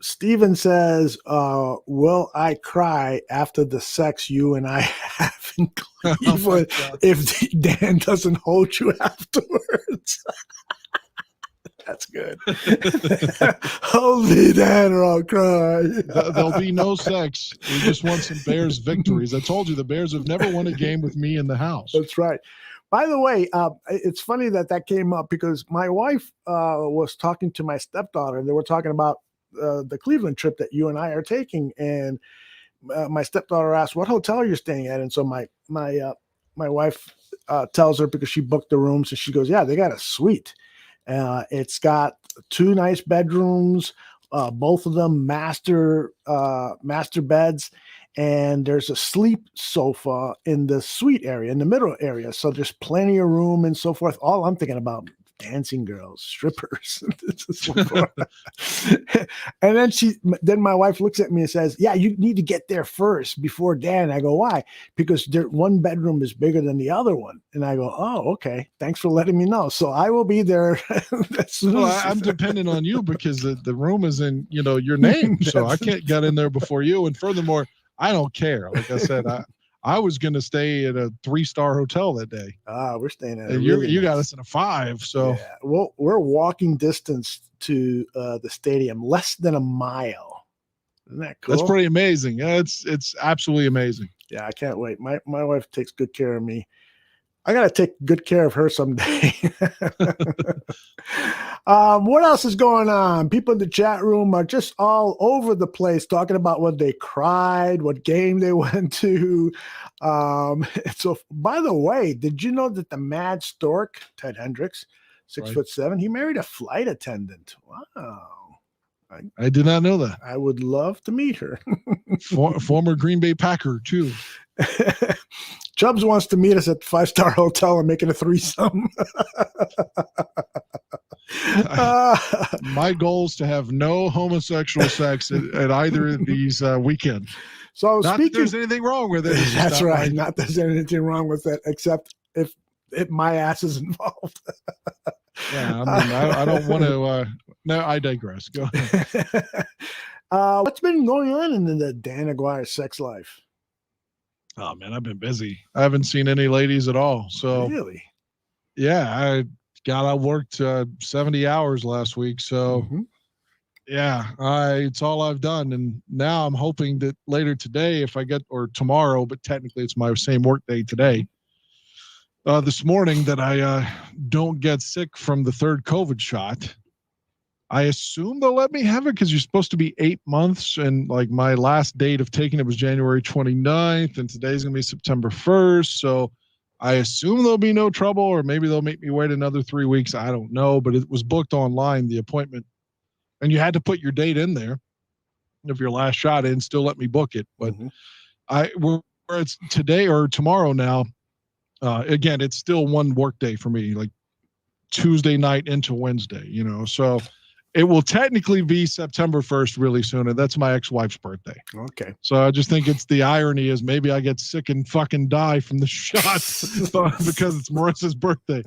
Steven says, will I cry after the sex you and I have in Cleveland if Dan doesn't hold you afterwards? That's good. Hold me down or I'll cry. There'll be no sex. We just want some Bears victories. I told you the Bears have never won a game with me in the house. That's right. By the way, it's funny that came up because my wife was talking to my stepdaughter, and they were talking about the Cleveland trip that you and I are taking. And my stepdaughter asked, what hotel are you staying at? And so my wife tells her, because she booked the room. So she goes, yeah, they got a suite. It's got 2 nice bedrooms, both of them master beds, and there's a sleep sofa in the suite area, in the middle area. So there's plenty of room and so forth. All I'm thinking about, dancing girls, strippers. And then my wife looks at me and says, yeah, you need to get there first before Dan. I go, why? Because one bedroom is bigger than the other one. And I go, oh, okay. Thanks for letting me know. So I will be there. I'm dependent on you because the room is in, your name. So I can't get in there before you. And furthermore, I don't care. Like I said, I was going to stay at a 3-star hotel that day. We're staying at you got us in a 5. So yeah. Well, we're walking distance to the stadium, less than a mile. Isn't that cool? That's pretty amazing. Yeah, it's absolutely amazing. Yeah, I can't wait. My wife takes good care of me. I got to take good care of her someday. What else is going on? People in the chat room are just all over the place talking about what they cried, what game they went to. So, by the way, did you know that the Mad Stork, Ted Hendricks, 6'7", he married a flight attendant? Wow. I did not know that. I would love to meet her. Former Green Bay Packer, too. Chubbs wants to meet us at the 5-star hotel and make it a threesome. My goal is to have no homosexual sex at either of these weekends. So not that there's anything wrong with it. That's right. Not that there's anything wrong with it, except if my ass is involved. Yeah, I mean, I don't want to. No, I digress. Go ahead. What's been going on in the Dan Aguirre sex life? Oh man, I've been busy. I haven't seen any ladies at all. So Really? yeah, I worked 70 hours last week. So yeah, it's all I've done. And now I'm hoping that later today, or tomorrow, but technically it's my same work day today, this morning, that I don't get sick from the third COVID shot. I assume they'll let me have it because you're supposed to be 8 months. And like my last date of taking it was January 29th, and today's going to be September 1st. So I assume there'll be no trouble, or maybe they'll make me wait another 3 weeks. I don't know, but it was booked online, the appointment, and you had to put your date in there of your last shot and still let me book it. But where it's today or tomorrow now, again, it's still one work day for me, like Tuesday night into Wednesday, so it will technically be September 1st really soon, and that's my ex-wife's birthday. Okay. So I just think the irony is maybe I get sick and fucking die from the shot because it's Marissa's birthday.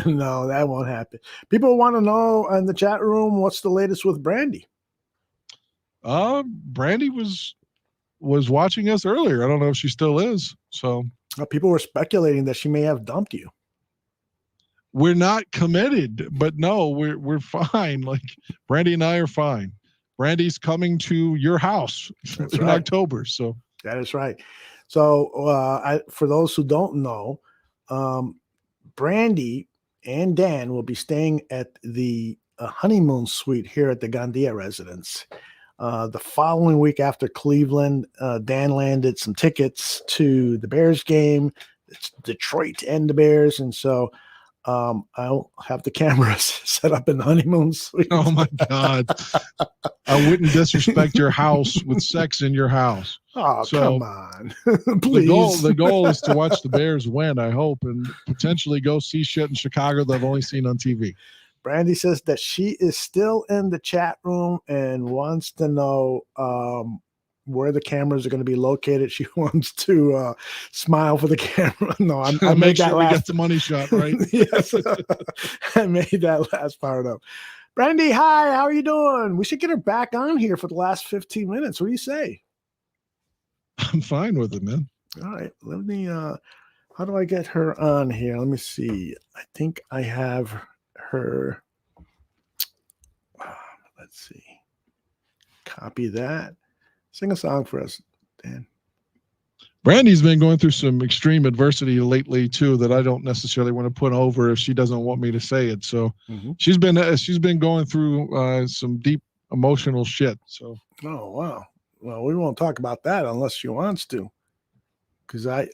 No, that won't happen. People want to know in the chat room, what's the latest with Brandy? Brandy was watching us earlier. I don't know if she still is. So people were speculating that she may have dumped you. We're not committed, but no, we're fine. Like Brandy and I are fine. Brandy's coming to your house in October. So that is right. So for those who don't know, Brandy and Dan will be staying at the honeymoon suite here at the Gandia residence. The following week after Cleveland, Dan landed some tickets to the Bears game. It's Detroit and the Bears, and so I'll have the cameras set up in the honeymoon suite. Oh my God. I wouldn't disrespect your house with sex in your house. Oh, so come on. Please. The goal is to watch the Bears win, I hope, and potentially go see shit in Chicago that I've only seen on TV. Brandy says that she is still in the chat room and wants to know where the cameras are going to be located. She wants to smile for the camera. No, I made that we get the money shot, right? Yes, I made that last part up. Brandy, hi, how are you doing? We should get her back on here for the last 15 minutes. What do you say? I'm fine with it, man. All right, let me. How do I get her on here? Let me see. I think I have her. Let's see. Copy that. Sing a song for us, Dan. Brandy's been going through some extreme adversity lately too that I don't necessarily want to put over if she doesn't want me to say it. So she's been going through some deep emotional shit. So oh wow. Well, we won't talk about that unless she wants to, because I've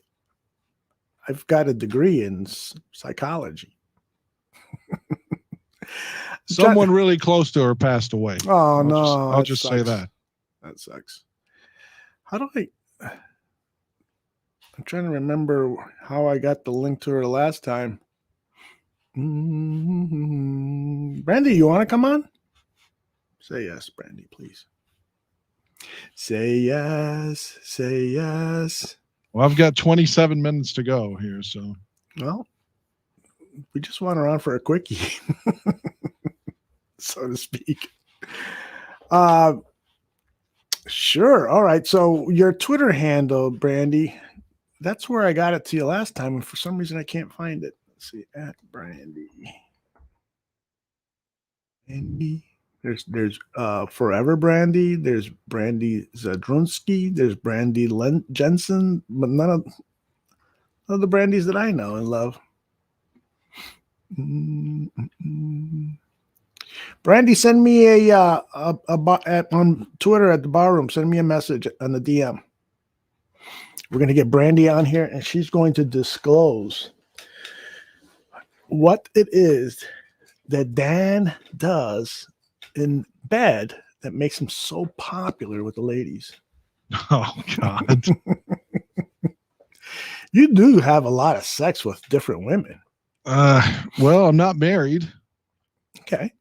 got a degree in psychology. Someone really close to her passed away. Oh no! I'll just say that. That sucks. How do I'm trying to remember how I got the link to her last time. Brandy, you want to come on? Say yes, Brandy, please. Say yes. Say yes. Well, I've got 27 minutes to go here, so. Well, we just want her on for a quickie, so to speak. Sure. All right. So your Twitter handle, Brandy, that's where I got it to you last time, and for some reason I can't find it. Let's see, at Brandy. There's Forever Brandy. There's Brandy Zadrunsky. There's Brandy Jensen, but none of the Brandys that I know and love. Brandy, send me on Twitter at the barroom. Send me a message on the DM. We're going to get Brandy on here, and she's going to disclose what it is that Dan does in bed that makes him so popular with the ladies. Oh, God. You do have a lot of sex with different women. Well, I'm not married. Okay.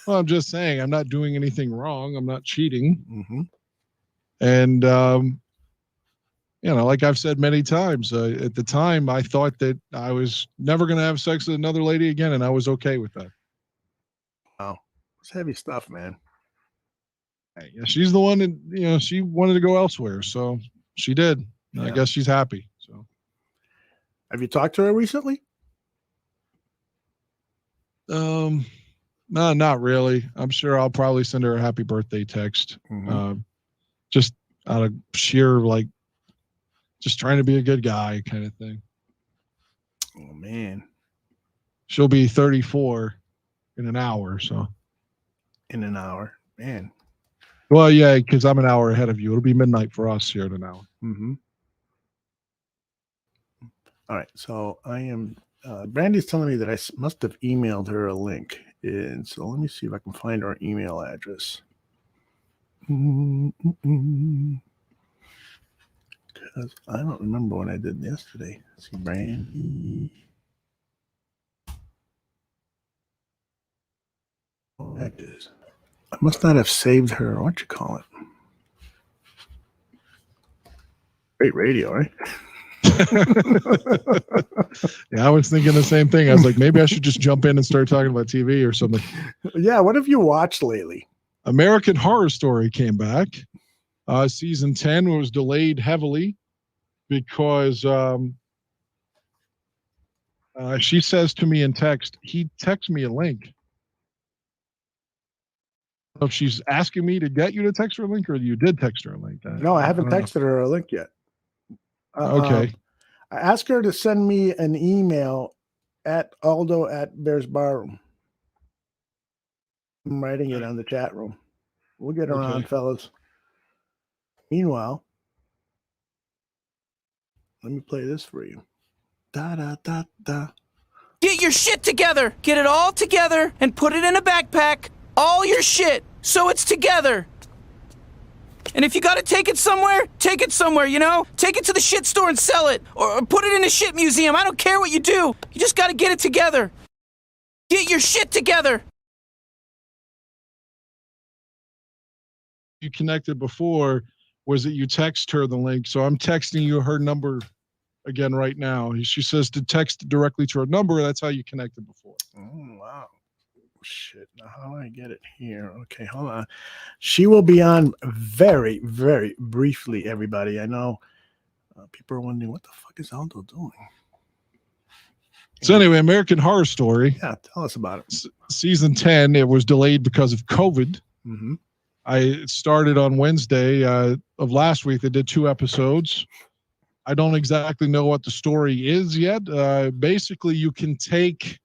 Well, I'm just saying I'm not doing anything wrong. I'm not cheating. Mm-hmm. And, like I've said many times, at the time, I thought that I was never going to have sex with another lady again, and I was okay with that. Wow. It's heavy stuff, man. Yeah, she's the one that, she wanted to go elsewhere, so she did. I guess she's happy. So, have you talked to her recently? No, not really. I'm sure I'll probably send her a happy birthday text. Just out of sheer, just trying to be a good guy kind of thing. Oh, man. She'll be 34 in an hour, so. In an hour. Man. Well, yeah, because I'm an hour ahead of you. It'll be midnight for us here in an hour. All right, so I am. Brandy's telling me that I must have emailed her a link, and so let me see if I can find her email address. Because I don't remember what I did yesterday. Let's see, Brandy. Oh, that is. I must not have saved her. What you call it? Great radio, right? Yeah, I was thinking the same thing. I was like, maybe I should just jump in and start talking about TV or something. Yeah, what have you watched lately? American Horror Story came back. Season 10 was delayed heavily because she says to me in text, he texts me a link. So if she's asking me to get you to text her a link, or you did text her a link? No, I haven't texted her a link yet. Okay. I asked her to send me an email at Aldo at Bears Barroom. I'm writing it on the chat room. We'll get her on, fellas. Meanwhile, let me play this for you. Da da da da. Get your shit together. Get it all together and put it in a backpack. All your shit, so it's together. And if you gotta take it somewhere, take it somewhere, Take it to the shit store and sell it. Or put it in a shit museum. I don't care what you do. You just gotta get it together. Get your shit together. You connected before was that you text her the link. So I'm texting you her number again right now. She says to text directly to her number. That's how you connected before. Oh, wow. Shit. Now, how do I get it here? Okay, hold on. She will be on very, very briefly, everybody. I know people are wondering, what the fuck is Aldo doing? So anyway, American Horror Story. Yeah, tell us about it. Season 10, it was delayed because of COVID. I started on Wednesday of last week. They did 2 episodes. I don't exactly know what the story is yet. Basically, you can take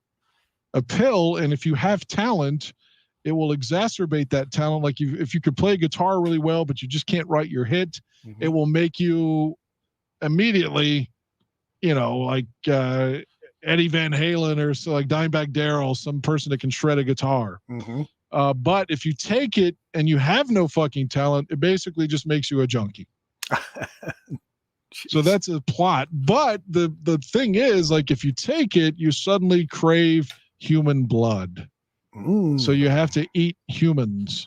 a pill, and if you have talent, it will exacerbate that talent. Like if you could play guitar really well, but you just can't write your hit, it will make you immediately, like Eddie Van Halen or so, like Dimebag Darrell, some person that can shred a guitar. But if you take it and you have no fucking talent, it basically just makes you a junkie. So that's a plot. But the thing is, like, if you take it, you suddenly crave human blood. So you have to eat humans.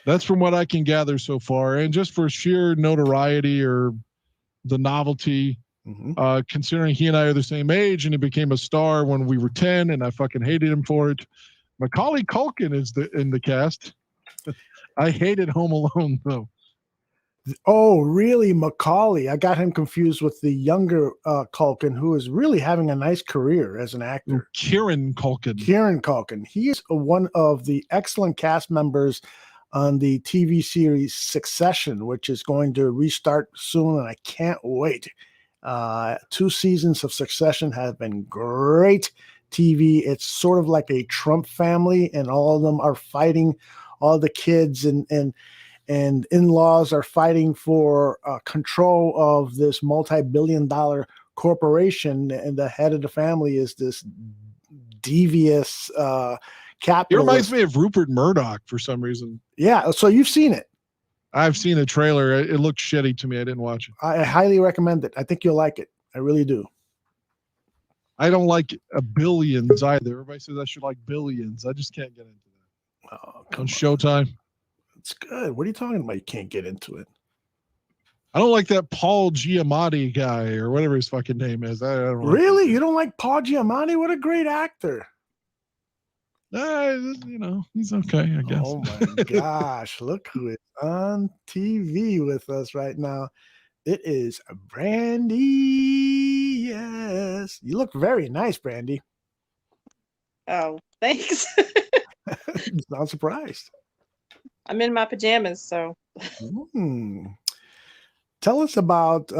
That's from what I can gather so far. And just for sheer notoriety or the novelty, considering he and I are the same age and he became a star when we were 10 and I fucking hated him for it. Macaulay Culkin is in the cast. I hated Home Alone, though. Oh, really? Macaulay. I got him confused with the younger Culkin, who is really having a nice career as an actor. Kieran Culkin. Kieran Culkin. He is one of the excellent cast members on the TV series Succession, which is going to restart soon, and I can't wait. 2 seasons of Succession have been great TV. It's sort of like a Trump family, and all of them are fighting. All the kids and in-laws are fighting for control of this multi-billion-dollar corporation, and the head of the family is this devious capitalist. It reminds me of Rupert Murdoch for some reason. Yeah, so you've seen it. I've seen a trailer. It looked shitty to me. I didn't watch it. I highly recommend it. I think you'll like it. I really do. I don't like Billions either. Everybody says I should like Billions. I just can't get into that. On Showtime. It's good. What are you talking about? You can't get into it. I don't like that Paul Giamatti guy or whatever his fucking name is. I don't Really? You don't like Paul Giamatti? What a great actor. He's okay, I guess. Oh my gosh, look who is on TV with us right now. It is Brandy. Yes. You look very nice, Brandy. Oh, thanks. Not surprised. I'm in my pajamas, so. Tell us about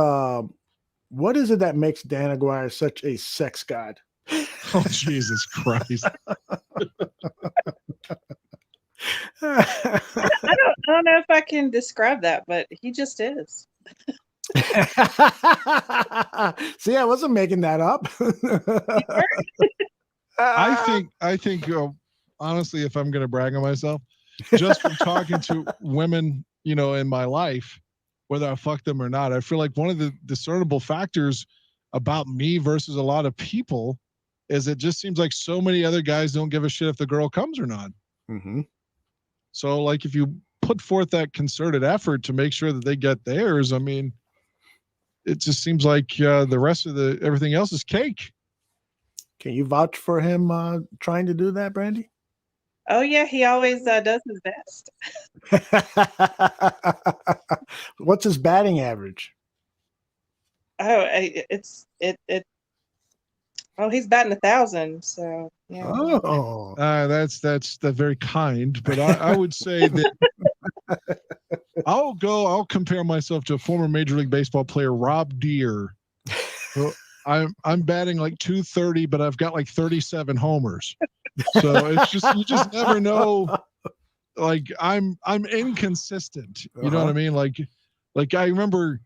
what is it that makes Dan Aguirre such a sex god? Oh, Jesus Christ. I don't know if I can describe that, but he just is. See, I wasn't making that up. I think honestly, if I'm going to brag on myself, just from talking to women, in my life, whether I fuck them or not, I feel like one of the discernible factors about me versus a lot of people is it just seems like so many other guys don't give a shit if the girl comes or not. Mm-hmm. So, like, if you put forth that concerted effort to make sure that they get theirs, I mean, it just seems like the rest of everything else is cake. Can you vouch for him trying to do that, Brandy? Oh yeah, he always does his best. What's his batting average? Oh, he's batting 1,000. So yeah. Oh, that's very kind, but I would say that I'll compare myself to a former Major League Baseball player, Rob Deere. So I'm batting like 230, but I've got like 37 homers. So it's just you just never know. Like I'm inconsistent. You know what I mean? Like I remember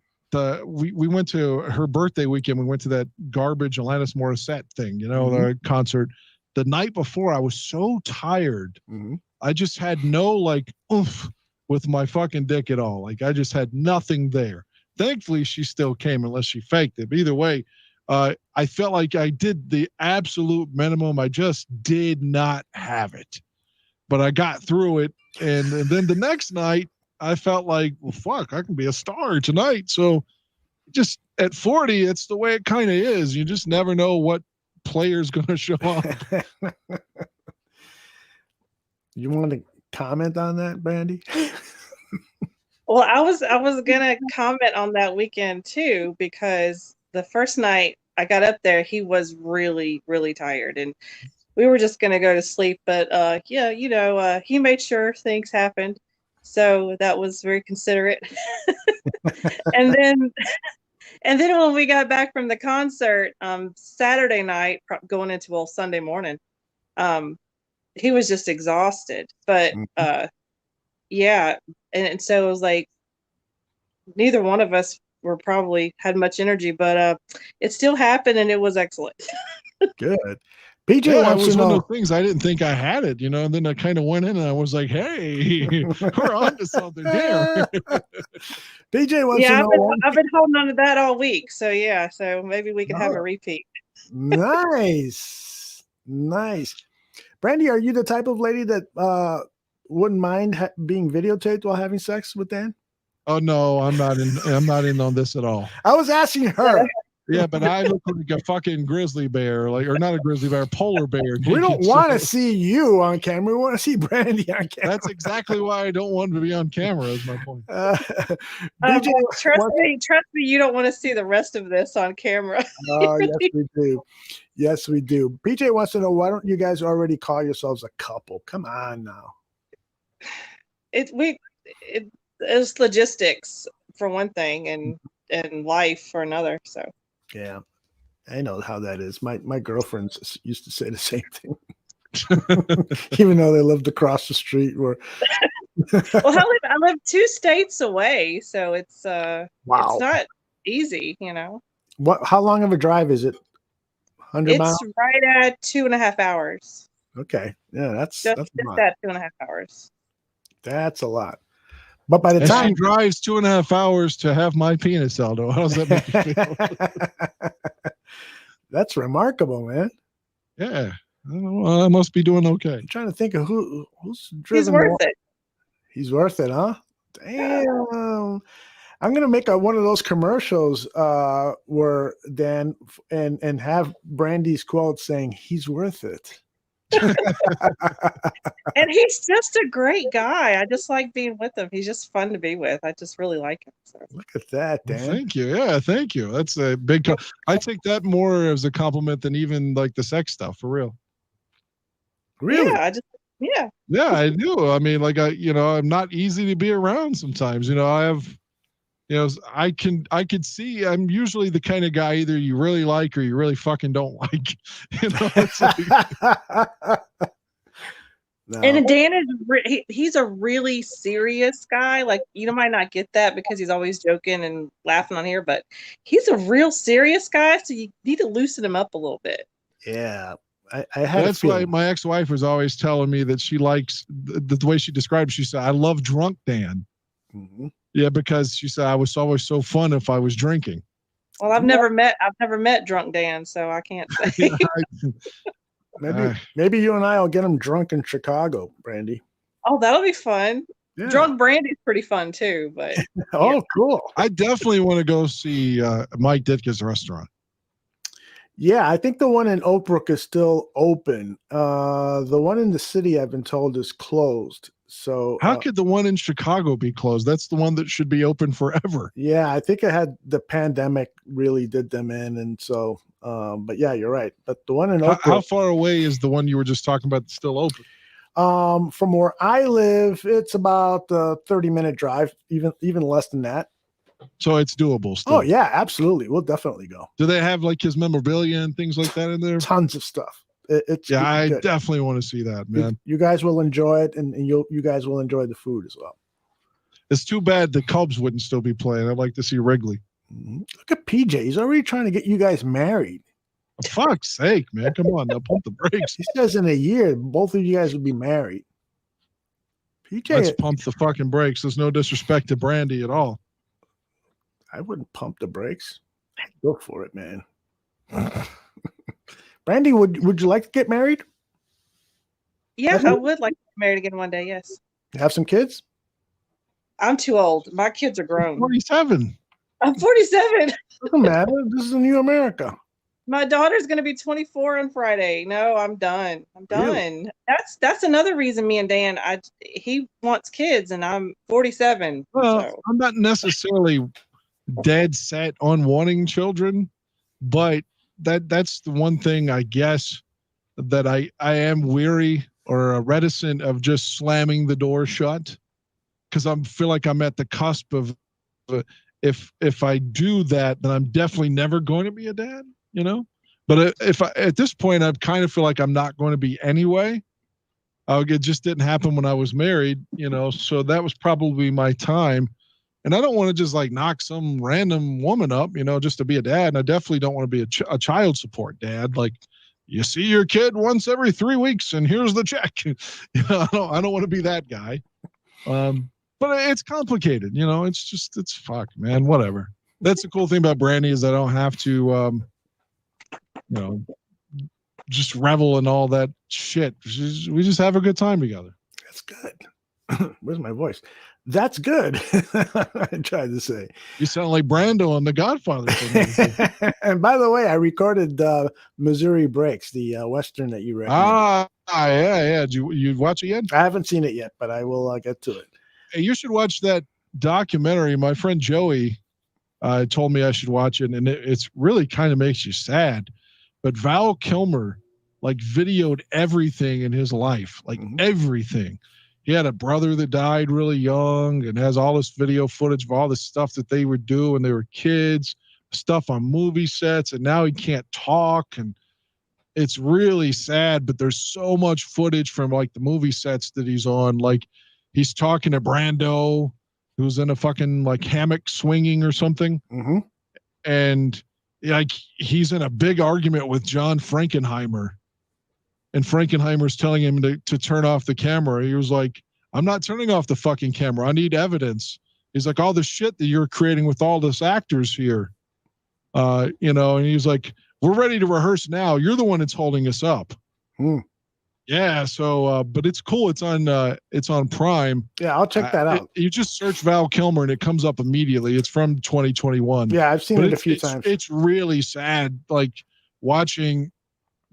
we went to her birthday weekend. We went to that garbage Alanis Morissette thing, the concert. The night before, I was so tired. Mm-hmm. I just had no oomph with my fucking dick at all. Like I just had nothing there. Thankfully, she still came unless she faked it. But either way, I felt like I did the absolute minimum. I just did not have it, but I got through it. And then the next night, I felt like, well, fuck, I can be a star tonight. So just at 40, it's the way it kind of is. You just never know what player's going to show up. You want to comment on that, Brandy? Well, I was gonna comment on that weekend too, because the first night I got up there, he was really, really tired, and we were just gonna go to sleep. But he made sure things happened, so that was very considerate. and then when we got back from the concert, Saturday night, going into Sunday morning, he was just exhausted. But yeah, and so it was like neither one of us were probably had much energy, but it still happened and it was excellent. Good. PJ wants was to one know. of those things I didn't think I had it, and then I kind of went in and I was like, hey, we're on to something here. PJ wants to know. I've been holding on to that all week. So yeah, so maybe we can have a repeat. Nice. Brandy, are you the type of lady that wouldn't mind being videotaped while having sex with Dan? Oh no, I'm not in on this at all. I was asking her. Yeah, but I look like a fucking grizzly bear, or not a grizzly bear, a polar bear. We don't want to see you on camera. We want to see Brandy on camera. That's exactly why I don't want to be on camera. Is my point. Trust me, you don't want to see the rest of this on camera. Oh, yes, we do. Yes, we do. PJ wants to know, why don't you guys already call yourselves a couple? Come on now. It's logistics for one thing, and life for another. So yeah, I know how that is. My girlfriends used to say the same thing, even though they lived across the street. Well, I live 2 states away, so it's wow, it's not easy, What? How long of a drive is it? 100 miles? It's right at 2.5 hours. Okay, yeah, that's Just a lot. that 2.5 hours. That's a lot. But by the and time she drives 2.5 hours to have my penis, Aldo, how does that make you feel? That's remarkable, man. Yeah, I must be doing okay. I'm trying to think of who's driven. He's worth it. He's worth it, huh? Damn. I'm gonna make one of those commercials where Dan and have Brandy's quote saying he's worth it. And he's just a great guy. I just like being with him. He's just fun to be with. I just really like him. So. Look at that, Dan. Thank you. Yeah, thank you. That's a big. I take that more as a compliment than even like the sex stuff, for real. Really? Yeah. Yeah, I do. I mean, like I'm not easy to be around sometimes. I have. I could see I'm usually the kind of guy either you really like or you really fucking don't like. It's like, no. And Dan is he's a really serious guy. Like you might not get that because he's always joking and laughing on here, but he's a real serious guy. So you need to loosen him up a little bit. Yeah. I had that's why my ex-wife was always telling me that she likes the way she described it. She said, I love drunk Dan. Mm-hmm. Yeah, because she said I was always so fun if I was drinking. Well, I've never met drunk Dan, so I can't say. Maybe you and I will get him drunk in Chicago, Brandy. Oh, that'll be fun. Yeah. Drunk Brandy's pretty fun too, but cool. I definitely want to go see Mike Ditka's restaurant. Yeah, I think the one in Oak Brook is still open. The one in the city, I've been told, is closed. So how could the one in Chicago be closed? That's the one that should be open forever. Yeah, I think it had the pandemic really did them in, and so. But yeah, you're right. But the one in Oak Brook, how far away is the one you were just talking about that's still open? From where I live, it's about a 30-minute drive, even less than that. So it's doable still. Oh yeah, absolutely. We'll definitely go. Do they have like his memorabilia and things like that in there? Tons of stuff. I good. definitely want to see that, man. You guys will enjoy it, and you guys will enjoy the food as well. It's too bad the Cubs wouldn't still be playing. I'd like to see Wrigley. Look at PJ. He's already trying to get you guys married. For fuck's sake, man. Come on, now pump the brakes. He says in a year, both of you guys will be married. PJ, let's pump the fucking brakes. There's no disrespect to Brandy at all. I wouldn't pump the brakes. Go for it, man. Brandy, would you like to get married? Yeah, I would like to get married again one day. Yes. Have some kids? I'm too old. My kids are grown. 47. I'm 47. Doesn't matter. This is a new America. My daughter's going to be 24 on Friday. No, I'm done. I'm done. Really? That's another reason me and Dan, he wants kids and I'm 47. Well, so. I'm not necessarily dead set on wanting children, but that's the one thing I guess that I am weary or reticent of just slamming the door shut, because I feel like I'm at the cusp of if I do that, then I'm definitely never going to be a dad, But at this point, I kind of feel like I'm not going to be anyway. It just didn't happen when I was married, so that was probably my time. And I don't want to just like knock some random woman up, just to be a dad. And I definitely don't want to be a child support dad. Like, you see your kid once every 3 weeks and here's the check. I don't want to be that guy. But it's complicated, it's fuck, man, whatever. That's the cool thing about Brandy is I don't have to, just revel in all that shit. We just have a good time together. That's good. Where's my voice? That's good. I tried to say. You sound like Brando on The Godfather. And by the way, I recorded Missouri Breaks, the Western that you recommended. Yeah. Did you watch it yet? I haven't seen it yet, but I will get to it. Hey, you should watch that documentary. My friend Joey told me I should watch it, and it's really kind of makes you sad. But Val Kilmer, like, videoed everything in his life, like everything. He had a brother that died really young and has all this video footage of all the stuff that they would do when they were kids, stuff on movie sets, and now he can't talk. And it's really sad, but there's so much footage from like the movie sets that he's on. Like, he's talking to Brando, who's in a fucking like hammock swinging or something. Mm-hmm. And like, he's in a big argument with John Frankenheimer. And Frankenheimer's telling him to turn off the camera. He was like, I'm not turning off the fucking camera. I need evidence. He's like, all the shit that you're creating with all this actors here. And he's like, we're ready to rehearse now. You're the one that's holding us up. Yeah. So, but it's cool. It's on Prime. Yeah. I'll check that out. You just search Val Kilmer and it comes up immediately. It's from 2021. Yeah. I've seen it a few times. It's really sad. Like watching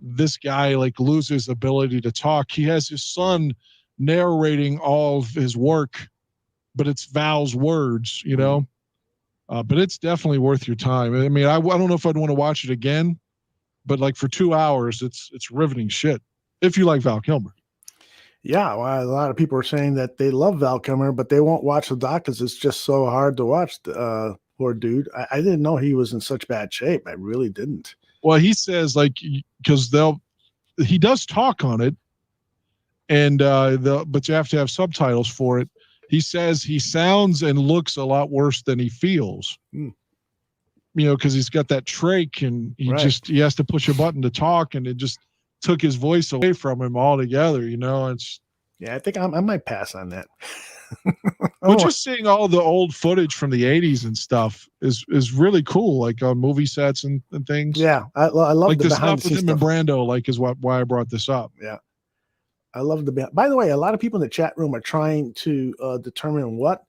this guy like loses ability to talk. He has his son narrating all of his work, but it's Val's words, you know. But it's definitely worth your time. I mean, I don't know if I'd want to watch it again, but like for 2 hours, it's riveting shit. If you like Val Kilmer. Yeah, well, a lot of people are saying that they love Val Kilmer, but they won't watch the doc because it's just so hard to watch. Poor dude. I didn't know he was in such bad shape. I really didn't. Well, he says like because he does talk on it, and but you have to have subtitles for it. He says he sounds and looks a lot worse than he feels. You know, because he's got that trach, and he has to push a button to talk, and it just took his voice away from him altogether. You know, it's I think I might pass on that. But just seeing all the old footage from the 80s and stuff is really cool, like on movie sets and things. Yeah, I love like the the behind stuff the with scenes him and stuff. Brando, like is why I brought this up. Yeah. I love by the way, a lot of people in the chat room are trying to determine what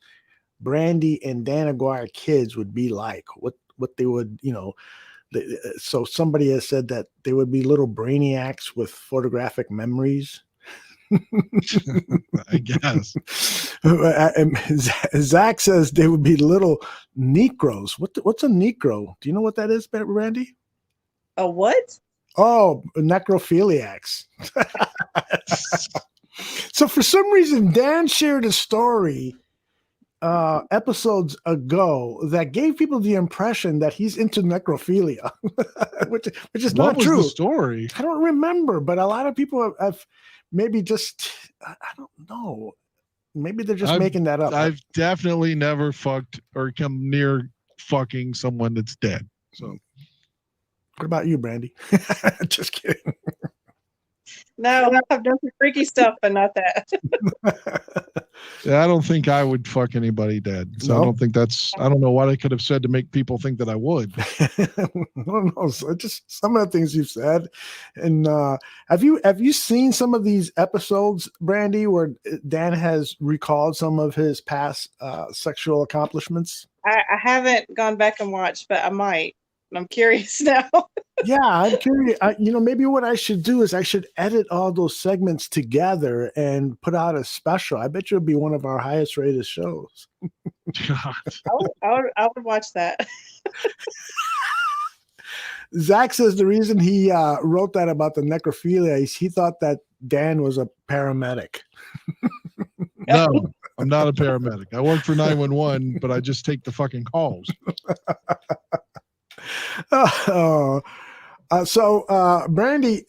Brandy and Dan Aguirre kids would be like, what they would, you know. So somebody has said that they would be little brainiacs with photographic memories. I guess. Zach says they would be little Negros. What's a Negro? Do you know what that is, Randy? A what? Oh, necrophiliacs. So for some reason, Dan shared a story episodes ago that gave people the impression that he's into necrophilia, which is not true. What was the story? I don't remember, but a lot of people have maybe just, I don't know. Maybe they're just making that up. I've definitely never fucked or come near fucking someone that's dead. So what about you, Brandy? Just kidding. No, I've done some freaky stuff, but not that. Yeah, I don't think I would fuck anybody dead. So No? I don't think I don't know what I could have said to make people think that I would. I don't know. So just some of the things you've said. And have you seen some of these episodes, Brandy, where Dan has recalled some of his past sexual accomplishments? I haven't gone back and watched, but I might. I'm curious now. Yeah, I'm curious. Maybe what I should do is I should edit all those segments together and put out a special. I bet you it'll be one of our highest rated shows. I would watch that. Zach says the reason he wrote that about the necrophilia is he thought that Dan was a paramedic. No, I'm not a paramedic. I work for 911, but I just take the fucking calls. So Brandy,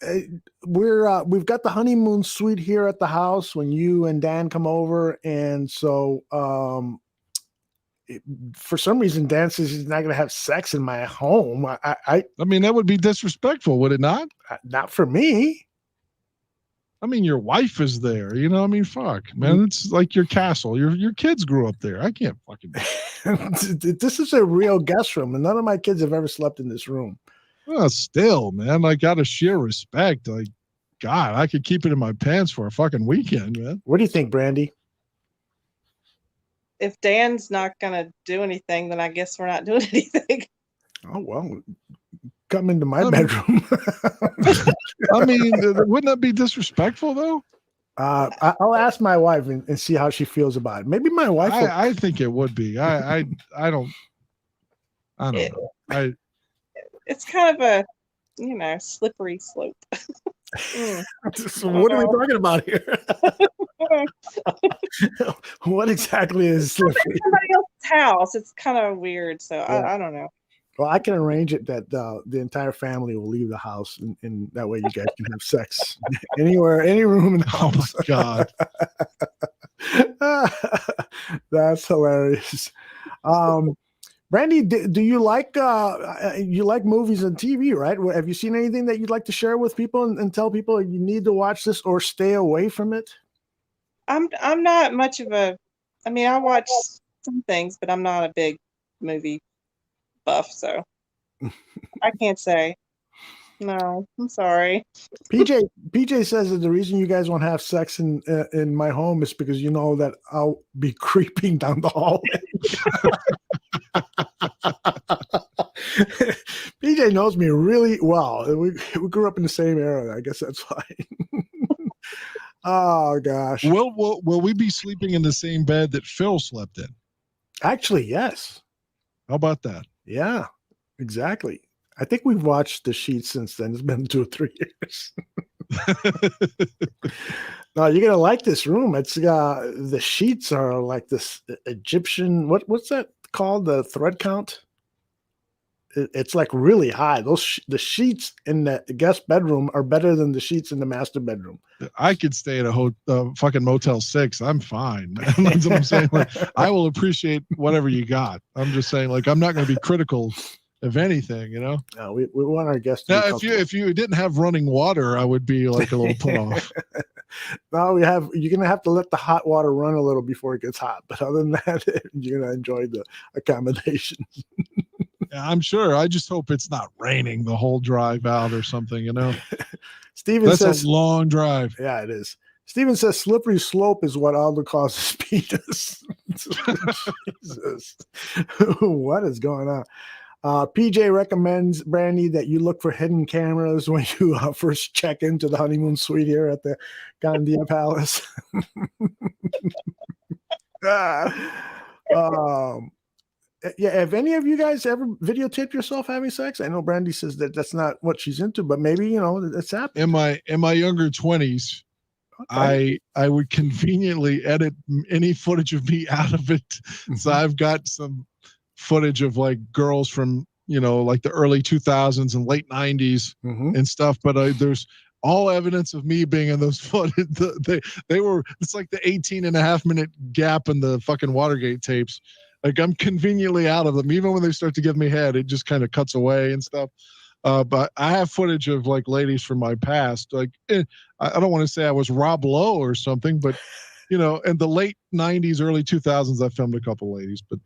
we've got the honeymoon suite here at the house when you and Dan come over, and so for some reason Dan says he's not going to have sex in my home. I mean, that would be disrespectful, would it not? Not for me. I mean, your wife is there. You know, I mean, fuck, man. It's like your castle. Your kids grew up there. I can't fucking. This is a real guest room, and none of my kids have ever slept in this room. Well, still, man, I got to share respect. Like, God, I could keep it in my pants for a fucking weekend, man. What do you think, Brandy? If Dan's not going to do anything, then I guess we're not doing anything. Oh, well, come into my bedroom. I mean, wouldn't that be disrespectful, though? I'll ask my wife and see how she feels about it. Maybe my wife. I think it would be. I don't know. It's kind of a, slippery slope. So what are we talking about here? What exactly is slippery? It's somebody else's house. It's kind of weird. So I don't know. Well, I can arrange it that the entire family will leave the house, and that way you guys can have sex anywhere, any room in the house. Oh my God, that's hilarious. Brandy, do you like movies and TV, right? Have you seen anything that you'd like to share with people and tell people you need to watch this or stay away from it? I'm not much of a. I mean, I watch some things, but I'm not a big movie buff, so I can't say. No, I'm sorry. PJ says that the reason you guys won't have sex in my home is because you know that I'll be creeping down the hallway. PJ knows me really well. We grew up in the same era. I guess that's why. Oh gosh. Will we be sleeping in the same bed that Phil slept in? Actually, yes. How about that? Yeah, exactly. I think we've watched the sheets since then. It's been 2 or 3 years. No, you're gonna like this room. It's the sheets are like this Egyptian. What's that called? The thread count. It's like really high. The sheets in the guest bedroom are better than the sheets in the master bedroom. I could stay at a fucking Motel 6. I'm fine. That's what I'm saying. Like, I will appreciate whatever you got. I'm just saying, like, I'm not going to be critical of anything, you know. No, we want our guests to now, if you didn't have running water, I would be like a little put off. No, you're gonna have to let the hot water run a little before it gets hot. But other than that, you're gonna enjoy the accommodations. Yeah, I'm sure. I just hope it's not raining the whole drive out or something, you know. Steven says a long drive. Yeah, it is. Steven says slippery slope is what Aldo calls his penis. Jesus. What is going on? PJ recommends, Brandy, that you look for hidden cameras when you first check into the honeymoon suite here at the Gandia Palace. Yeah, have any of you guys ever videotaped yourself having sex? I know Brandy says that that's not what she's into, but maybe, you know, it's happening. In my younger 20s, okay. I would conveniently edit any footage of me out of it. Mm-hmm. So I've got some footage of like girls from, you know, like the early 2000s and late 90s and stuff, but there's all evidence of me being in those footage. They were, it's like the 18.5-minute gap in the fucking Watergate tapes. Like, I'm conveniently out of them. Even when they start to give me head, it just kind of cuts away and stuff. But I have footage of like ladies from my past. Like, I don't want to say I was Rob Lowe or something, but you know, in the late 90s, early 2000s, I filmed a couple ladies, but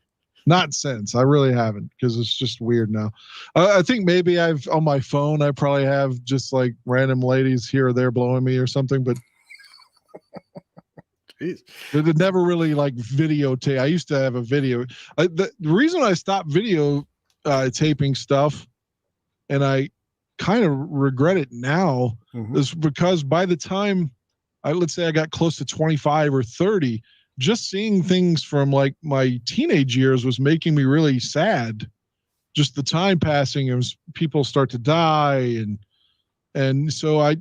not since. I really haven't, because it's just weird now. I think maybe on my phone, I probably have just like random ladies here or there blowing me or something, but it never really like videotape. I used to have a video. The reason I stopped video taping stuff, and I kind of regret it now, is because by the time let's say I got close to 25 or 30, just seeing things from like my teenage years was making me really sad. Just the time passing as people start to die, and so I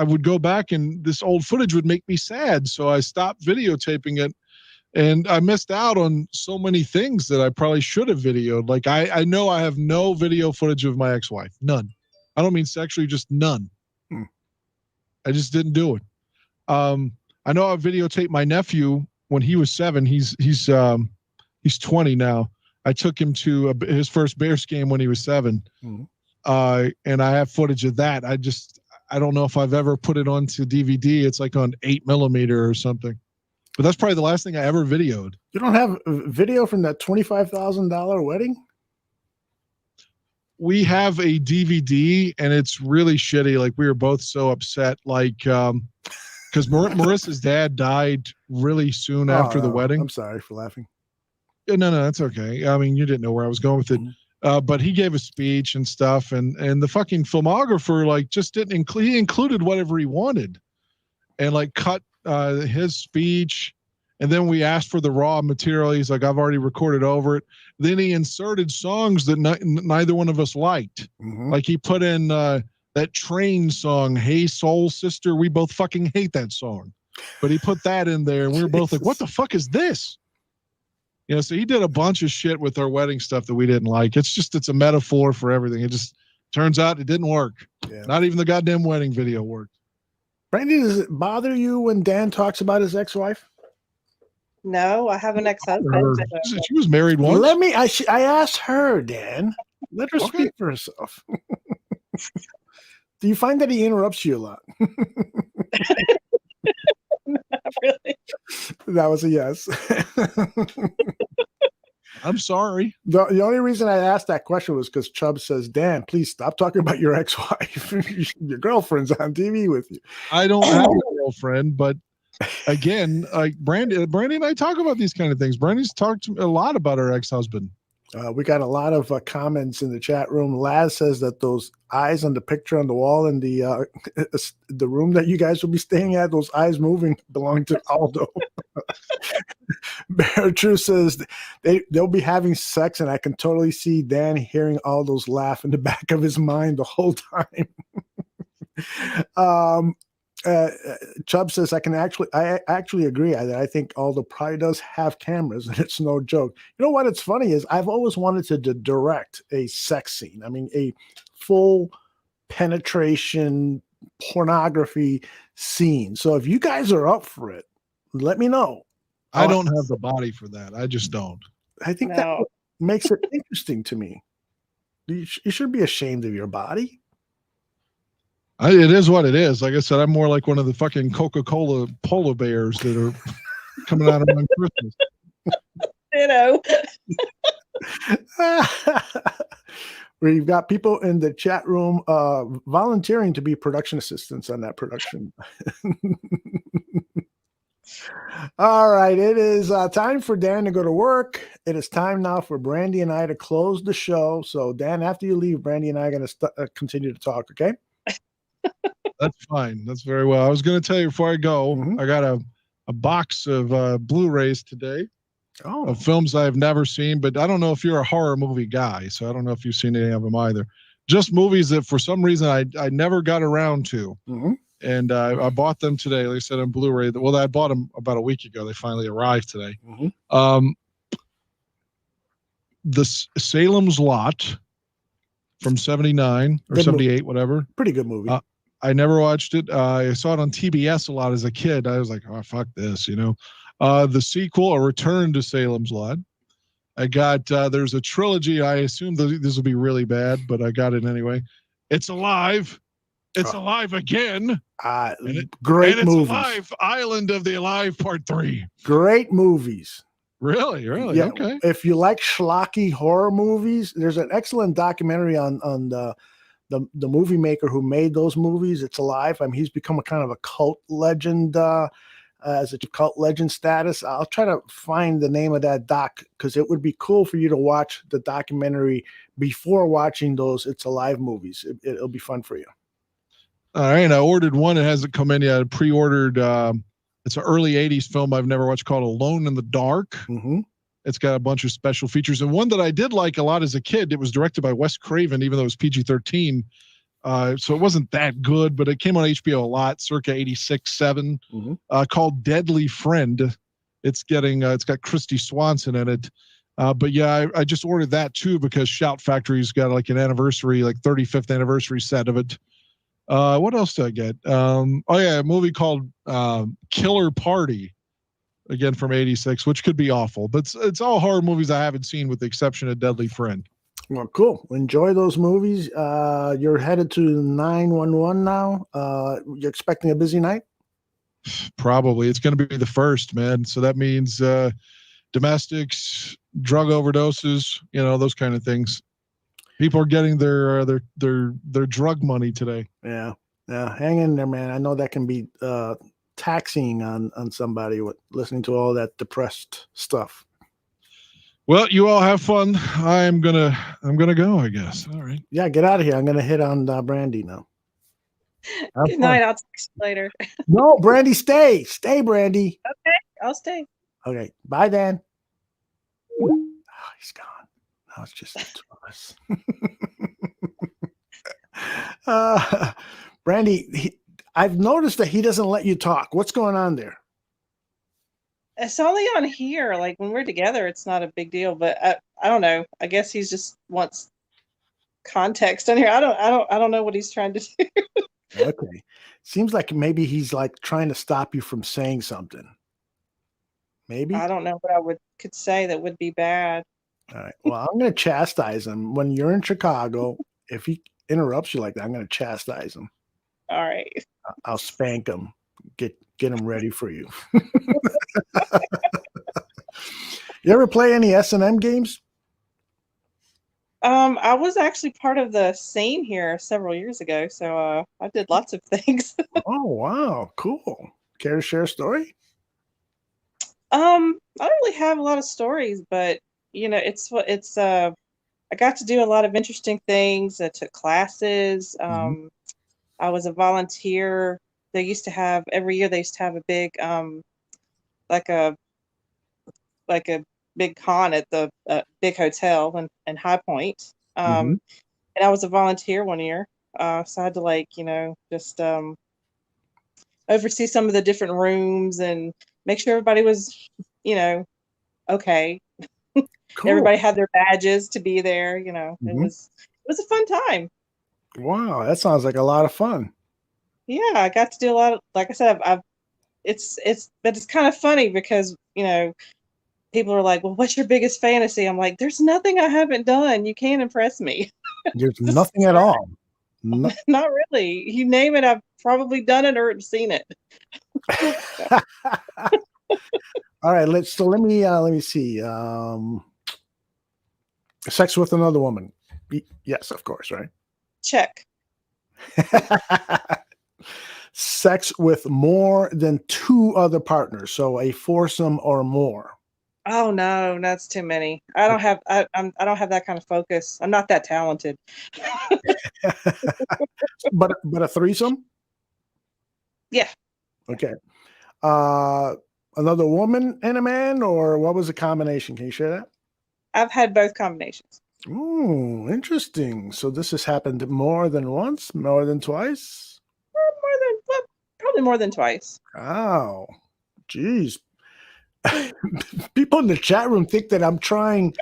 would go back and this old footage would make me sad. So I stopped videotaping it, and I missed out on so many things that I probably should have videoed. Like I know I have no video footage of my ex-wife. None. I don't mean sexually, just none. I just didn't do it. I know I videotaped my nephew when he was 7. He's 20 now. I took him to his first Bears game when he was 7. And I have footage of that. I don't know if I've ever put it onto DVD. It's like on 8mm or something. But that's probably the last thing I ever videoed. You don't have a video from that $25,000 wedding? We have a DVD, and it's really shitty. Like, we were both so upset. Like, because Marissa's dad died really soon after the wedding. I'm sorry for laughing. No, that's okay. I mean, you didn't know where I was going with it. But he gave a speech and stuff, and the fucking filmographer like just didn't include. He included whatever he wanted, and like cut his speech, and then we asked for the raw material. He's like, I've already recorded over it. Then he inserted songs that neither one of us liked. Like he put in that Train song, "Hey Soul Sister." We both fucking hate that song, but he put that in there, and we were both like, "What the fuck is this?" You know, so he did a bunch of shit with our wedding stuff that we didn't like. It's a metaphor for everything. It just turns out it didn't work. Yeah. Not even the goddamn wedding video worked. Brandy, does it bother you when Dan talks about his ex-wife? No, I have an ex-husband. She was married once. I asked her, Dan. Let her speak for herself. Do you find that he interrupts you a lot? Not really. That was a yes. I'm sorry. The only reason I asked that question was because Chubb says, Dan, please stop talking about your ex-wife. Your girlfriend's on TV with you. I don't have a girlfriend, but again, like Brandy and I talk about these kind of things. Brandy's talked a lot about her ex-husband. We got a lot of comments in the chat room. Laz says that those eyes on the picture on the wall in the the room that you guys will be staying at, those eyes moving, belong to Aldo. Bear True says they'll be having sex, and I can totally see Dan hearing Aldo's laugh in the back of his mind the whole time. Chubb says I actually agree. I think Aldo probably does have cameras, and it's no joke. You know what? It's funny is I've always wanted to direct a sex scene. I mean, a full penetration pornography scene. So if you guys are up for it, let me know. I don't have the body for that. I just don't. I think that makes it interesting to me. You should be ashamed of your body. It is what it is. Like I said, I'm more like one of the fucking Coca-Cola polar bears that are coming out around Christmas. We've got people in the chat room volunteering to be production assistants on that production. All right, it is time for Dan to go to work. It is time now for Brandy and I to close the show. So, Dan, after you leave, Brandy and I are going to continue to talk, okay? That's fine. That's very well. I was going to tell you before I go, I got a box of Blu-rays today of films I've never seen, but I don't know if you're a horror movie guy, so I don't know if you've seen any of them either. Just movies that for some reason I never got around to. And I bought them today, like I said, on Blu-ray. Well, I bought them about a week ago. They finally arrived today. The Salem's Lot from 79 or Good 78, movie. whatever. Pretty good movie. I never watched it. I saw it on TBS a lot as a kid. I was like, oh, fuck this, you know. The sequel, A Return to Salem's Lot. I got, there's a trilogy. I assume this will be really bad, but I got it anyway. It's Alive. It's Alive Again. Great and movies. It's Alive, Island of the Alive Part 3. Great movies. Really? Yeah. Okay. If you like schlocky horror movies, there's an excellent documentary on the movie maker who made those movies. It's Alive. I mean, he's become a kind of a cult legend, as a cult legend status. I'll try to find the name of that doc because it would be cool for you to watch the documentary before watching those It's Alive movies. It'll be fun for you. All right. I ordered one. It hasn't come in yet. I pre-ordered. It's an early 80s film I've never watched called Alone in the Dark. It's got a bunch of special features. And one that I did like a lot as a kid, it was directed by Wes Craven, even though it was PG-13. So it wasn't that good, but it came on HBO a lot, circa 86, 7, called Deadly Friend. It's got Christy Swanson in it. But yeah, I just ordered that too because Shout Factory's got like an anniversary, like 35th anniversary set of it. What else did I get? A movie called Killer Party, again from 86, which could be awful, but it's all horror movies I haven't seen with the exception of Deadly Friend. Well, cool. Enjoy those movies. You're headed to 911 now. You're expecting a busy night? Probably. It's going to be the first, man. So that means domestics, drug overdoses, you know, those kind of things. People are getting their drug money today. Yeah. Hang in there, man. I know that can be taxing on somebody with listening to all that depressed stuff. Well, you all have fun. I'm gonna go, I guess. All right. Yeah, get out of here. I'm gonna hit on Brandy now. Good night. I'll text you later. No, Brandy, stay, Brandy. Okay, I'll stay. Okay, bye, Dan. Oh, he's gone. Now it's just the two of us. Brandy, I've noticed that he doesn't let you talk. What's going on there? It's only on here. Like when we're together, it's not a big deal. But I don't know. I guess he just wants context on here. I don't know what he's trying to do. Okay, seems like maybe he's like trying to stop you from saying something. Maybe I don't know what I could say that would be bad. All right. Well, I'm going to chastise him when you're in Chicago. If he interrupts you like that, I'm going to chastise him. All right. I'll spank him. Get him ready for you. You ever play any S&M games? I was actually part of the scene here several years ago, so I did lots of things. Oh, wow. Cool. Care to share a story? I don't really have a lot of stories, but I got to do a lot of interesting things. I took classes. I was a volunteer. They used to have every year. They used to have a big like a big con at the big hotel in High Point. And I was a volunteer one year. So I had to just oversee some of the different rooms and make sure everybody was, okay. Cool. Everybody had their badges to be there. It was a fun time. Wow, that sounds like a lot of fun. Yeah, I got to do a lot of, like I said, but it's kind of funny because, people are like, well, what's your biggest fantasy? I'm like, there's nothing I haven't done. You can't impress me. There's nothing at all. Not really. You name it, I've probably done it or seen it. All right, let me see. Sex with another woman. Yes, of course, right? Check. Sex with more than 2 other partners, so a foursome or more. Oh no, that's too many. I don't have that kind of focus. I'm not that talented. but a threesome? Yeah. Okay. Another woman and a man, or what was the combination? Can you share that? I've had both combinations. Ooh, interesting. So this has happened more than once, more than twice? Probably more than twice. Wow. Jeez. People in the chat room think that I'm trying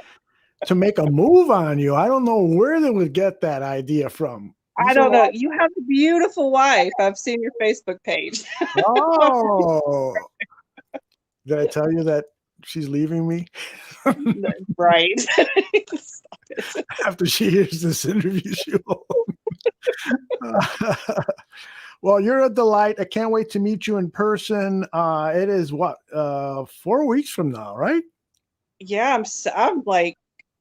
to make a move on you. I don't know where they would get that idea from. I don't know. You have a beautiful wife. I've seen your Facebook page. Oh. Did I tell you that she's leaving me? Right. After she hears this interview, she will. Well, you're a delight. I can't wait to meet you in person. It is 4 weeks from now, right? Yeah,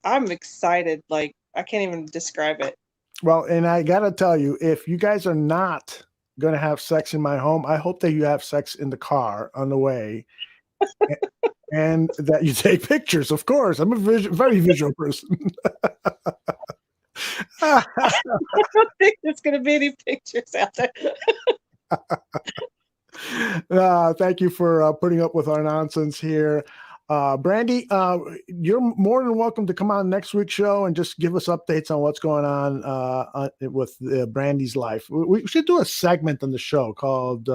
I'm excited. Like, I can't even describe it. Well, and I got to tell you, if you guys are not going to have sex in my home, I hope that you have sex in the car on the way. And that you take pictures, of course. I'm a very visual person. I don't think there's going to be any pictures out there. Thank you for putting up with our nonsense here. Brandy, you're more than welcome to come on next week's show and just give us updates on what's going on with Brandy's life. We should do a segment on the show called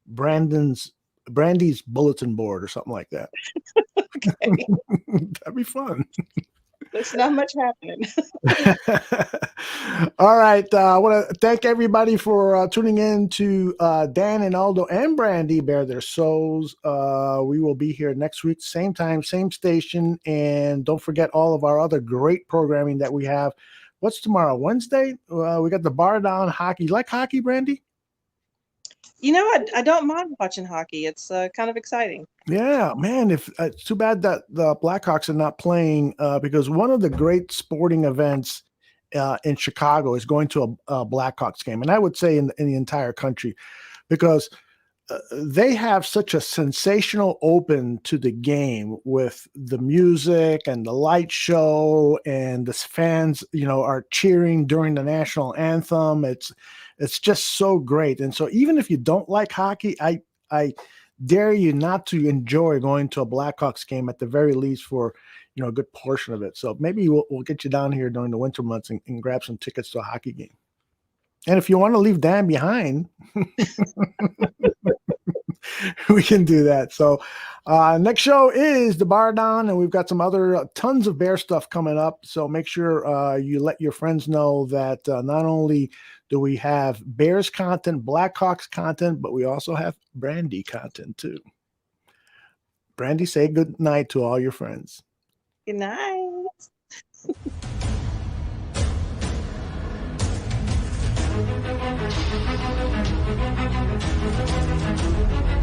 Brandy's Bulletin Board or something like that. Okay. That'd be fun. There's not much happening. All right. I want to thank everybody for tuning in to Dan and Aldo and Brandy Bare Their Souls. We will be here next week, same time, same station. And don't forget all of our other great programming that we have. What's tomorrow? Wednesday? We got the bar down hockey. You like hockey, Brandy? I don't mind watching hockey. It's kind of exciting. Yeah, man. It's too bad that the Blackhawks are not playing because one of the great sporting events in Chicago is going to a Blackhawks game, and I would say in the entire country, because they have such a sensational open to the game with the music and the light show, and the fans, are cheering during the national anthem. It's just so great. And so even if you don't like hockey, I dare you not to enjoy going to a Blackhawks game at the very least for, a good portion of it. So maybe we'll get you down here during the winter months and grab some tickets to a hockey game. And if you want to leave Dan behind, we can do that. So next show is the Bar Down, and we've got some other tons of Bear stuff coming up. So make sure you let your friends know that not only do we have Bears content, Blackhawks content, but we also have Brandy content too. Brandy, say good night to all your friends. Good night. Thank you.